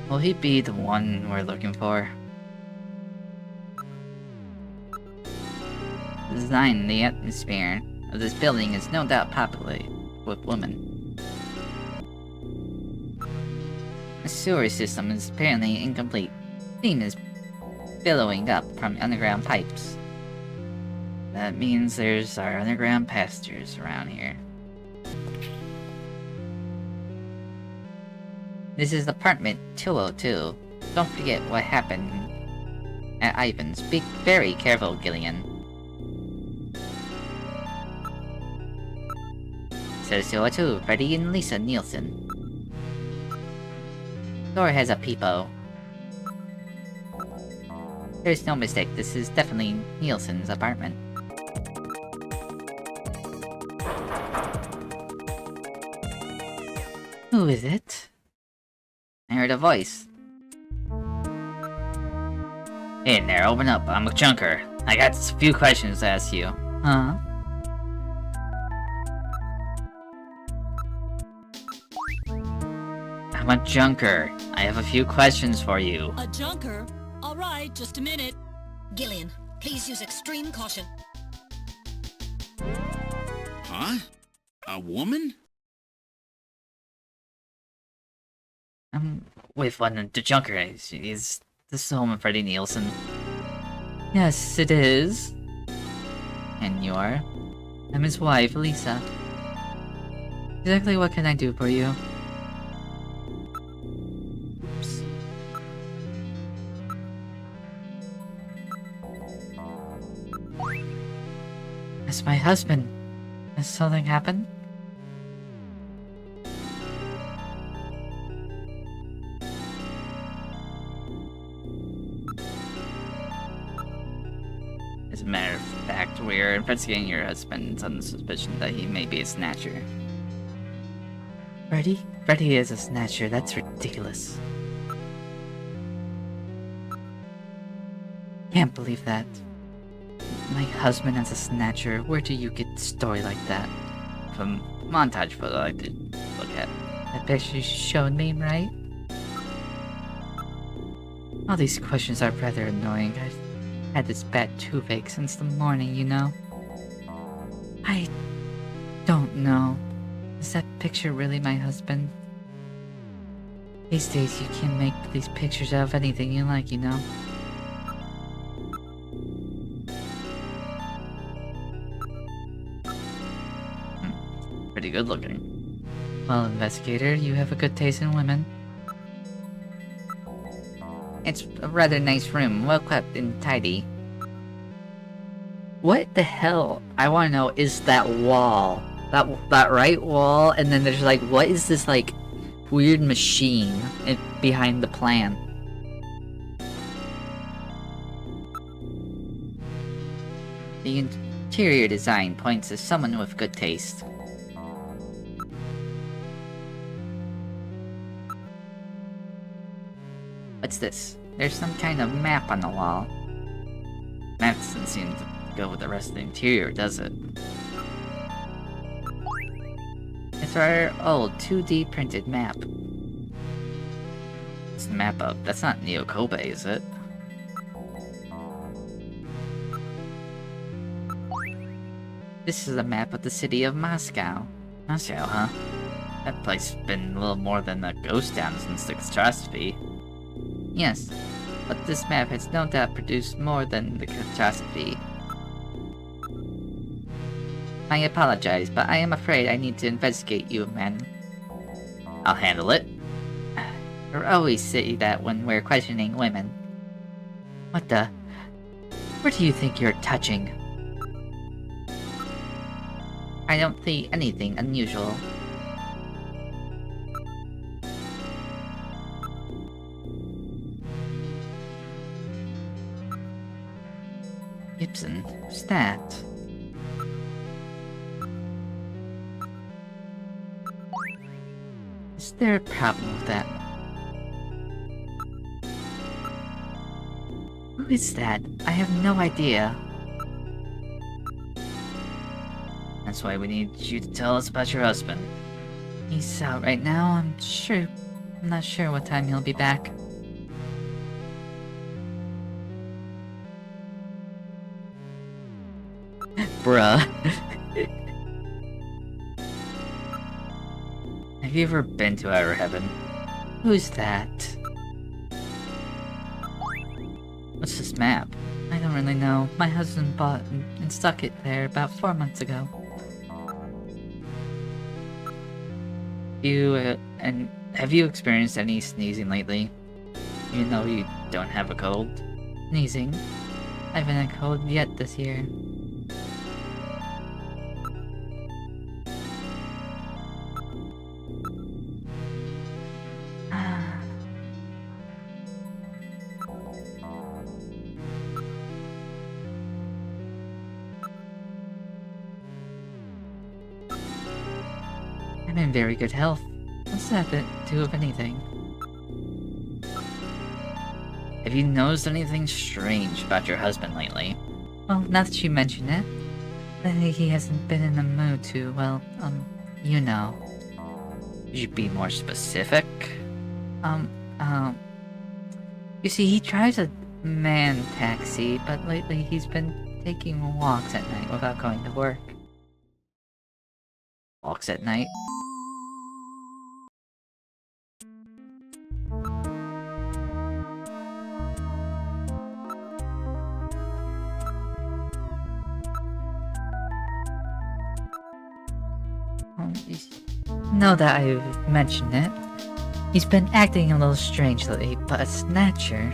[SPEAKER 13] Will he be the one we're looking for? The design and the atmosphere of this building is no doubt populated with women. The sewer system is apparently incomplete. Steam is billowing up from underground pipes. That means there's our underground pastures around here. This is apartment 202. Don't forget what happened at Ivan's. Be very careful, Gillian. Says 202, Freddie and Lisa Nielsen. Door has a peephole. There's no mistake, this is definitely Nielsen's apartment. Who is it? I heard a voice. Hey in there, open up. I'm a J.U.N.K.E.R. I got a few questions to ask you. Huh? I'm a J.U.N.K.E.R. I have a few questions for you.
[SPEAKER 14] A J.U.N.K.E.R? Alright, just a minute.
[SPEAKER 9] Gillian, please use extreme caution.
[SPEAKER 15] Huh? A woman?
[SPEAKER 13] I'm with one of the J.U.N.K.E.R. Is this the home of Freddie Nielsen? Yes, it is. And you are? I'm his wife, Lisa. Exactly what can I do for you? Oops. That's my husband. Has something happened? As a matter of fact, we're investigating your husband on the suspicion that he may be a Snatcher. Freddie? Freddie is a Snatcher, that's ridiculous. Can't believe that. My husband as a Snatcher, where do you get a story like that? From montage photo I did look at. That picture you showed me, right? All these questions are rather annoying. I've had this bad toothache since the morning, you know? I don't know. Is that picture really my husband? These days you can make these pictures out of anything you like, you know? Pretty good looking. Well, investigator, you have a good taste in women. It's a rather nice room, well kept and tidy. What the hell, I want to know, is that wall? That right wall, and then there's like, what is this like weird machine behind the plan? The interior design points to someone with good taste. What's this? There's some kind of map on the wall. Map doesn't seem to go with the rest of the interior, does it? It's our old 2D printed map. It's the map of... That's not J.U.N.K.E.R, is it? This is a map of the city of Moscow. Moscow, huh? That place has been a little more than a ghost town since the catastrophe. Yes, but this map has no doubt produced more than the catastrophe. I apologize, but I am afraid I need to investigate you, man. I'll handle it. You always say that when we're questioning women. What the? Where do you think you're touching? I don't see anything unusual. Gibson, what's that? Is there a problem with that? Who is that? I have no idea. That's why we need you to tell us about your husband. He's out right now, I'm not sure what time he'll be back. Bruh. Have you ever been to Outer Heaven? Who's that? What's this map? I don't really know. My husband bought and stuck it there about 4 months ago. Have you experienced any sneezing lately? Even though you don't have a cold? Sneezing? I haven't had a cold yet this year. I'm in very good health. What's that to do with anything? Have you noticed anything strange about your husband lately? Well, now that you mention it, lately he hasn't been in the mood to, well, you know. Could you be more specific? You see, he drives a man taxi, but lately he's been taking walks at night without going to work. Walks at night? Now that I've mentioned it, he's been acting a little strange lately, but a Snatcher...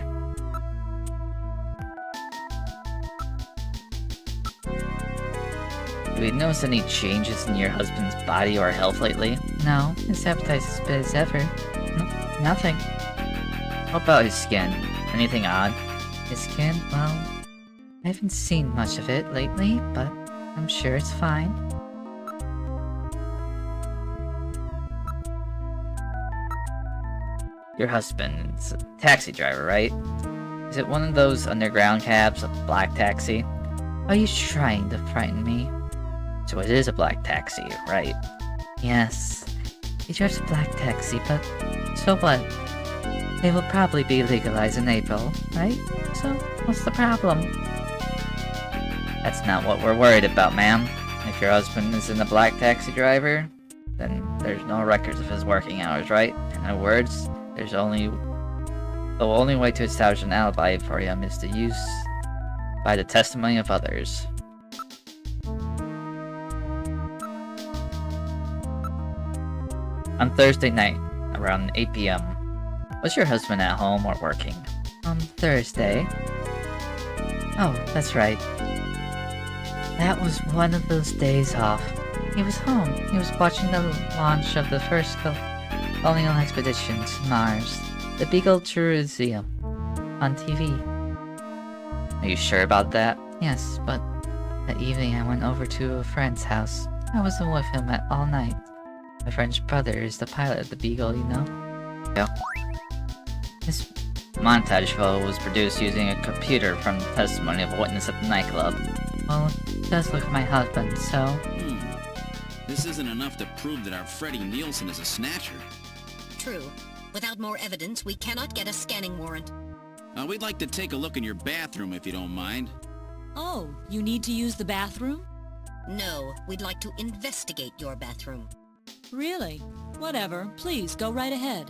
[SPEAKER 13] Have you noticed any changes in your husband's body or health lately? No, his appetite's as good as ever. Nothing. What about his skin? Anything odd? His skin? Well, I haven't seen much of it lately, but I'm sure it's fine. Your husband's a taxi driver, right? Is it one of those underground cabs, a black taxi? Are you trying to frighten me? So it is a black taxi, right? Yes. He drives a black taxi, but so what? They will probably be legalized in April, right? So, what's the problem? That's not what we're worried about, ma'am. If your husband isn't a black taxi driver, then there's no records of his working hours, right? In other words, the only way to establish an alibi for him is to use by the testimony of others. On Thursday night, around 8 p.m., was your husband at home or working? On Thursday? Oh, that's right. That was one of those days off. He was home. He was watching the launch of the first colonial expedition to Mars, the Beagle Tourism, on TV. Are you sure about that? Yes, but that evening I went over to a friend's house. I wasn't with him all night. My friend's brother is the pilot of the Beagle, you know? Yeah. This montage photo was produced using a computer from the testimony of a witness at the nightclub. Well, it does look like my husband, so...
[SPEAKER 3] This isn't enough to prove that our Freddie Nielsen is a snatcher.
[SPEAKER 9] True. Without more evidence, we cannot get a scanning warrant.
[SPEAKER 3] We'd like to take a look in your bathroom if you don't mind.
[SPEAKER 14] Oh, you need to use the bathroom?
[SPEAKER 9] No, we'd like to investigate your bathroom.
[SPEAKER 14] Really? Whatever. Please, go right ahead.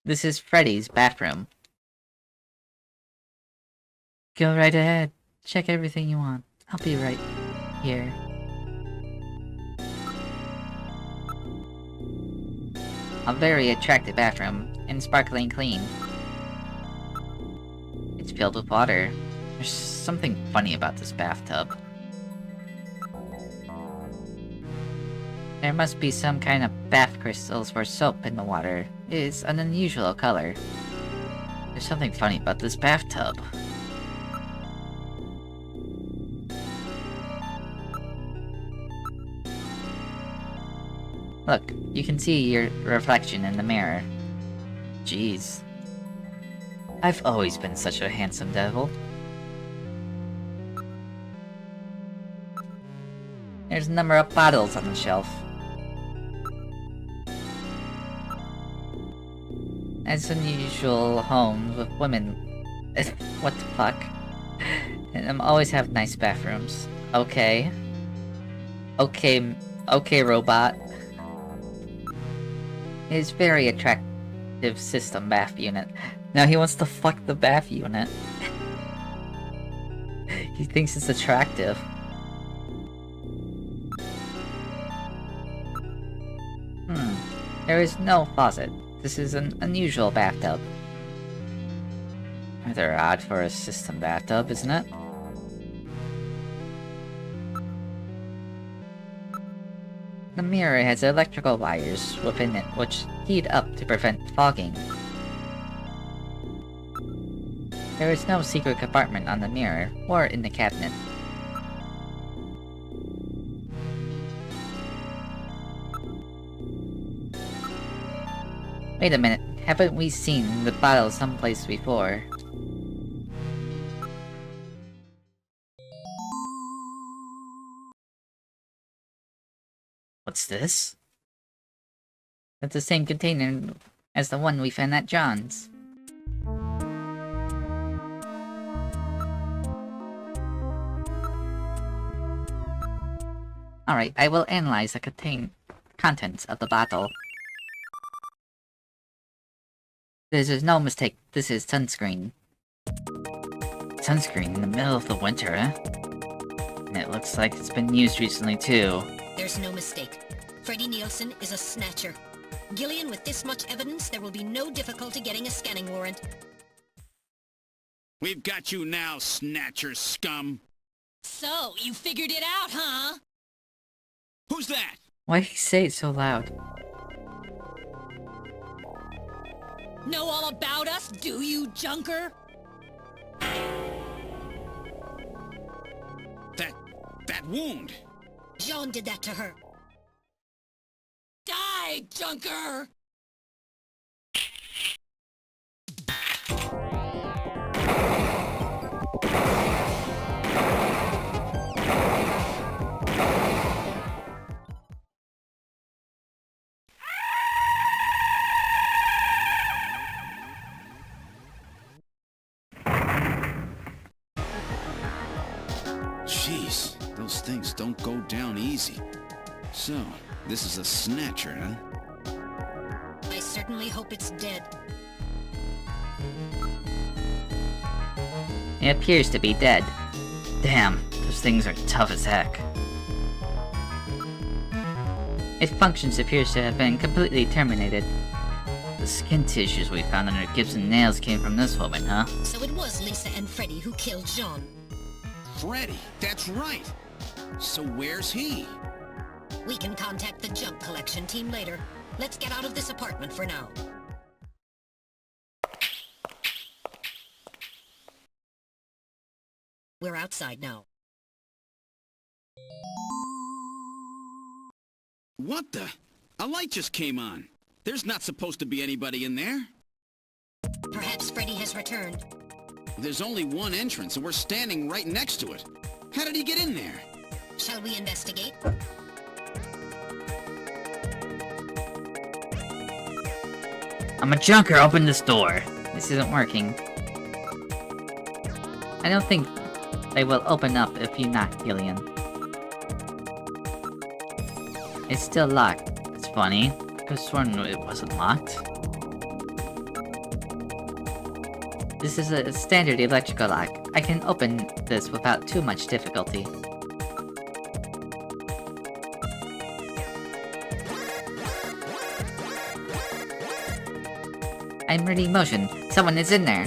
[SPEAKER 13] This is Freddy's bathroom. Go right ahead. Check everything you want. I'll be right here. A very attractive bathroom, and sparkling clean. It's filled with water. There's something funny about this bathtub. There must be some kind of bath crystals or soap in the water. It is an unusual color. There's something funny about this bathtub. Look, you can see your reflection in the mirror. Jeez. I've always been such a handsome devil. There's a number of bottles on the shelf. As unusual homes with women. What the fuck? And I'm always have nice bathrooms. Okay. Okay, robot. It's very attractive system bath unit. Now he wants to fuck the bath unit. He thinks it's attractive. There is no faucet. This is an unusual bathtub. Rather odd for a system bathtub, isn't it? The mirror has electrical wires within it which heat up to prevent fogging. There is no secret compartment on the mirror or in the cabinet. Wait a minute, haven't we seen the bottle someplace before? What's this? That's the same container as the one we found at John's. Alright, I will analyze the contents of the bottle. There's no mistake, this is sunscreen. Sunscreen in the middle of the winter, eh? And it looks like it's been used recently too.
[SPEAKER 9] There's no mistake. Freddie Nielsen is a snatcher. Gillian, with this much evidence, there will be no difficulty getting a scanning warrant.
[SPEAKER 3] We've got you now, Snatcher scum.
[SPEAKER 14] So, you figured it out, huh?
[SPEAKER 3] Who's that?
[SPEAKER 13] Why do you say it so loud?
[SPEAKER 14] Know all about us, do you, Junker?
[SPEAKER 3] That wound.
[SPEAKER 9] J.U.N.K.E.R did that to her.
[SPEAKER 17] Die, J.U.N.K.E.R!
[SPEAKER 3] Jeez, those things don't go down easy. So, this is a Snatcher, huh?
[SPEAKER 9] I certainly hope it's dead.
[SPEAKER 13] It appears to be dead. Damn, those things are tough as heck. Its functions appears to have been completely terminated. The skin tissues we found under Gibson's nails came from this woman, huh?
[SPEAKER 9] So it was Lisa and Freddy who killed J.U.N.K.E.R.
[SPEAKER 3] Freddy, that's right. So where's he?
[SPEAKER 9] We can contact the junk collection team later. Let's get out of this apartment for now. We're outside now.
[SPEAKER 3] What the? A light just came on. There's not supposed to be anybody in there.
[SPEAKER 9] Perhaps Freddy has returned.
[SPEAKER 3] There's only one entrance, and we're standing right next to it. How did he get in there?
[SPEAKER 9] Shall we investigate?
[SPEAKER 13] I'm a J.U.N.K.E.R, open this door. This isn't working. I don't think they will open up if you knock, Gillian. It's still locked. It's funny. I could have sworn it wasn't locked. This is a standard electrical lock. I can open this without too much difficulty. I'm reading motion. Someone is in there.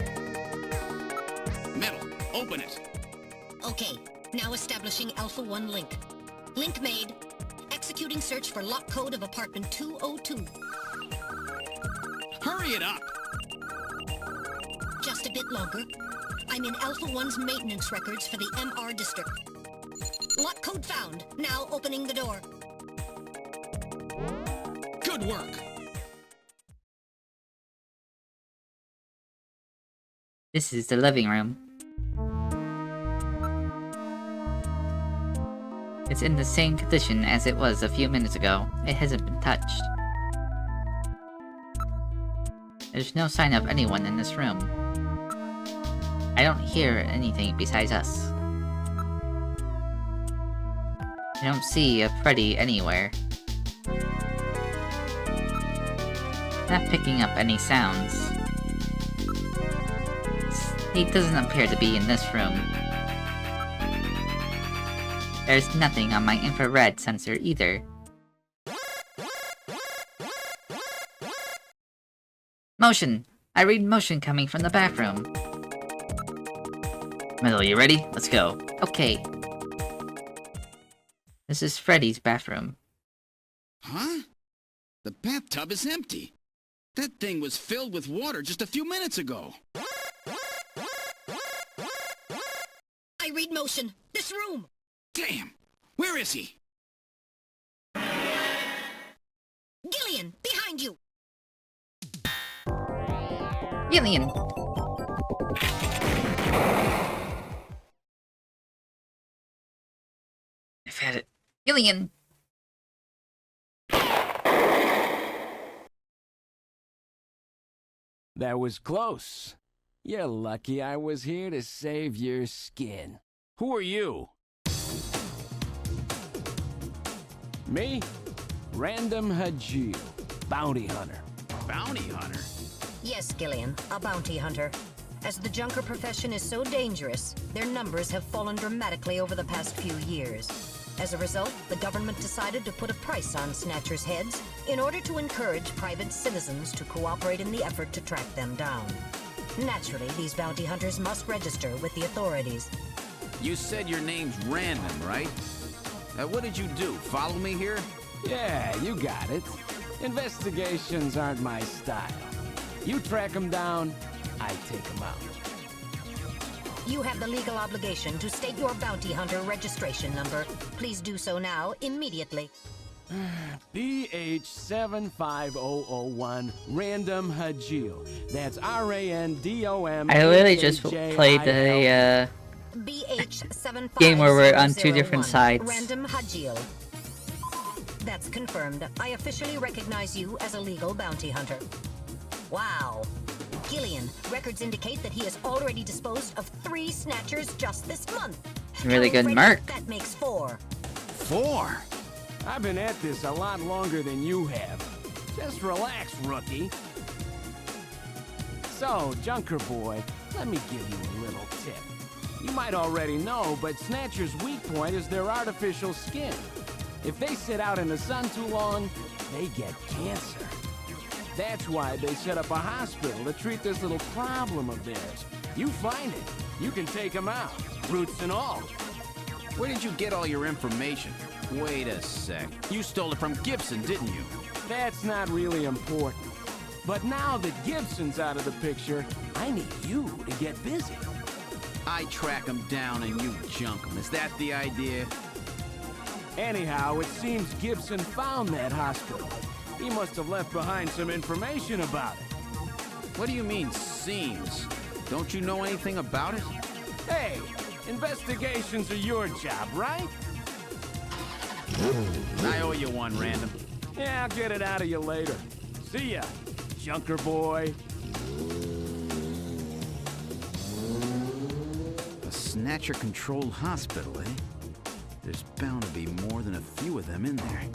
[SPEAKER 3] Metal, open it.
[SPEAKER 9] Okay, now establishing Alpha 1 link. Link made. Executing search for lock code of apartment 202.
[SPEAKER 3] Hurry it up.
[SPEAKER 9] Just a bit longer. I'm in Alpha 1's maintenance records for the M.R. district. Lock code found. Now opening the door.
[SPEAKER 3] Good work.
[SPEAKER 13] This is the living room. It's in the same condition as it was a few minutes ago. It hasn't been touched. There's no sign of anyone in this room. I don't hear anything besides us. I don't see a Freddy anywhere. Not picking up any sounds. He doesn't appear to be in this room. There's nothing on my infrared sensor either. Motion! I read motion coming from the bathroom. Metal, you ready? Let's go. Okay. This is Freddy's bathroom.
[SPEAKER 3] Huh? The bathtub is empty. That thing was filled with water just a few minutes ago.
[SPEAKER 9] I read motion. This room!
[SPEAKER 3] Damn! Where is he?
[SPEAKER 9] Gillian, behind you!
[SPEAKER 13] Gillian! I've had it. Gillian!
[SPEAKER 18] That was close. You're lucky I was here to save your skin. Who are you? Me? Random Hajil, bounty hunter.
[SPEAKER 3] Bounty hunter?
[SPEAKER 9] Yes, Gillian, a bounty hunter. As the J.U.N.K.E.R profession is so dangerous, their numbers have fallen dramatically over the past few years. As a result, the government decided to put a price on Snatcher's heads in order to encourage private citizens to cooperate in the effort to track them down. Naturally, these bounty hunters must register with the authorities.
[SPEAKER 3] You said your name's Random, right? What did you do? Follow me here?
[SPEAKER 18] Yeah, you got it. Investigations aren't my style. You track them down, I take them out.
[SPEAKER 9] You have the legal obligation to state your bounty hunter registration number. Please do so now, immediately.
[SPEAKER 18] BH75001 Random Hajil. That's RANDOM.
[SPEAKER 13] I literally just played the game where we're on two different sides.
[SPEAKER 9] Random Hajil. That's confirmed. I officially recognize you as a legal bounty hunter. Wow. Gillian, records indicate that he has already disposed of 3 snatchers just this month.
[SPEAKER 13] Really good mark.
[SPEAKER 9] That makes 4.
[SPEAKER 3] 4?
[SPEAKER 18] I've been at this a lot longer than you have. Just relax, rookie. So, Junker Boy, let me give you a little tip. You might already know, but Snatcher's weak point is their artificial skin. If they sit out in the sun too long, they get cancer. That's why they set up a hospital to treat this little problem of theirs. You find it, you can take them out, roots and all.
[SPEAKER 3] Where did you get all your information? Wait a sec. You stole it from Gibson, didn't you?
[SPEAKER 18] That's not really important. But now that Gibson's out of the picture, I need you to get busy.
[SPEAKER 3] I track him down and you junk him. Is that the idea?
[SPEAKER 18] Anyhow, it seems Gibson found that hospital. He must have left behind some information about it.
[SPEAKER 3] What do you mean, seems? Don't you know anything about it?
[SPEAKER 18] Hey, investigations are your job, right?
[SPEAKER 3] I owe you one, Random.
[SPEAKER 18] Yeah, I'll get it out of you later. See ya, Junker Boy.
[SPEAKER 3] A Snatcher-controlled hospital, eh? There's bound to be more than a few of them in there.